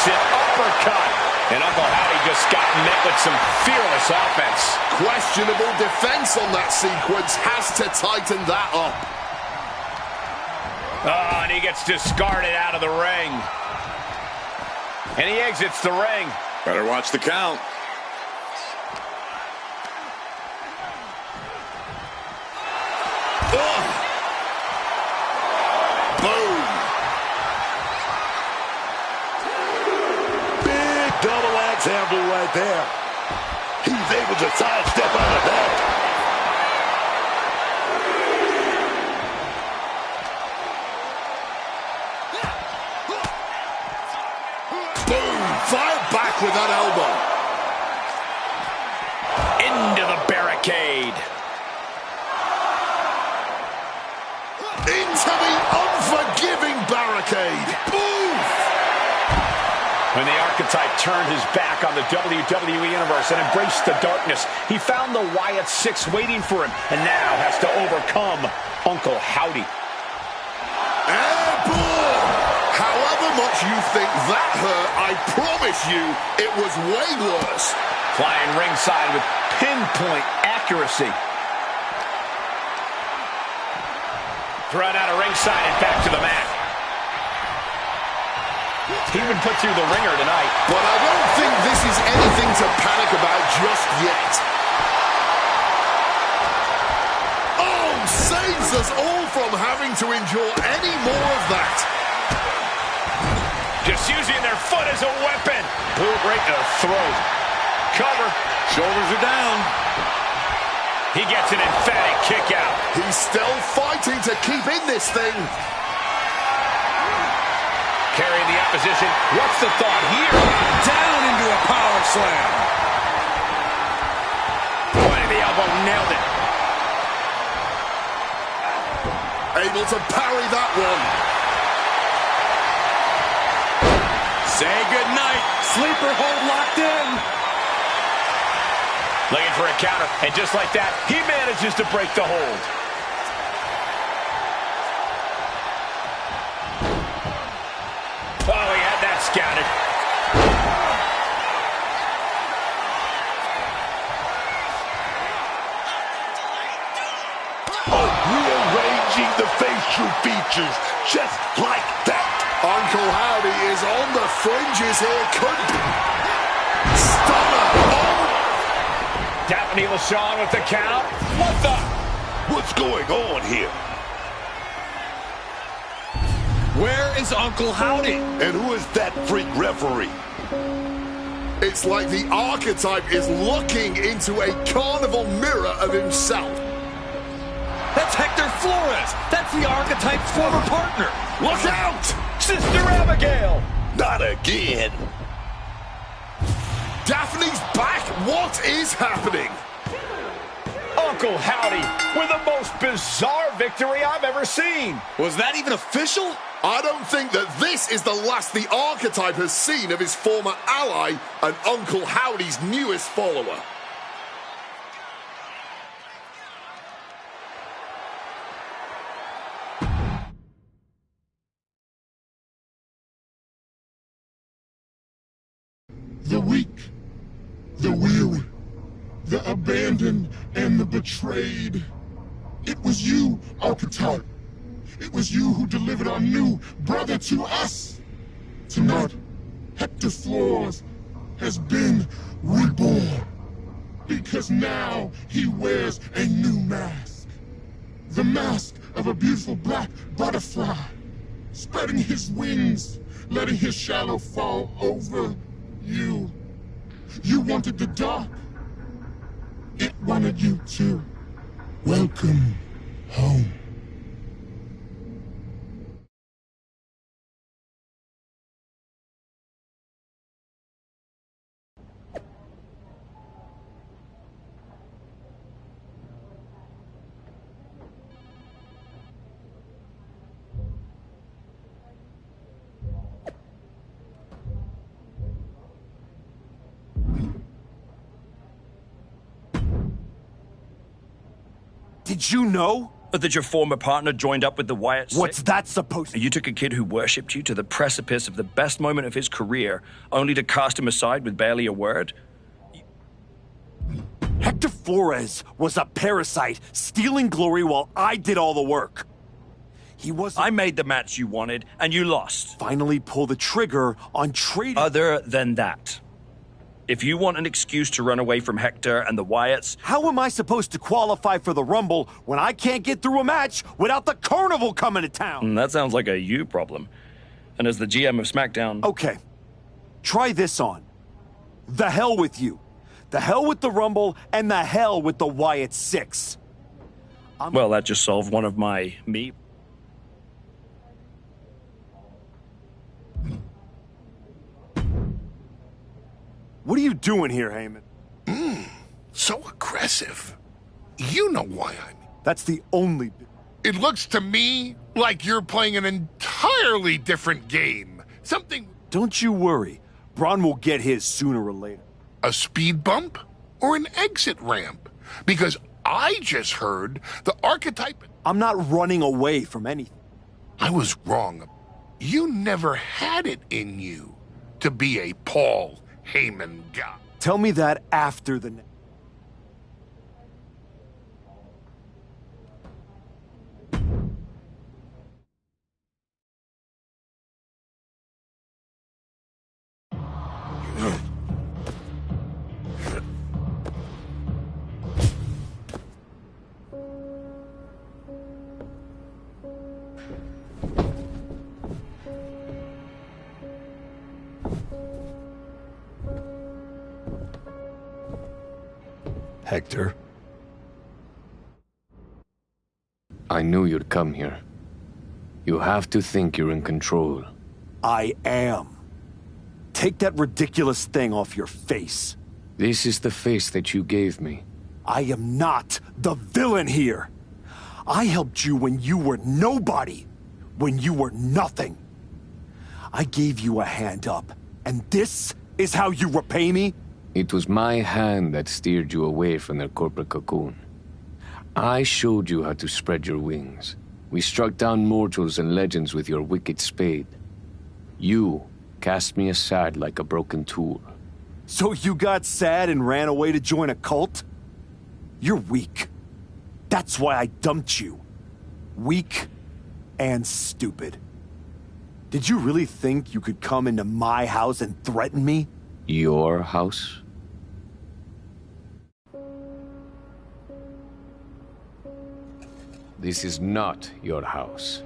Uppercut. And Uncle Howdy just got met with some fearless offense. Questionable defense on that sequence. Has to tighten that up. Oh, and he gets discarded out of the ring. And he exits the ring. Better watch the count. Oh. Boom. Double axe handle right there. He's able to sidestep out of that. Boom! Fired back with that elbow. Into the barricade. Into into the unforgiving barricade. Oof! When the Archetype turned his back on the WWE Universe and embraced the darkness, he found the Wyatt Six waiting for him and now has to overcome Uncle Howdy. Airborne! However much you think that hurt, I promise you it was way worse. Flying ringside with pinpoint accuracy. Thrown out of ringside and back to the mat. He's been put through the ringer tonight. But I don't think this is anything to panic about just yet. Oh, saves us all from having to endure any more of that. Just using their foot as a weapon. Boot right to the throat. Cover. Shoulders are down. He gets an emphatic kick out. He's still fighting to keep in this thing. Carrying the opposition. What's the thought here? Down into a power slam. Point of the elbow, nailed it. Able to parry that one. Say goodnight. Sleeper hold locked in. Looking for a counter, and just like that, he manages to break the hold. Oh, he had that scouted. Oh, rearranging the facial features just like that. Uncle Howdy is on the fringes here. Could be. Stunner. Oh. Daphne LaShawn with the count. What the? What's going on here? Where is Uncle Howdy? And who is that freak referee? It's like the Archetype is looking into a carnival mirror of himself. That's Hector Flores. That's the Archetype's former partner. Look out! Sister Abigail. Not again. Daphne's back. What is happening? Uncle Howdy with the most bizarre victory I've ever seen. Was that even official? I don't think that this is the last the Archetype has seen of his former ally and Uncle Howdy's newest follower. The weak, the weary, the abandoned, and the betrayed. It was you, Archetype. It was you who delivered our new brother to us. Tonight, Hector Flores has been reborn. Because now he wears a new mask. The mask of a beautiful black butterfly, spreading his wings, letting his shadow fall over you. You wanted the dark. It wanted you too. Welcome home. Did you know? That your former partner joined up with the Wyatt Six? What's that supposed to... You took a kid who worshipped you to the precipice of the best moment of his career, only to cast him aside with barely a word? Hector Flores was a parasite, stealing glory while I did all the work. He was... I made the match you wanted, and you lost. Finally pull the trigger on trading... Other than that, if you want an excuse to run away from Hector and the Wyatts... How am I supposed to qualify for the Rumble when I can't get through a match without the Carnival coming to town? That sounds like a you problem. And as the GM of SmackDown... Okay. Try this on. The hell with you. The hell with the Rumble, and the hell with the Wyatt Six. Well, that just solved one of my... What are you doing here, Heyman? So aggressive. You know why I'm... That's the only... It looks to me Like you're playing an entirely different game. Something... Don't you worry. Braun will get his sooner or later. A speed bump? Or an exit ramp? Because I just heard the archetype... I'm not running away from anything. I was wrong. You never had it in you to be a Paul Heyman guy. Tell me that after the... Hector? I knew you'd come here. You have to think you're in control. I am. Take that ridiculous thing off your face. This is the face that you gave me. I am not the villain here. I helped you when you were nobody. When you were nothing. I gave you a hand up. And this is how you repay me? It was my hand that steered you away from their corporate cocoon. I showed you how to spread your wings. We struck down mortals and legends with your wicked spade. You cast me aside like a broken tool. So you got sad and ran away to join a cult? You're weak. That's why I dumped you. Weak and stupid. Did you really think you could come into my house and threaten me? Your house? This is not your house.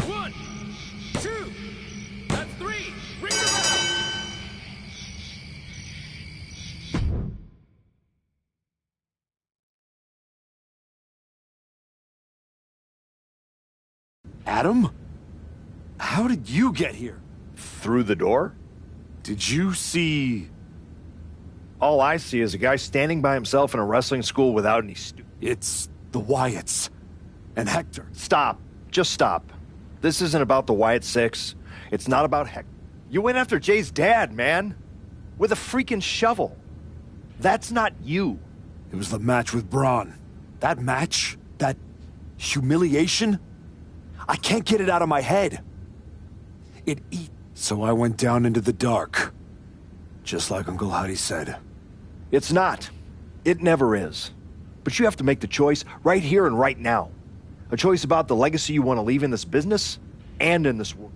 One, two, that's three. Ring the bell. Adam? How did you get here? Through the door? Did you see... All I see is a guy standing by himself in a wrestling school without any It's the Wyatts. And Hector. Stop. Just stop. This isn't about the Wyatt Six. It's not about Hector. You went after Jay's dad, man. With a freaking shovel. That's not you. It was the match with Braun. That match? That humiliation? I can't get it out of my head. It eats. So I went down into the dark. Just like Uncle Huddy said. It's not. It never is. But you have to make the choice right here and right now. A choice about the legacy you want to leave in this business and in this world.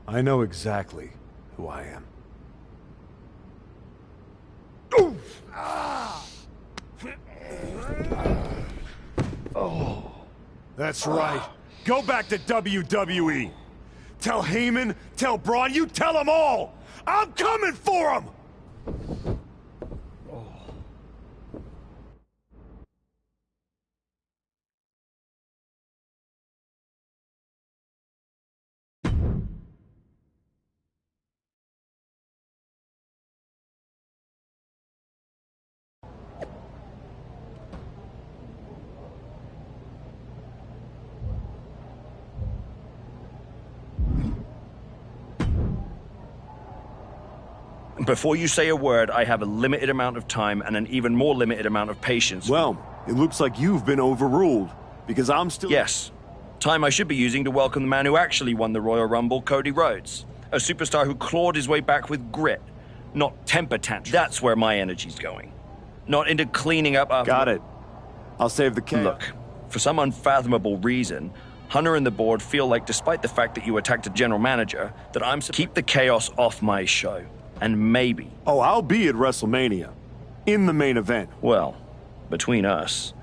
I know exactly who I am. Oh. That's right. Go back to WWE. Tell Heyman, tell Braun, you tell them all! I'm coming for them! Before you say a word, I have a limited amount of time and an even more limited amount of patience. Well, it looks like you've been overruled, because I'm still... Yes. Time I should be using to welcome the man who actually won the Royal Rumble, Cody Rhodes. A superstar who clawed his way back with grit, not temper tantrums. That's where my energy's going. Not into cleaning up after... Got it. I'll save the chaos. Look, for some unfathomable reason, Hunter and the board feel like, despite the fact that you attacked a general manager, that I'm supposed to keep the chaos off my show. And maybe... Oh, I'll be at WrestleMania. In the main event. Well, between us,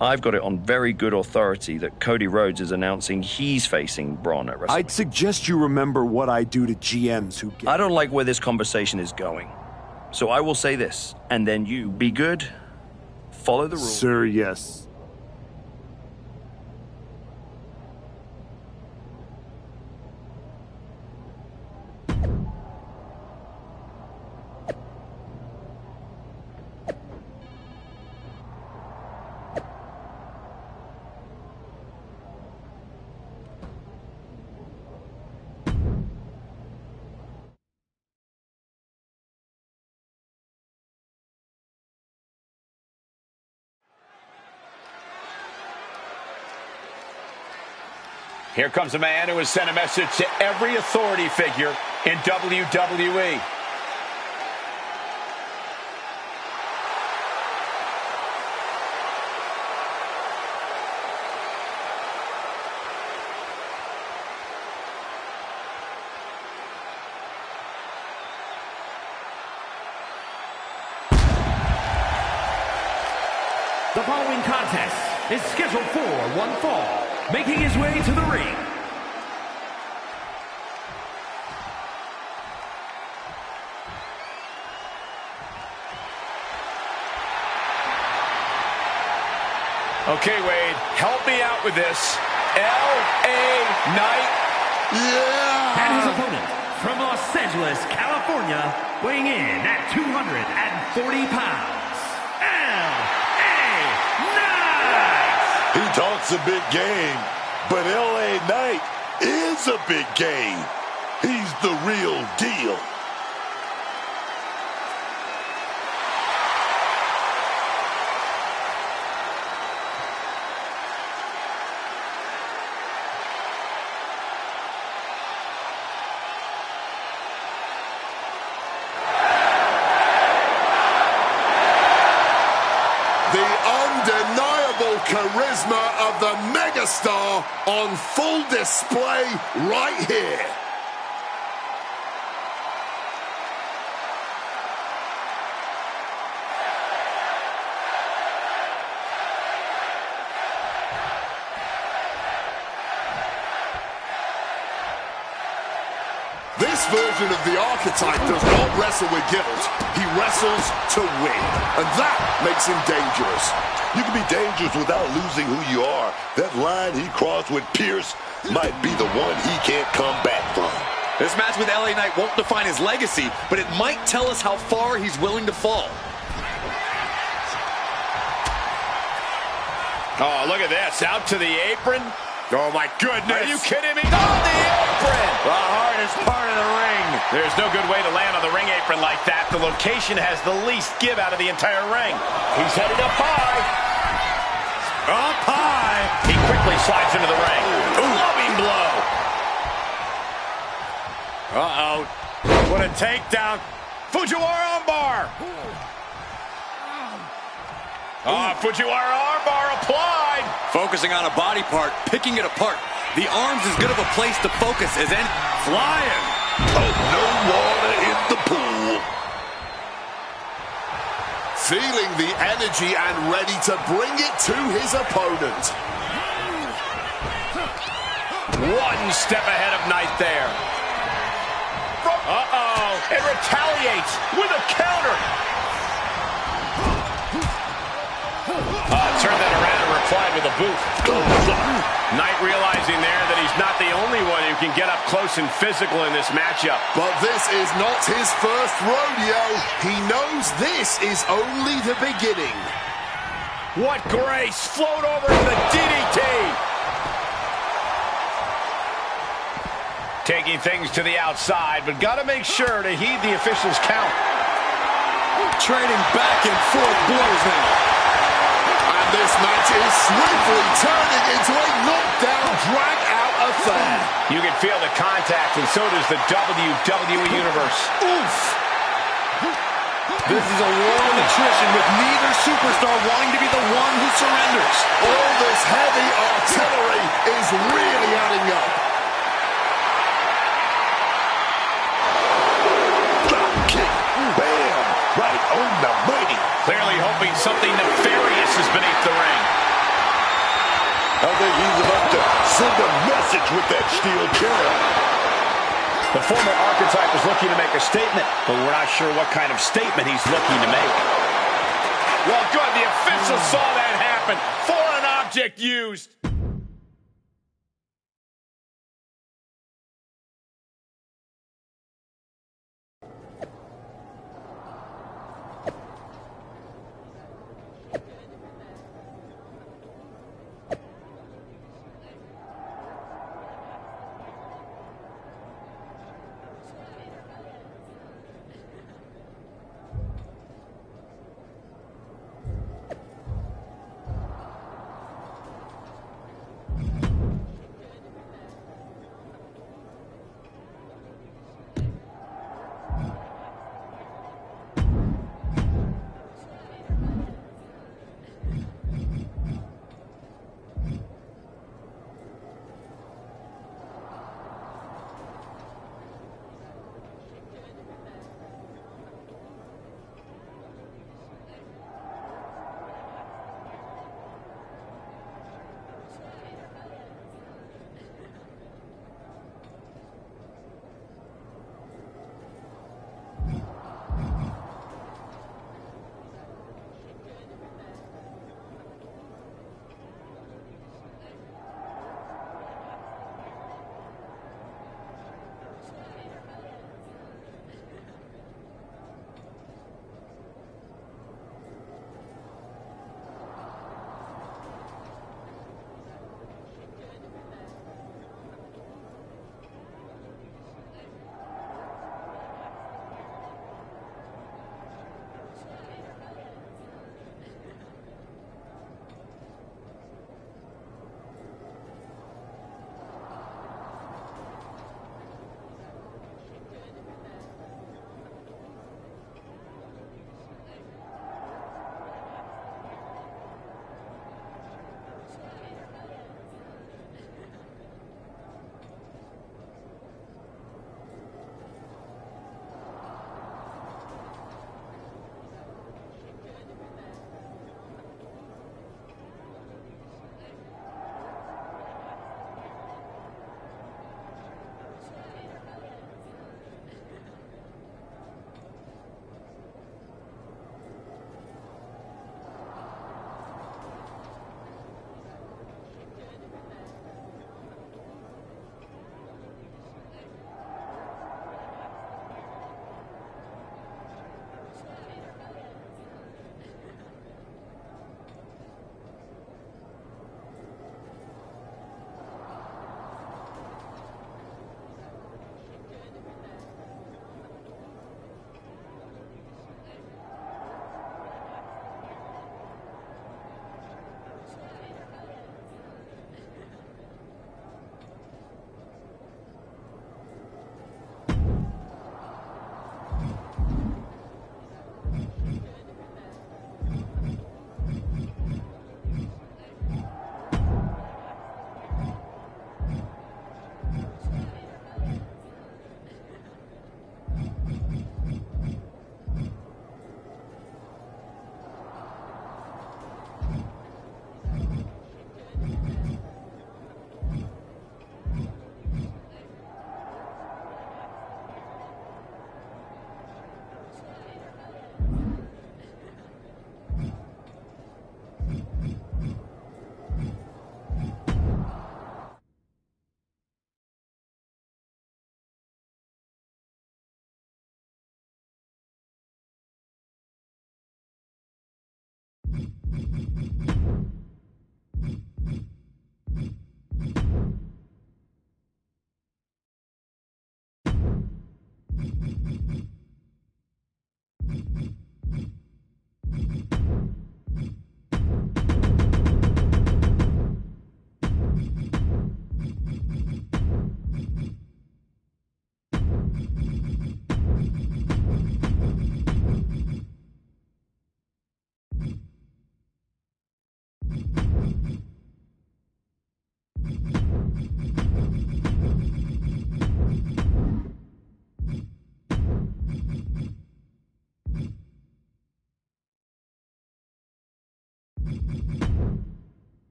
I've got it on very good authority that Cody Rhodes is announcing he's facing Braun at WrestleMania. I'd suggest you remember what I do to GMs who get... I don't like where this conversation is going. So I will say this, and then you be good, follow the rules. Sir, yes. Here comes a man who has sent a message to every authority figure in WWE. The following contest is scheduled for one fall. Making his way to the ring. Okay, Wade, help me out with this. L.A. Knight. Yeah! And his opponent from Los Angeles, California, weighing in at 240 pounds, L.A. Knight! He talks a big game, but L.A. Knight is a big game. He's the real deal. The undeniable charisma of the mega superstar on full display right here. This version of the archetype does not wrestle with guilt. He wrestles to win, and that makes him dangerous. You can be dangerous without losing who you are. That line he crossed with Pierce might be the one he can't come back from. This match with LA Knight won't define his legacy, but it might tell us how far he's willing to fall. Oh, look at this. Out to the apron. Oh, my goodness. Are you kidding me? On the apron! The hardest part of the ring. There's no good way to land on the ring apron like that. The location has the least give out of the entire ring. He's headed up high. Up high. He quickly slides into the ring. Loving blow. Uh-oh. What a takedown. Fujiwara armbar. Fujiwara armbar applied. Focusing on a body part, picking it apart. The arm's as good of a place to focus as any. Flying. Oh, no water in the pool. Feeling the energy and ready to bring it to his opponent. One step ahead of Knight there. Uh-oh. It retaliates with a counter. Turned that around and replied with a boot. Knight realizing there that he's not the only one who can get up close and physical in this matchup. But this is not his first rodeo. He knows this is only the beginning. What grace! Float over to the DDT! Taking things to the outside, but got to make sure to heed the officials' count. Trading back and forth blows now. And this match is swiftly turning into a knockdown, drag-out affair. You can feel the contact, and so does the WWE Universe. Oof! This is a war of attrition with neither superstar wanting to be the one who surrenders. All this heavy artillery is really adding up. Drop kick. Bam! Right on the money. Clearly hoping something nefarious is beneath the ring. I think he's about to send a message with that steel chair. The former archetype is looking to make a statement, but we're not sure what kind of statement he's looking to make. Well, good. The officials saw that happen. Foreign object used.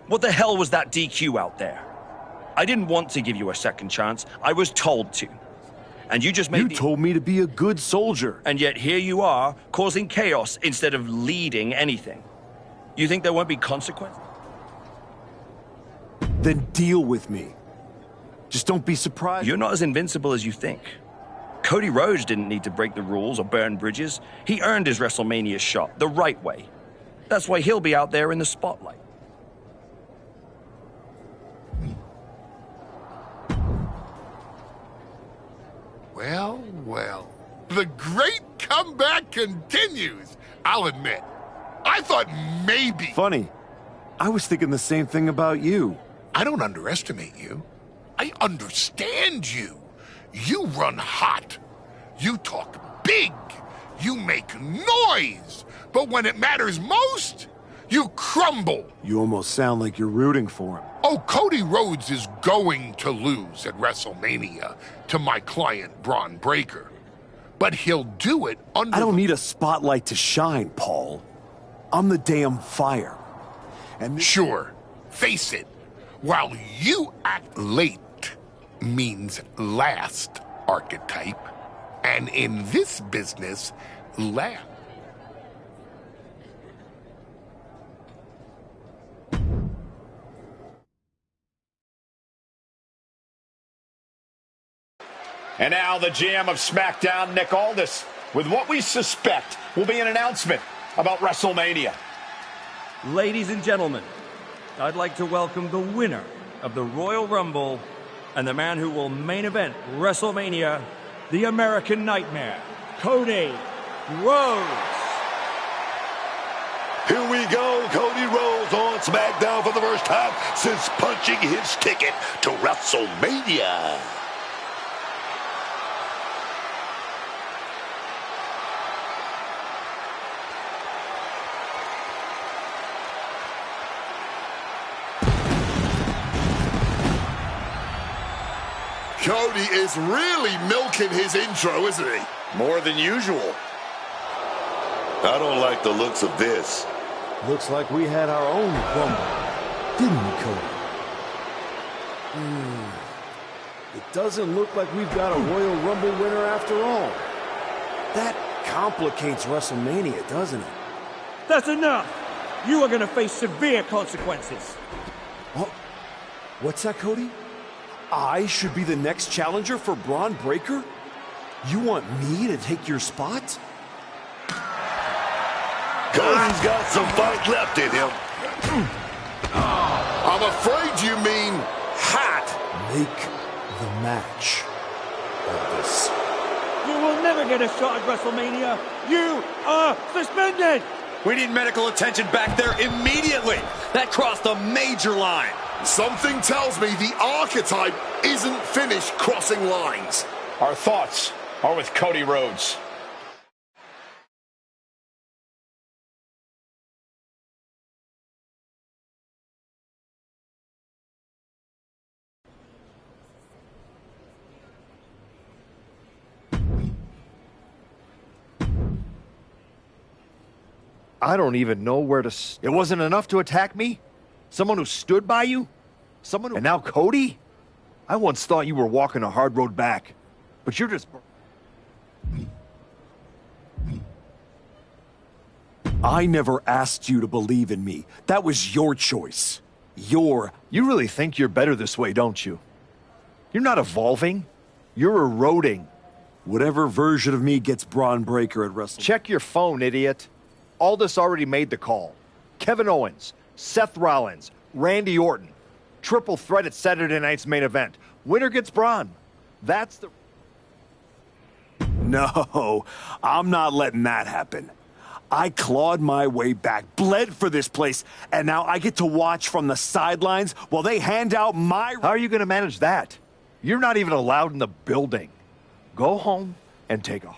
What the hell was that DQ out there? I didn't want to give you a second chance. I was told to. And you just made You told me to be a good soldier. And yet here you are, causing chaos instead of leading anything. You think there won't be consequences? Then deal with me. Just don't be surprised. You're not as invincible as you think. Cody Rhodes didn't need to break the rules or burn bridges. He earned his WrestleMania shot the right way. That's why he'll be out there in the spotlight. Well, well. The great comeback continues, I'll admit. I thought maybe... Funny. I was thinking the same thing about you. I don't underestimate you. I understand you. You run hot. You talk big. You make noise. But when it matters most, you crumble. You almost sound like you're rooting for him. Oh, Cody Rhodes is going to lose at WrestleMania to my client, Braun Breaker. But he'll do it under... I don't need a spotlight to shine, Paul. I'm the damn fire. And Sure, face it. While you act late means last, archetype. And in this business, last. And now the GM of SmackDown, Nick Aldis, with what we suspect will be an announcement about WrestleMania. Ladies and gentlemen, I'd like to welcome the winner of the Royal Rumble and the man who will main event WrestleMania, the American Nightmare, Cody Rhodes. Here we go, Cody Rhodes on SmackDown for the first time since punching his ticket to WrestleMania. Cody is really milking his intro, isn't he? More than usual. I don't like the looks of this. Looks like we had our own Rumble, didn't we, Cody? It doesn't look like we've got a Royal Rumble winner after all. That complicates WrestleMania, doesn't it? That's enough. you are going to face severe consequences. Oh, what's that, Cody? I should be the next challenger for Braun Breaker? You want me to take your spot? Cody's got some fight left in him. I'm afraid you mean had. Make the match of this. You will never get a shot at WrestleMania. You are suspended. We need medical attention back there immediately. That crossed a major line. Something tells me the archetype isn't finished crossing lines. Our thoughts are with Cody Rhodes. I don't even know where to... It wasn't enough to attack me? Someone who stood by you? Someone who... And now Cody? I once thought you were walking a hard road back, but you're just... I never asked you to believe in me. That was your choice. You really think you're better this way, don't you? You're not evolving. You're eroding. Whatever version of me gets Braun Breaker at WrestleMania. Check your phone, idiot. Aldous already made the call. Kevin Owens, Seth Rollins, Randy Orton. Triple threat at Saturday night's main event. Winner gets Braun. That's the... No, I'm not letting that happen. I clawed my way back, bled for this place, and now I get to watch from the sidelines while they hand out my... How are you going to manage that? You're not even allowed in the building. Go home and take a...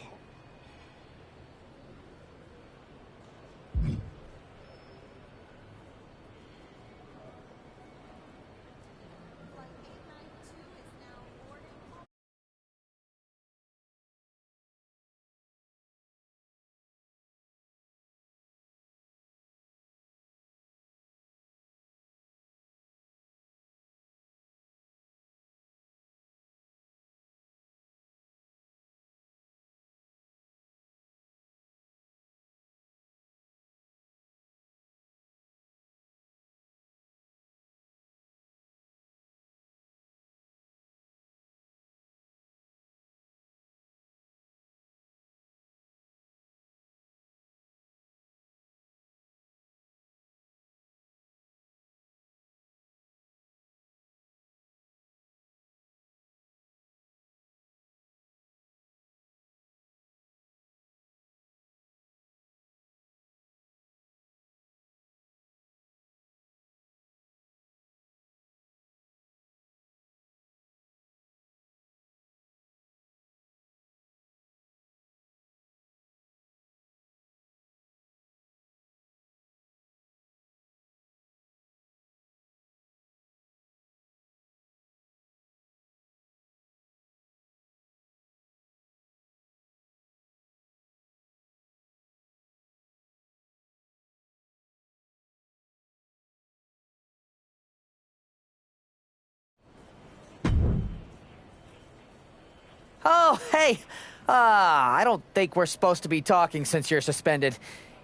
Oh, hey. I don't think we're supposed to be talking since you're suspended.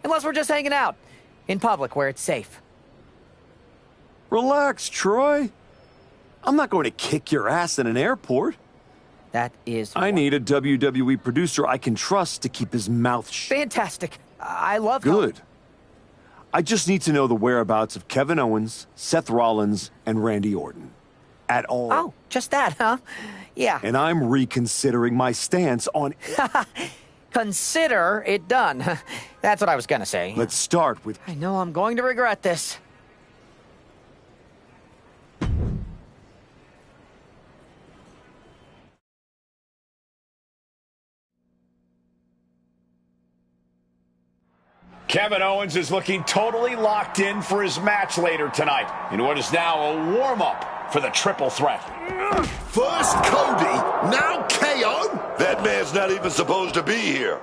Unless we're just hanging out. In public, where it's safe. Relax, Troy. I'm not going to kick your ass in an airport. That is... I need a WWE producer I can trust to keep his mouth shut. Fantastic. I love... Good. I just need to know the whereabouts of Kevin Owens, Seth Rollins, and Randy Orton. At all. Oh, just that, huh? Yeah. And I'm reconsidering my stance on... Consider it done. That's what I was gonna say. Let's start with... I know I'm going to regret this. Kevin Owens is looking totally locked in for his match later tonight in what is now a warm-up for the triple threat. First Cody, now KO? That man's not even supposed to be here.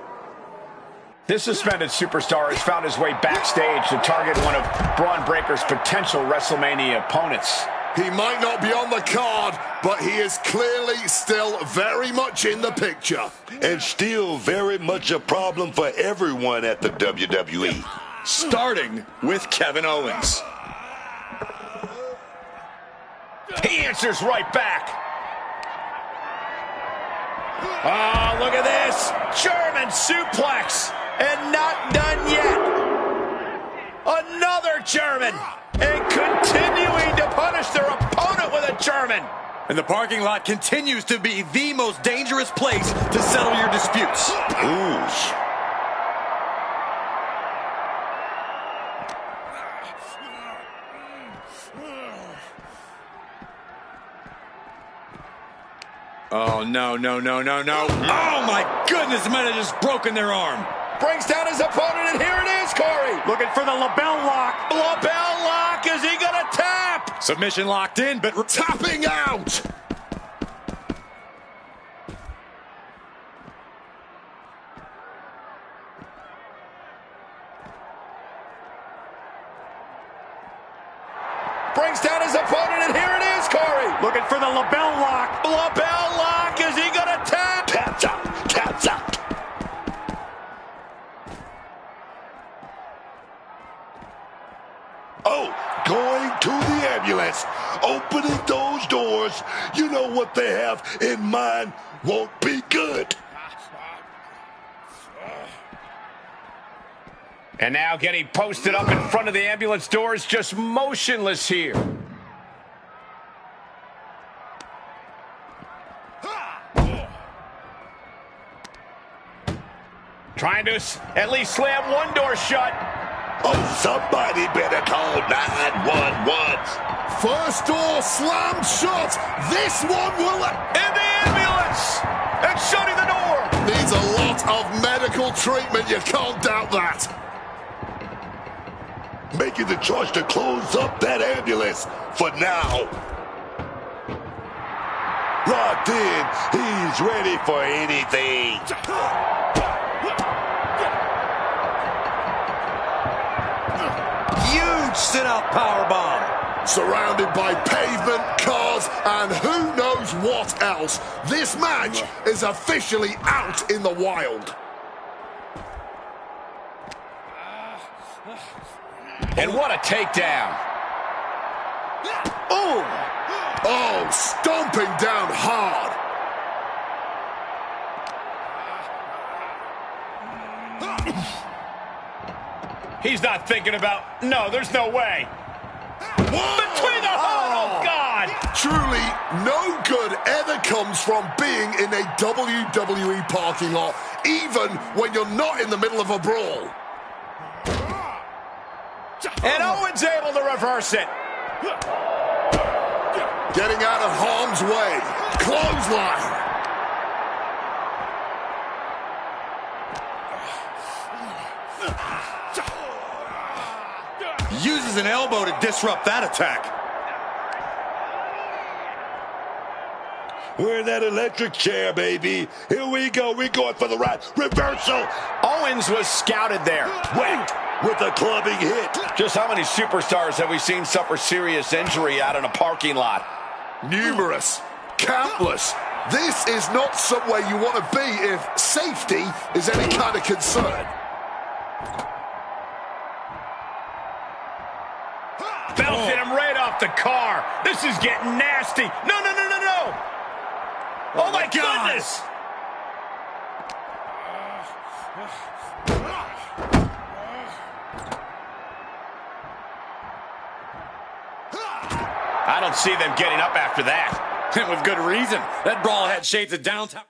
This suspended superstar has found his way backstage to target one of Braun Breaker's potential WrestleMania opponents. He might not be on the card, but he is clearly still very much in the picture. And still very much a problem for everyone at the WWE. starting with Kevin Owens. He answers right back. Oh, look at this. German suplex. And not done yet. Another German. And continuing to punish their opponent with a German. And the parking lot continues to be the most dangerous place to settle your disputes. Ooh. Oh, no, no, no, no, no. Oh, my goodness, it might have just broken their arm. Brings down his opponent, and here it is, Corey. Looking for the lapel lock. Lapel lock. Is he going to tap? Submission locked in, but Tapping out. Brings down his opponent, and here it is, Corey. Looking for the lapel lock. Lapel lock. Is he going to tap? Taps out. Taps out. Oh, going to the ambulance. Opening those doors. You know what they have in mind won't be good. And now getting posted up in front of the ambulance doors, just motionless here. Trying to at least slam one door shut. Oh, somebody better call 911. First door slammed shut. This one will... In the ambulance! And shutting the door! Needs a lot of medical treatment, you can't doubt that. Making the choice to close up that ambulance for now. Locked in. He's ready for anything. huge sit-out powerbomb. Surrounded by pavement, cars, and who knows what else. This match is officially out in the wild. And what a takedown. Oh, stomping down hard. He's not thinking about... No, there's no way. Between the... Oh, God. Truly, no good ever comes from being in a WWE parking lot, even when you're not in the middle of a brawl. And Owens able to reverse it. Getting out of harm's way. Clothesline. Uses an elbow to disrupt that attack. We're in that electric chair, baby. Here we go. We're going for the right reversal. Owens was scouted there. Wait, with a clubbing hit. Just how many superstars have we seen suffer serious injury out in a parking lot? Numerous. Countless. This is not somewhere you want to be if safety is any kind of concern. Belted him right off the car. This is getting nasty. No, no, no, no, no. Oh, my goodness. I don't see them getting up after that. And with good reason. That brawl had shades of downtown.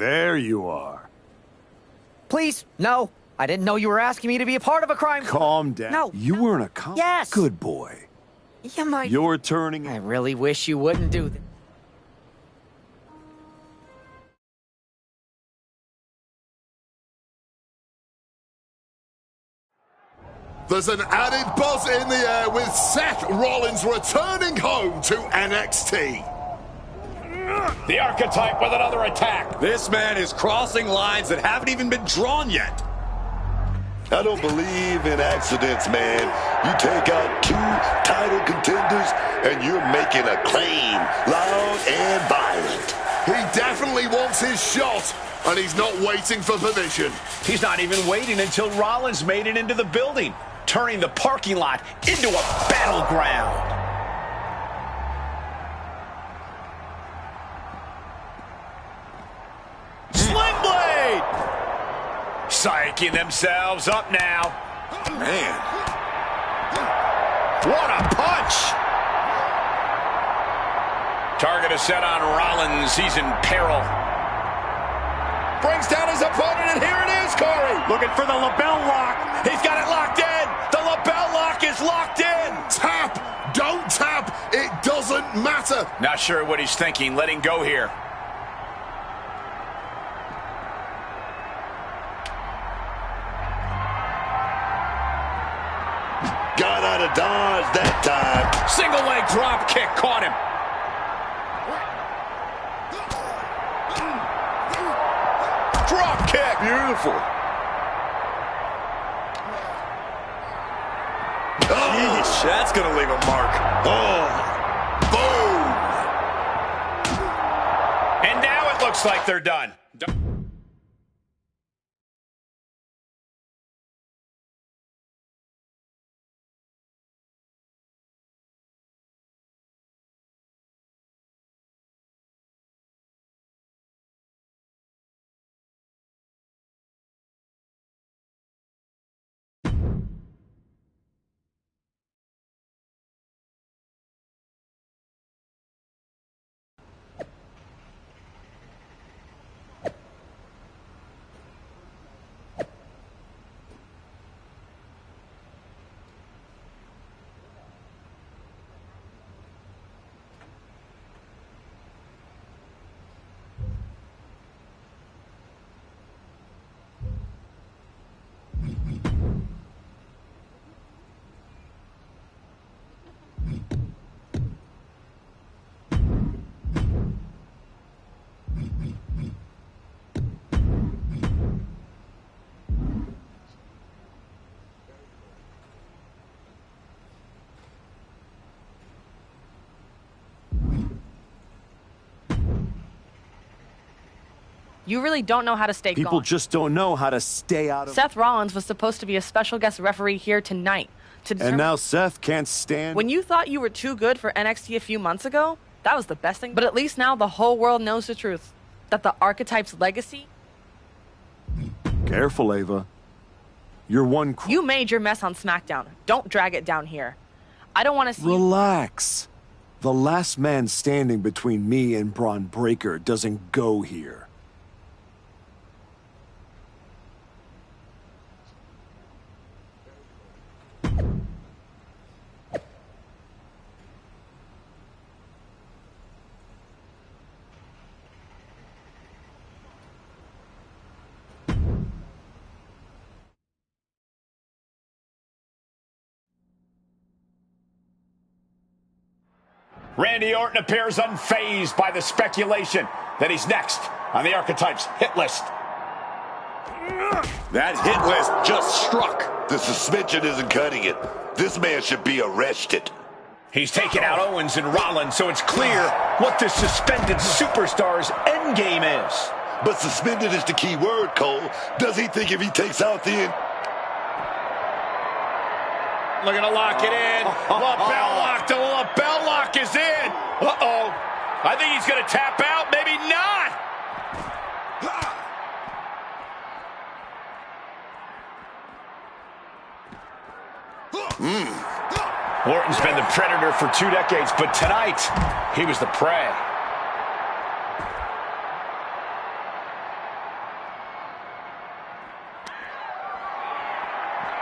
there you are. Please, no. I didn't know you were asking me to be a part of a crime. Calm down. No. You weren't a cop? Yes. Good boy. You might. You're turning... I really wish you wouldn't do that. There's an added buzz in the air with Seth Rollins returning home to NXT. The Archetype with another attack. This man is crossing lines that haven't even been drawn yet. I don't believe in accidents, man. You take out 2 title contenders and you're making a claim, loud and violent. He definitely wants his shot, and he's not waiting for permission. He's not even waiting until Rollins made it into the building, turning the parking lot into a battleground. Sling Blade! Psyching themselves up now. Man. What a punch! Target is set on Rollins. He's in peril. Brings down his opponent, and here it is, Corey. Looking for the lapel lock. He's got it locked in. The lapel lock is locked in. Tap! Don't tap! It doesn't matter. Not sure what he's thinking. Letting go here. Got out of dodge that time. Single leg drop kick caught him. Drop kick. Beautiful. Yeesh, that's going to leave a mark. Oh. Boom. And now it looks like they're done. You really don't know how to stay People gone. just don't know how to stay out of... Seth Rollins was supposed to be a special guest referee here tonight. And now Seth can't stand... When you thought you were too good for NXT a few months ago, that was the best thing. But at least now the whole world knows the truth. That the Archetype's legacy... Careful, Ava. You're one... You made your mess on SmackDown. Don't drag it down here. I don't want to see... Relax. The last man standing between me and Braun Breaker doesn't go here. Randy Orton appears unfazed by the speculation that he's next on the Archetype's hit list. That hit list just struck. The suspension isn't cutting it. This man should be arrested. He's taken out Owens and Rollins, so it's clear what the suspended superstar's endgame is. But suspended is the key word, Cole. Does he think if he takes out the... Looking to lock it in. Lapel lock. The lapel lock is in. Uh-oh. I think he's going to tap out. Maybe not. Orton's been the predator for 2 decades, but tonight, he was the prey.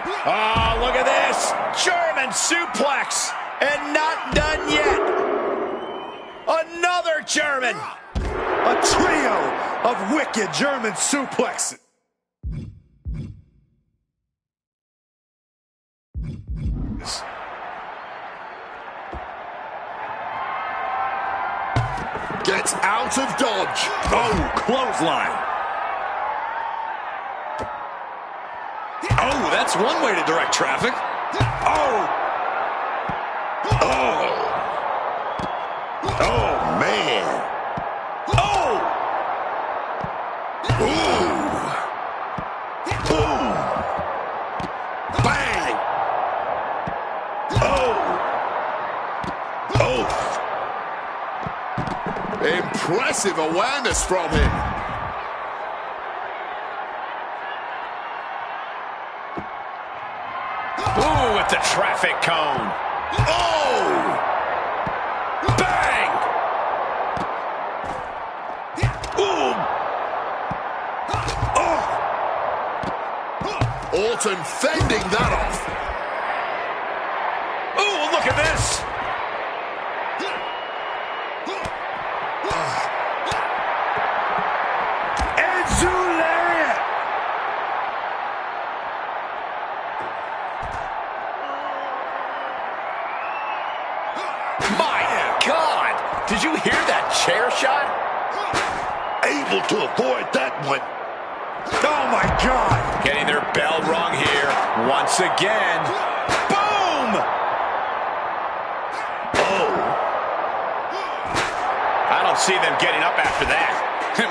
Oh, look at this. German suplex. And not done yet. Another German. A trio of wicked German suplexes. Gets out of dodge. Oh, clothesline. Oh, that's one way to direct traffic. Oh. Oh. Oh, man. Oh. Ooh. Boom. Bang. Oh. Oh. Impressive awareness from him. Ooh, with the traffic cone. Oh! Bang! Ooh! Oh! Orton fending that off. Ooh, look at this. Did you hear that chair shot? Able to avoid that one. Oh, my God. Getting their bell rung here once again. Boom! Oh. I don't see them getting up after that.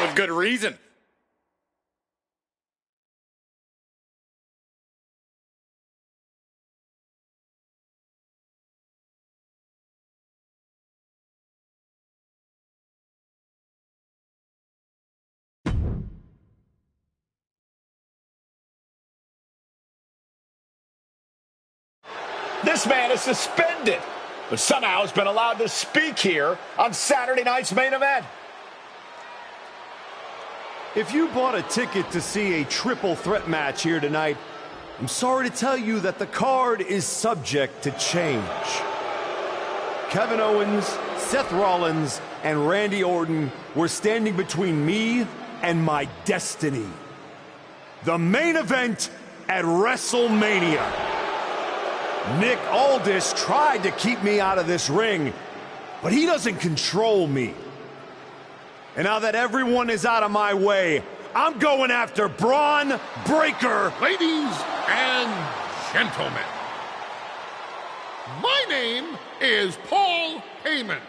With good reason. This man is suspended, but somehow has been allowed to speak here on Saturday night's main event. If you bought a ticket to see a triple threat match here tonight, I'm sorry to tell you that the card is subject to change. Kevin Owens, Seth Rollins, and Randy Orton were standing between me and my destiny. The main event at WrestleMania. Nick Aldis tried to keep me out of this ring, but he doesn't control me. And now that everyone is out of my way, I'm going after Braun Breaker. Ladies and gentlemen, my name is Paul Heyman,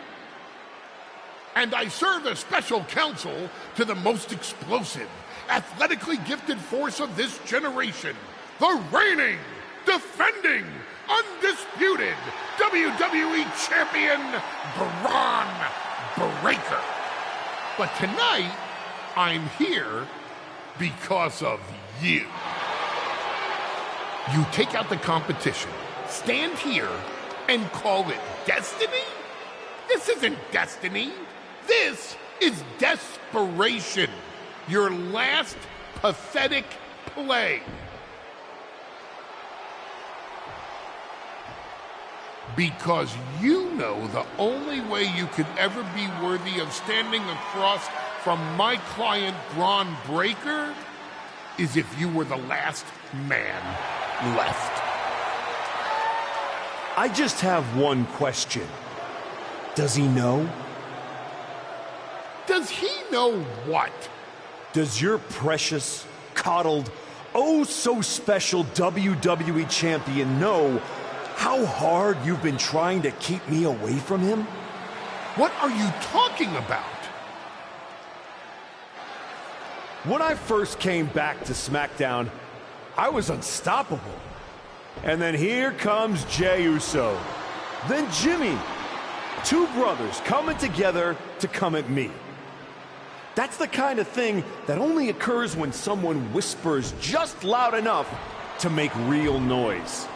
and I serve as special counsel to the most explosive, athletically gifted force of this generation, the reigning, defending, undisputed WWE Champion, Braun Breaker. But tonight, I'm here because of you. You take out the competition, stand here, and call it destiny? This isn't destiny. This is desperation. Your last pathetic play. Because you know the only way you could ever be worthy of standing across from my client Braun Breaker is if you were the last man left. I just have one question. Does he know? Does he know what? Does your precious, coddled, oh so special WWE champion know how hard you've been trying to keep me away from him? What are you talking about? When I first came back to SmackDown, I was unstoppable. And then here comes Jey Uso. Then Jimmy. Two brothers coming together to come at me. That's the kind of thing that only occurs when someone whispers just loud enough to make real noise.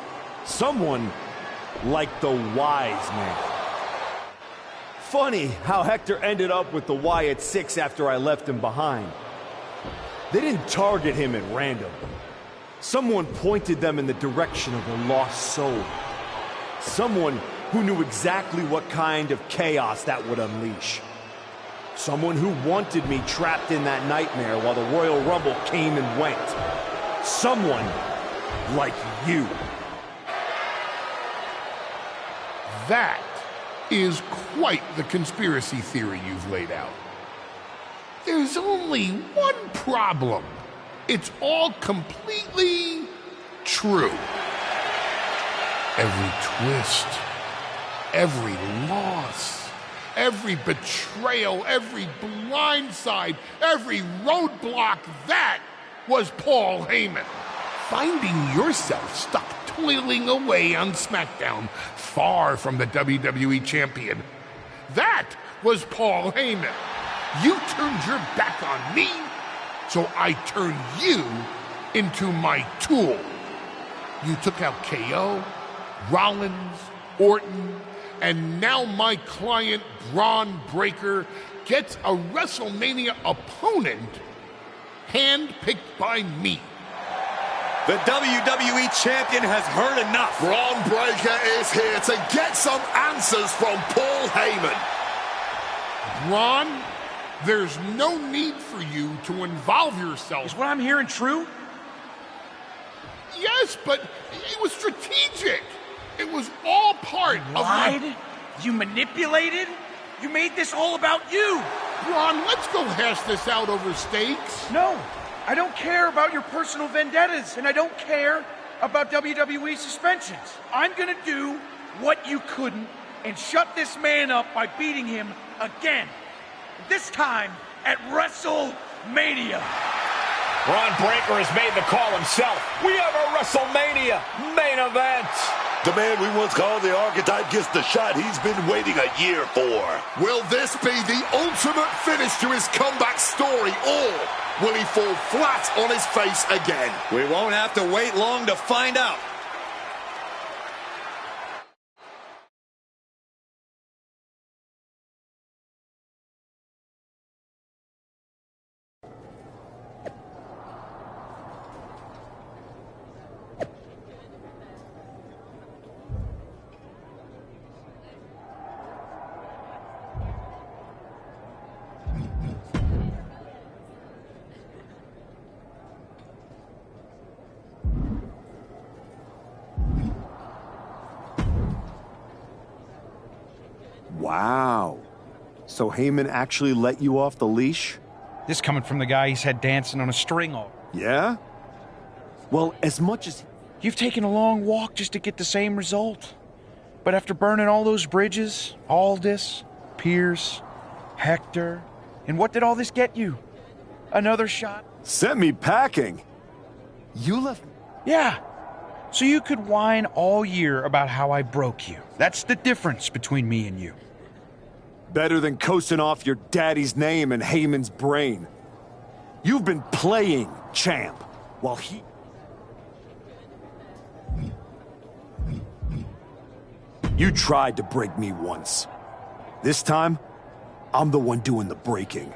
Someone like the Wise Man. Funny how Hector ended up with the Wyatt Six after I left him behind. They didn't target him at random. Someone pointed them in the direction of a lost soul. Someone who knew exactly what kind of chaos that would unleash. Someone who wanted me trapped in that nightmare while the Royal Rumble came and went. Someone like you. That is quite the conspiracy theory you've laid out. There's only one problem. It's all completely true. Every twist, every loss, every betrayal, every blindside, every roadblock, that was Paul Heyman. Finding yourself stuck toiling away on SmackDown, far from the WWE champion, that was Paul Heyman. You turned your back on me, so I turned you into my tool. You took out KO, Rollins, Orton, and now my client, Braun Breaker, gets a WrestleMania opponent handpicked by me. The WWE champion has heard enough. Braun Breaker is here to get some answers from Paul Heyman. Braun, there's no need for you to involve yourself. Is what I'm hearing true? Yes, but it was strategic. It was all part of... Lied? You manipulated? You made this all about you. Braun, let's go hash this out over stakes. No, I don't care about your personal vendettas, and I don't care about WWE suspensions. I'm gonna do what you couldn't and shut this man up by beating him again. This time at WrestleMania. Braun Breaker has made the call himself. We have a WrestleMania main event. The man we once called the Archetype gets the shot he's been waiting a year for. Will this be the ultimate finish to his comeback story, or will he fall flat on his face again? We won't have to wait long to find out. Wow. So Heyman actually let you off the leash? This coming from the guy he's had dancing on a string all. Yeah? Well, as much as... You've taken a long walk just to get the same result. But after burning all those bridges, Aldis, Pierce, Hector, and what did all this get you? Another shot? Sent me packing. You left... Yeah. So you could whine all year about how I broke you. That's the difference between me and you. Better than coasting off your daddy's name and Heyman's brain. You've been playing champ, while he... You tried to break me once. This time, I'm the one doing the breaking.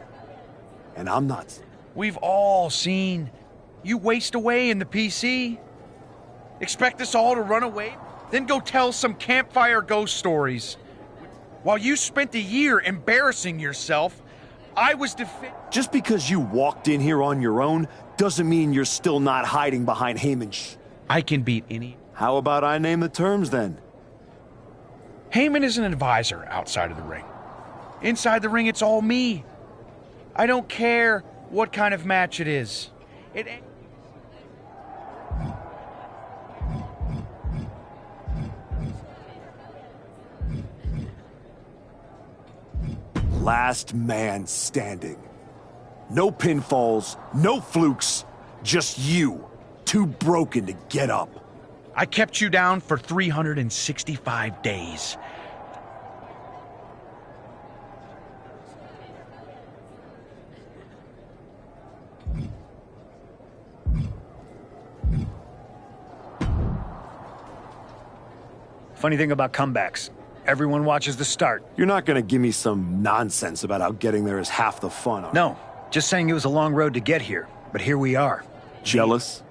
And I'm not... We've all seen you waste away in the PC. Expect us all to run away, then go tell some campfire ghost stories. While you spent a year embarrassing yourself, I was Just because you walked in here on your own doesn't mean you're still not hiding behind Heyman. I can beat any... How about I name the terms then? Heyman is an advisor outside of the ring. Inside the ring, it's all me. I don't care what kind of match it is. It ain't... Last man standing. No pinfalls, no flukes, just you, too broken to get up. I kept you down for 365 days. Funny thing about comebacks. Everyone watches the start. You're not gonna give me some nonsense about how getting there is half the fun, are you? No, just saying it was a long road to get here, but here we are. Jealous?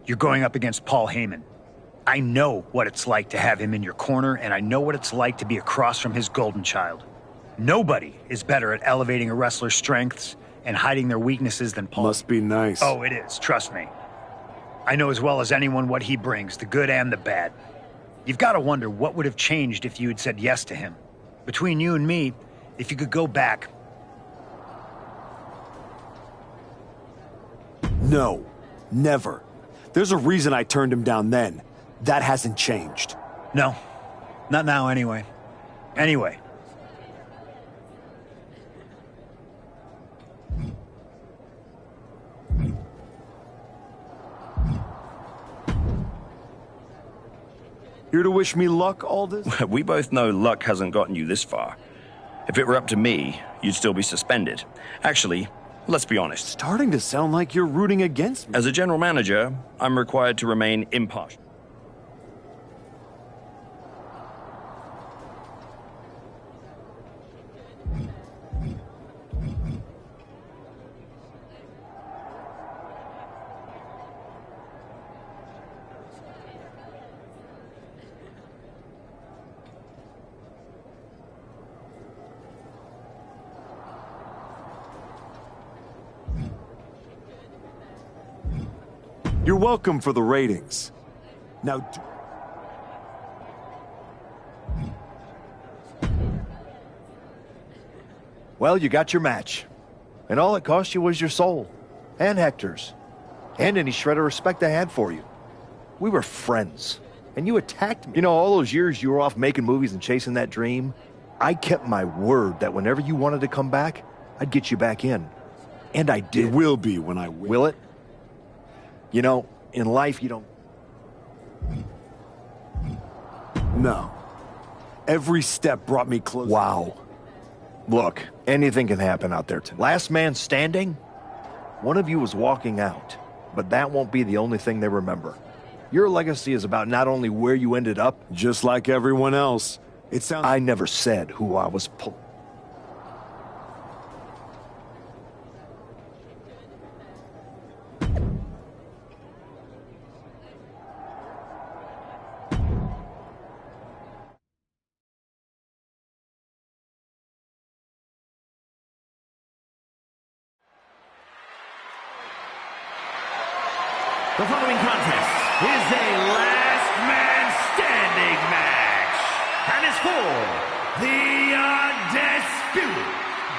You're going up against Paul Heyman. I know what it's like to have him in your corner, and I know what it's like to be across from his golden child. Nobody is better at elevating a wrestler's strengths and hiding their weaknesses than Paul. Must be nice. Oh, it is. Trust me. I know as well as anyone what he brings, the good and the bad. You've got to wonder what would have changed if you had said yes to him. Between you and me, if you could go back. No, never. There's a reason I turned him down then. That hasn't changed. No, not now anyway. Anyway. Here to wish me luck, Aldous? We both know luck hasn't gotten you this far. If it were up to me, you'd still be suspended. Actually, let's be honest. Starting to sound like you're rooting against me. As a general manager, I'm required to remain impartial. You're welcome for the ratings. Now, Well, you got your match. And all it cost you was your soul. And Hector's. And any shred of respect I had for you. We were friends. And you attacked me. You know, all those years you were off making movies and chasing that dream, I kept my word that whenever you wanted to come back, I'd get you back in. And I did. It will be when I win. Will it? You know, in life you don't... No. Every step brought me closer. Wow. Look, anything can happen out there tonight. Last man standing? One of you was walking out. But that won't be the only thing they remember. Your legacy is about not only where you ended up... Just like everyone else. It sounds... I never said who I was The following contest is a last man standing match and is for the undisputed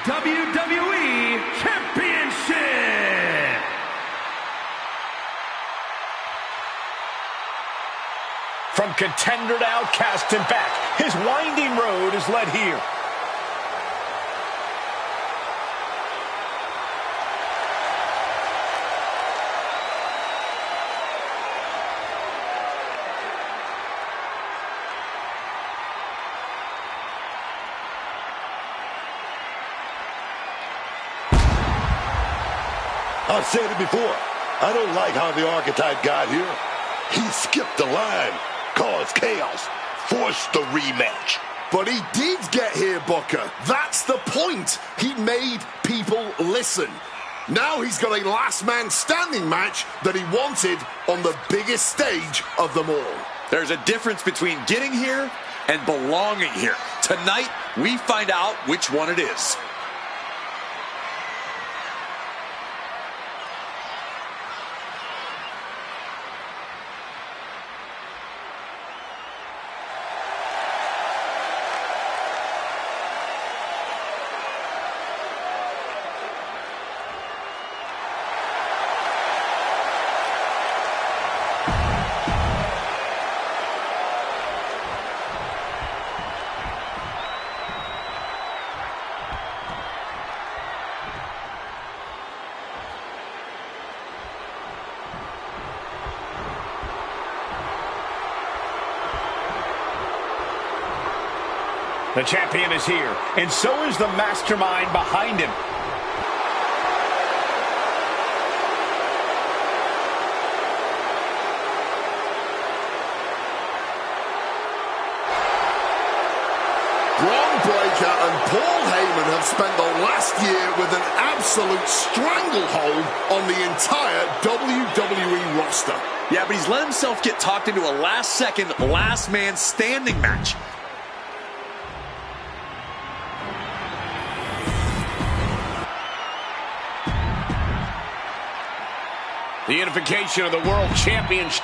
WWE Championship. From contender to outcast and back, his winding road is led here. I've said it before. I don't like how the Archetype got here. He skipped the line, caused chaos, forced the rematch. But he did get here, Booker. That's the point. He made people listen. Now he's got a last man standing match that he wanted on the biggest stage of them all. There's a difference between getting here and belonging here. Tonight, we find out which one it is. The champion is here, and so is the mastermind behind him. Groundbreaking Undertaker and Paul Heyman have spent the last year with an absolute stranglehold on the entire WWE roster. Yeah, but he's let himself get talked into a last-second, last-man-standing match. The unification of the World Championship.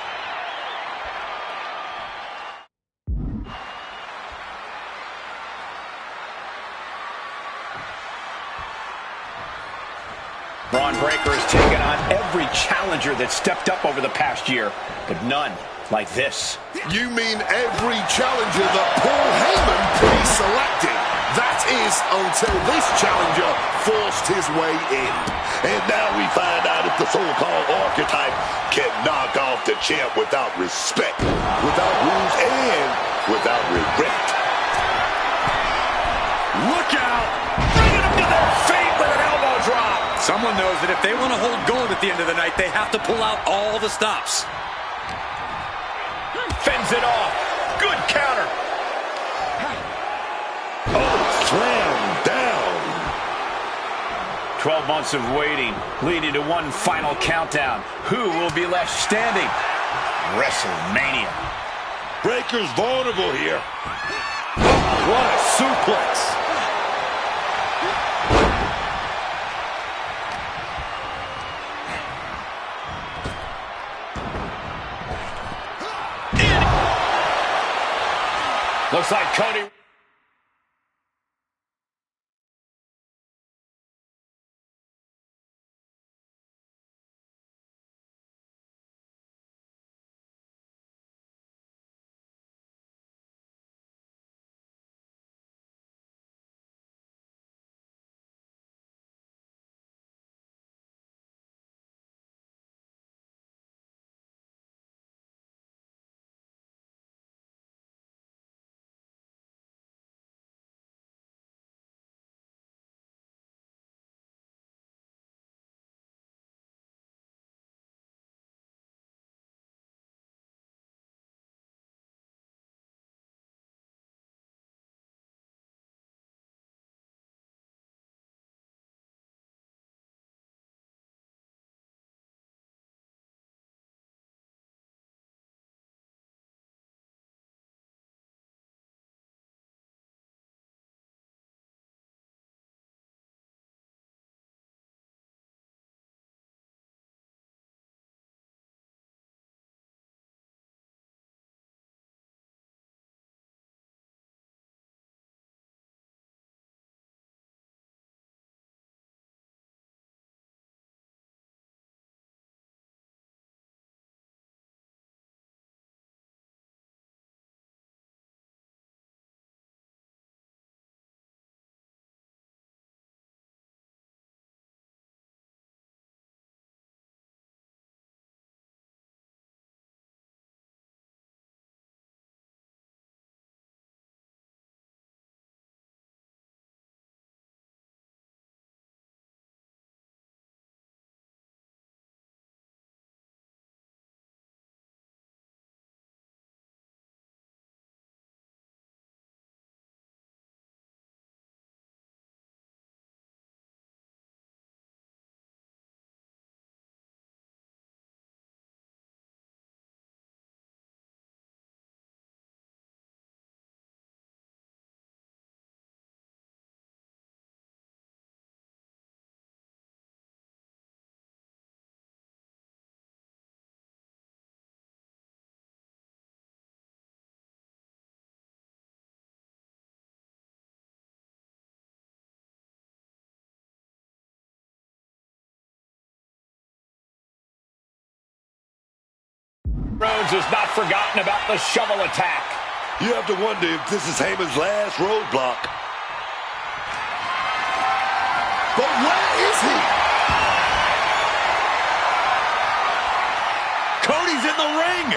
Braun Breaker has taken on every challenger that stepped up over the past year, but none like this. You mean every challenger that Paul Heyman pre-selected? That is until this challenger forced his way in. And now we find out if the so-called archetype can knock off the champ without respect, without rules, and without regret. Look out! Bringing him to their feet with an elbow drop. Someone knows that if they want to hold gold at the end of the night, they have to pull out all the stops. Fends it off. Good counter. Oh, slam down. 12 months of waiting, leading to one final countdown. Who will be left standing? WrestleMania. Breaker's vulnerable here. Oh, what a suplex. Looks like Cody. Rhodes has not forgotten about the shovel attack. You have to wonder if this is Heyman's last roadblock. But where is he? Cody's in the ring.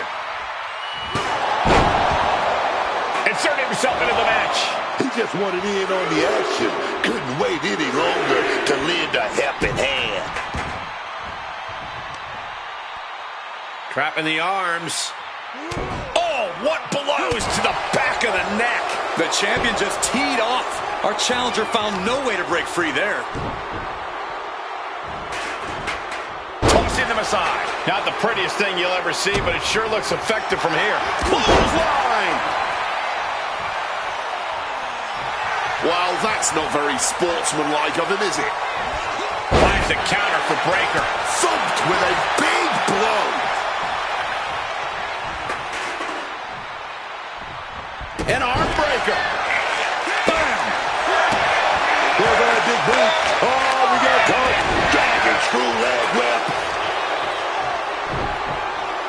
Inserting himself into the match. He just wanted in on the action. Couldn't wait any longer to lend a helping hand. Trapping the arms. Oh, what blows to the back of the neck. The champion just teed off. Our challenger found no way to break free there. Tossing them aside. Not the prettiest thing you'll ever see, but it sure looks effective from here. Clothesline! Well, that's not very sportsmanlike of him, is it? Finds the counter for Breakker. Thumped with a big blow. An arm breaker. Bam! Well, that big boot. Oh, we got caught. Dragon screw leg whip.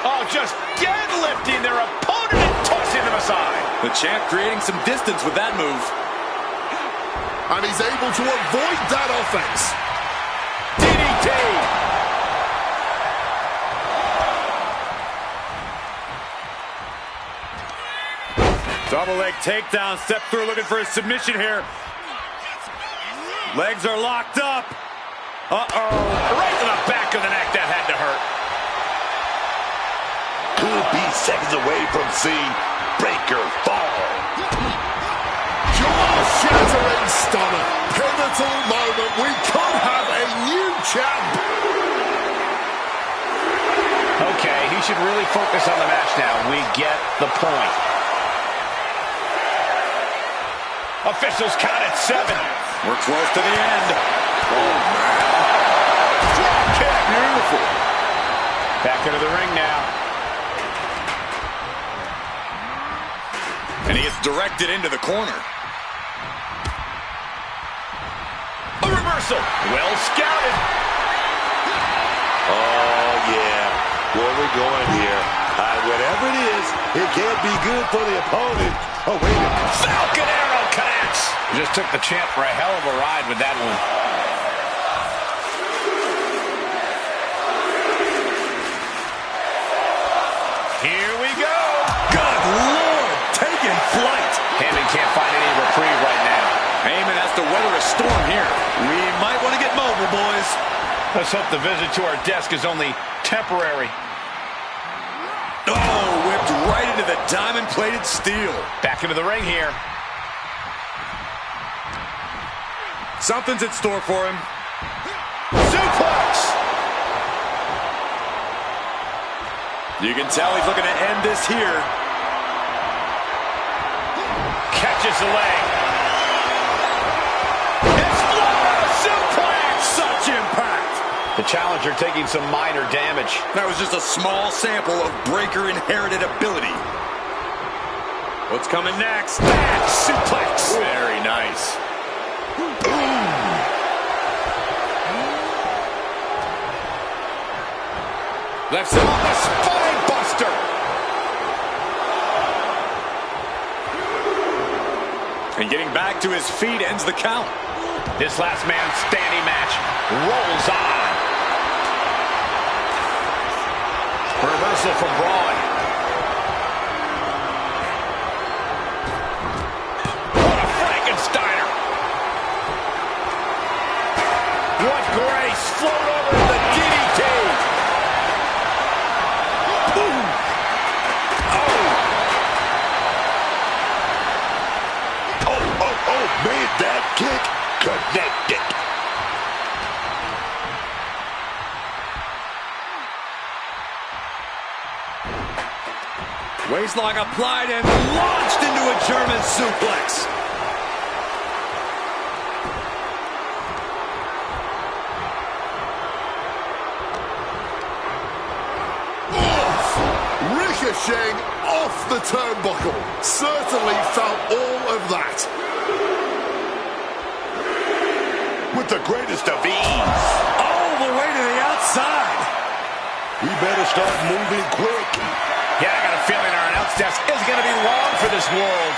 Oh, just deadlifting their opponent and tossing them aside. The champ creating some distance with that move. And he's able to avoid that offense. DDT. Double leg takedown. Step through looking for a submission here. Legs are locked up. Uh-oh. Right to the back of the neck. That had to hurt. Could be seconds away from seeing Breakker fall. Jaw-shattering stunner. Pivotal moment. We could have a new champ. Okay, he should really focus on the match now. We get the point. Officials count at 7. We're close to the end. Oh, man. Drop kick. Beautiful. Back into the ring now. And he is directed into the corner. A reversal. Well scouted. Oh, yeah. Where are we going here? Whatever it is, it can't be good for the opponent. Oh, wait a minute. Falcon Arrow connects. Just took the champ for a hell of a ride with that one. Here we go. Good Lord, taking flight. Heyman can't find any reprieve right now. Heyman has to weather a storm here. We might want to get mobile, boys. Let's hope the visit to our desk is only temporary. Oh, whipped right into the diamond-plated steel. Back into the ring here. Something's in store for him. Suplex! You can tell he's looking to end this here. Catches the leg. Explode! Suplex! Such impact! The challenger taking some minor damage. That was just a small sample of Breakker inherited ability. What's coming next? Back suplex. Very nice. Left him on the spine buster. And getting back to his feet ends the count. This last man standing match rolls on. Reversal from Braun. What a Frankensteiner. What grace. Float over the DDT. Boom. Oh, man, that kick connected. Waistlock applied and launched into a German suplex. Ricocheting off the turnbuckle. Certainly felt all of that. With the greatest of ease. All the way to the outside. We better start moving quick. Yeah, I got a feeling our announce desk is going to be long for this world.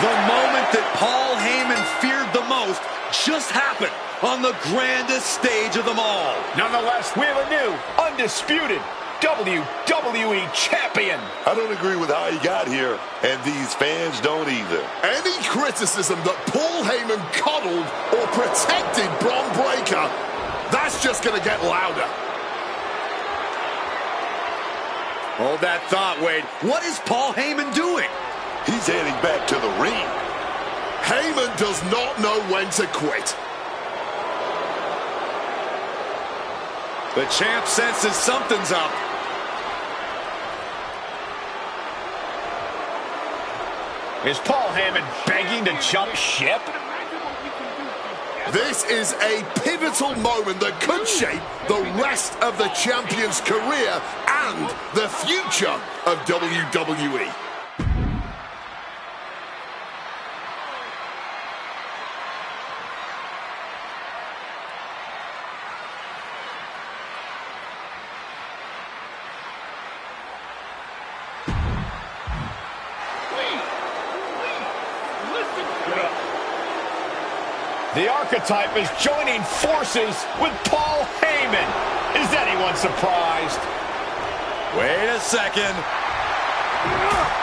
The moment that Paul Heyman feared the most just happened on the grandest stage of them all. Nonetheless, we have a new, undisputed WWE Champion. I don't agree with how he got here, and these fans don't either. Any criticism that Paul Heyman coddled or protected Bron Breakker, that's just going to get louder. Hold that thought, Wade. What is Paul Heyman doing? He's heading back to the ring. Heyman does not know when to quit. The champ senses something's up. Is Paul Heyman begging to jump ship? This is a pivotal moment that could shape the rest of the champion's career and the future of WWE. The Archetype is joining forces with Paul Heyman. Is anyone surprised? Wait a second.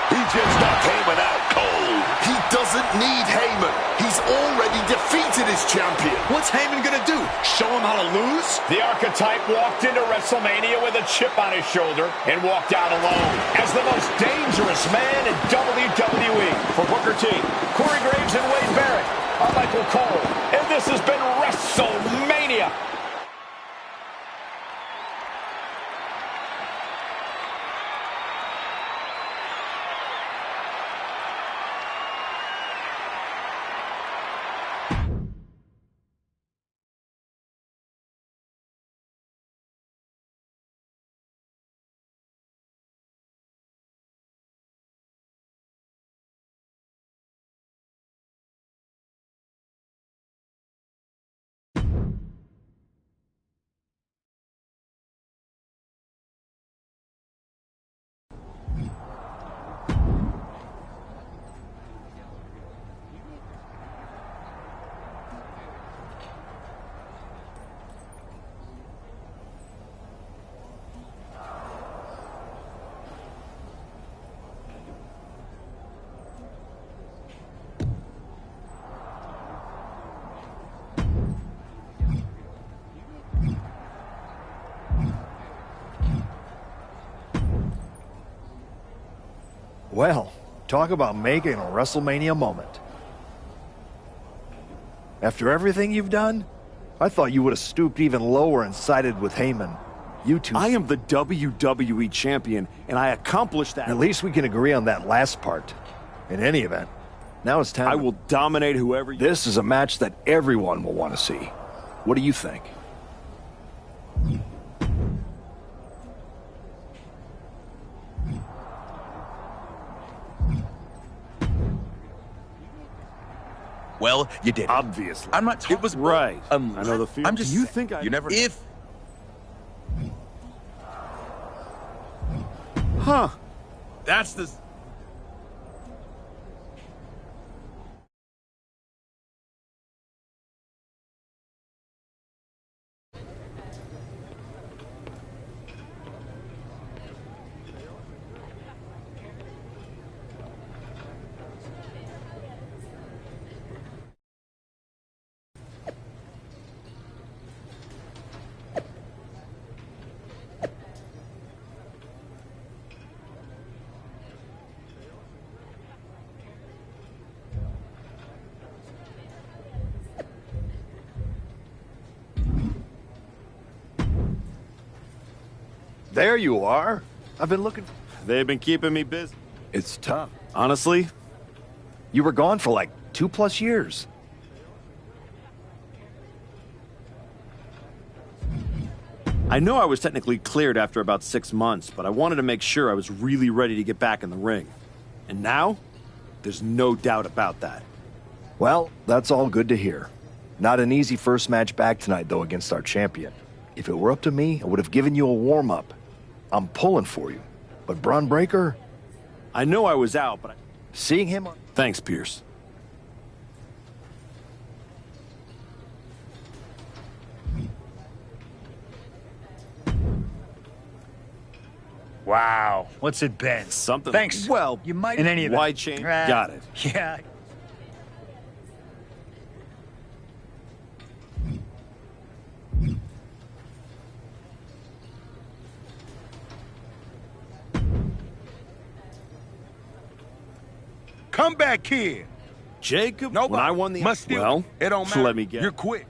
He just knocked Heyman out cold. He doesn't need Heyman. He's already defeated his champion. What's Heyman gonna do? Show him how to lose? The Archetype walked into WrestleMania with a chip on his shoulder and walked out alone as the most dangerous man in WWE. For Booker T, Corey Graves, and Wade Barrett, I'm Michael Cole, and this has been WrestleMania. Well, talk about making a WrestleMania moment. After everything you've done, I thought you would have stooped even lower and sided with Heyman. You two. I am the WWE champion, and I accomplished that. At least we can agree on that last part. In any event, now it's time. I will dominate whoever. This is a match that everyone will want to see. What do you think? Well, you did. Obviously. I'm not. It was right. I know the feeling. I'm just. Do you think I? You never. If. Huh. That's the. There you are. I've been looking. They've been keeping me busy. It's tough. Honestly, you were gone for like 2+ years. I know I was technically cleared after about 6 months, but I wanted to make sure I was really ready to get back in the ring. And now, there's no doubt about that. Well, that's all good to hear. Not an easy first match back tonight, though, against our champion. If it were up to me, I would have given you a warm-up. I'm pulling for you. But Braun Breaker? I know I was out, but seeing him... Thanks, Pierce. Wow. What's it been? Something. Thanks. Well, you might... In any event. Wide chain. Got it. Yeah. Come back here. Jacob, Nobody when I won the... must steal. Well, It don't matter. let me get... You're quick.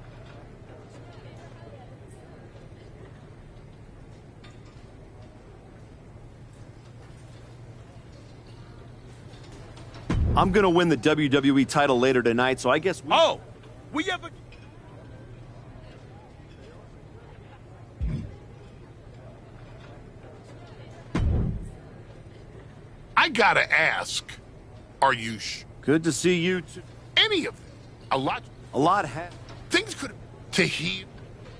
I'm going to win the WWE title later tonight, so I guess we... Oh! We ever... I gotta ask, are you Good to see you too. Any of them? A lot things could to heal,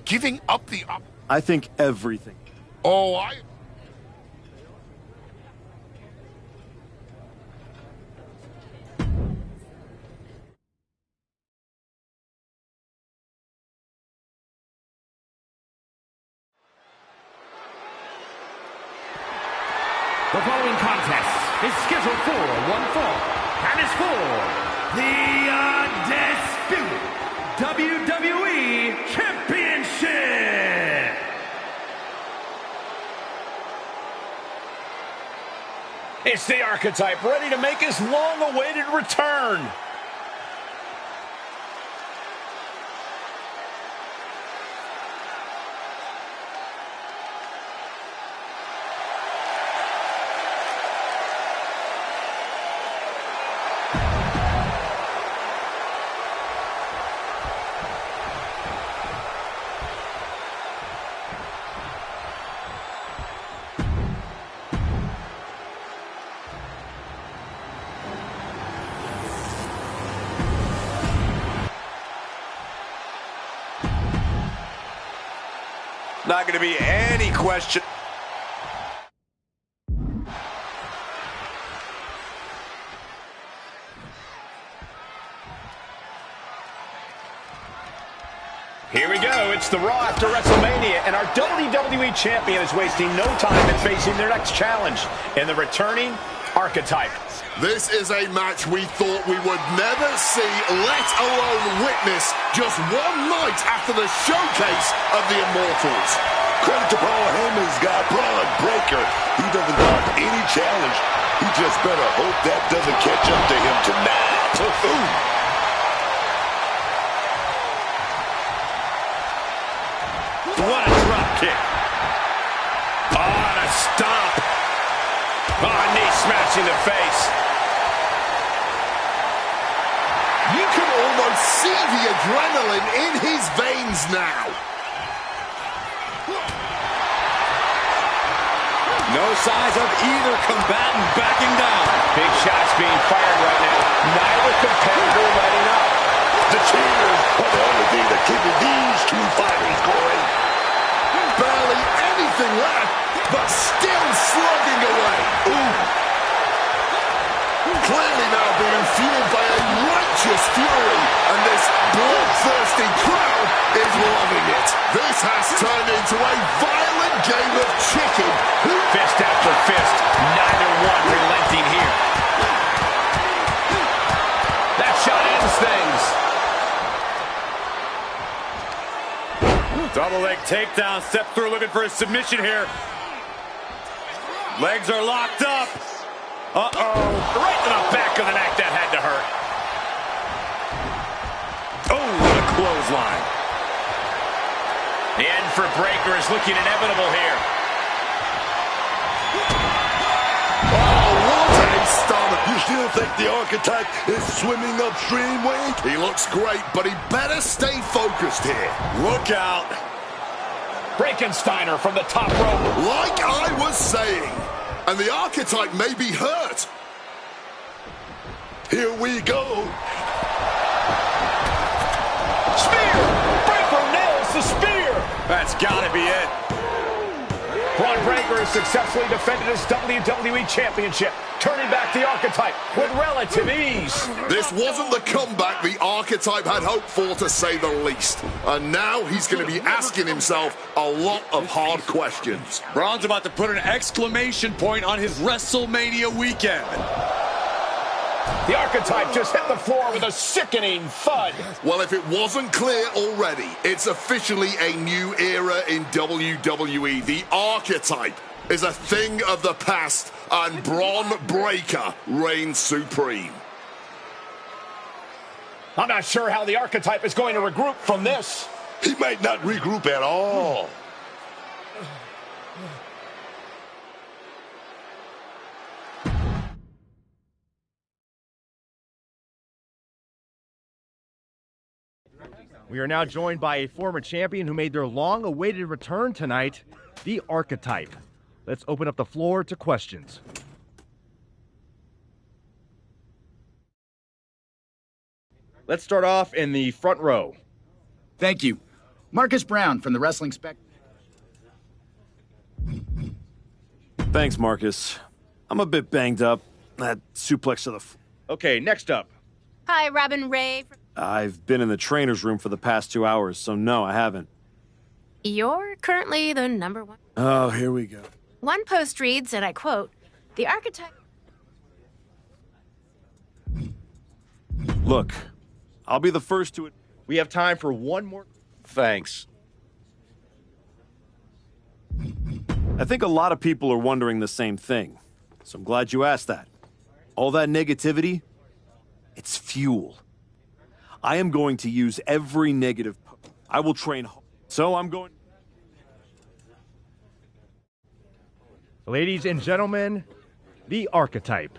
giving up the I think everything. Oh, I The following contest is scheduled for one fall and is for the Undisputed WWE Championship. It's the Archetype, ready to make his long-awaited return. Not going to be any question. Here we go. It's the Raw after WrestleMania, and our WWE Champion is wasting no time in facing their next challenge in the returning Archetype. This is a match we thought we would never see, let alone witness, just one night after the showcase of the Immortals. Credit to Paul Heyman's guy, Braun Breaker. He doesn't want any challenge. He just better hope that doesn't catch up to him tonight. What a drop kick. Oh, and a stomp. Oh, knee smash in the face. You can almost see the adrenaline in his veins now. No signs of either combatant backing down. Big shots being fired right now. Neither competitor letting up. The cheers are the only thing that keeping these two fighters going. Barely anything left, but still slugging away. Ooh. Clearly now being fueled by a righteous fury, and this bloodthirsty crowd is loving it. This has turned into a violent game of chicken. Fist after fist, neither one relenting here. That shot ends things. Double leg takedown, step through looking for a submission here. Legs are locked up. Uh-oh. Right to the back of the neck. That had to hurt. Oh, what a clothesline. The end for Breaker is looking inevitable here. Oh, what a stunner. You still think the Archetype is swimming upstream, Wade? He looks great, but he better stay focused here. Look out. Frankensteiner from the top rope. Like I was saying, and the Archetype may be hurt. Here we go. Spear! Breaker nails the spear! That's gotta be it. Braun Breaker has successfully defended his WWE Championship, turning back the Archetype with relative ease. This wasn't the comeback the Archetype had hoped for, to say the least. And now he's going to be asking himself a lot of hard questions. Braun's about to put an exclamation point on his WrestleMania weekend. The Archetype just hit the floor with a sickening thud. Well, if it wasn't clear already, it's officially a new era in WWE. The Archetype is a thing of the past, and Braun Breaker reigns supreme. I'm not sure how the archetype is going to regroup from this. He might not regroup at all. We are now joined by a former champion who made their long-awaited return tonight, the Archetype. Let's open up the floor to questions. Let's start off in the front row. Thank you. Marcus Brown from the Wrestling Spec. Thanks, Marcus. I'm a bit banged up. That suplex to the... Okay, next up. Hi, Robin Ray. I've been in the trainer's room for the past 2 hours, so no, I haven't. You're currently the #1. Oh, here we go. One post reads, and I quote, "The archetype..." Look, I'll be the first to... We have time for one more... Thanks. I think a lot of people are wondering the same thing, so I'm glad you asked that. All that negativity, it's fuel. I am going to use every negative... I will train hard. So I'm going... Ladies and gentlemen, the Archetype.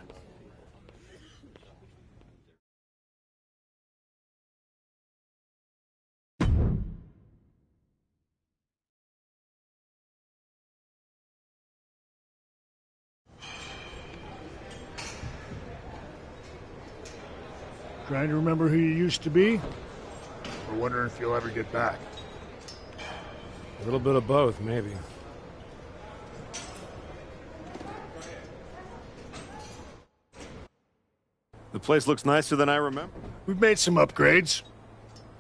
Trying to remember who you used to be? Or wondering if you'll ever get back? A little bit of both, maybe. The place looks nicer than I remember. We've made some upgrades.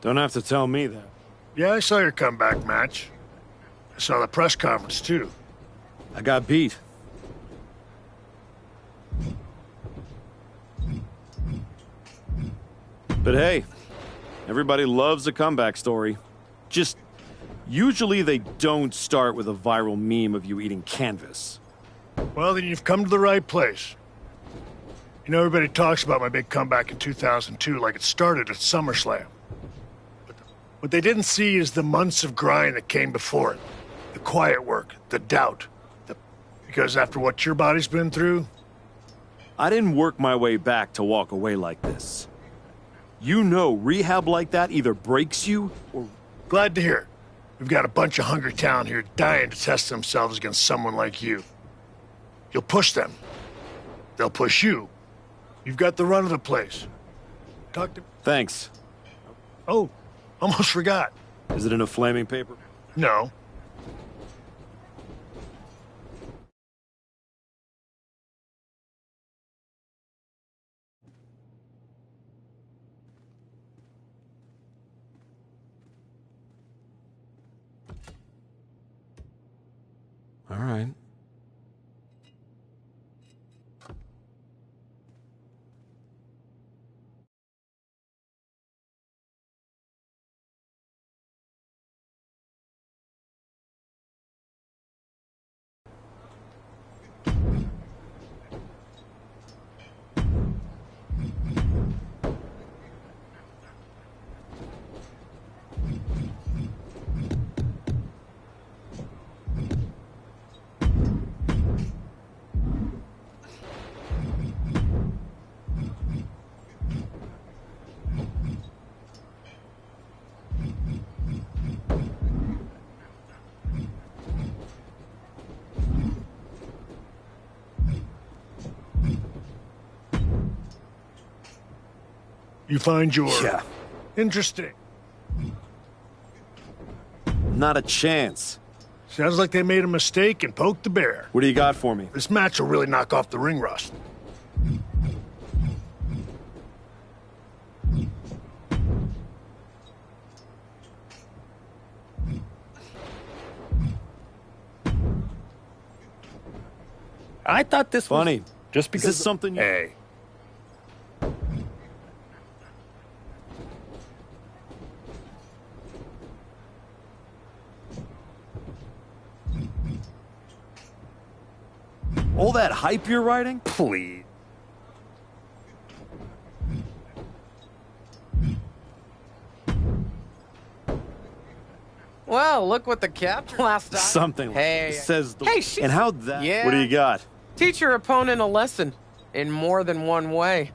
Don't have to tell me that. Yeah, I saw your comeback match. I saw the press conference, too. I got beat. But hey, everybody loves a comeback story. Just, usually they don't start with a viral meme of you eating canvas. Well, then you've come to the right place. You know, everybody talks about my big comeback in 2002 like it started at SummerSlam. But what they didn't see is the months of grind that came before it. The quiet work, the doubt. Because after what your body's been through... I didn't work my way back to walk away like this. You know, rehab like that either breaks you or... Glad to hear. We've got a bunch of hungry talent here dying to test themselves against someone like you. You'll push them. They'll push you. You've got the run of the place. Talk to... Thanks. Oh, almost forgot. Is it in a flaming paper? No. All right. You find your... Yeah. Interesting. Not a chance. Sounds like they made a mistake and poked the bear. What do you got for me? This match will really knock off the ring rust. I thought this was... Funny. Just because... Is this something you... Hey. All that hype you're writing? Please. Well, look what the captain last time. Something Hey. says the... Hey, she's... And how'd that... Yeah. What do you got? Teach your opponent a lesson in more than one way.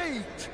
wait.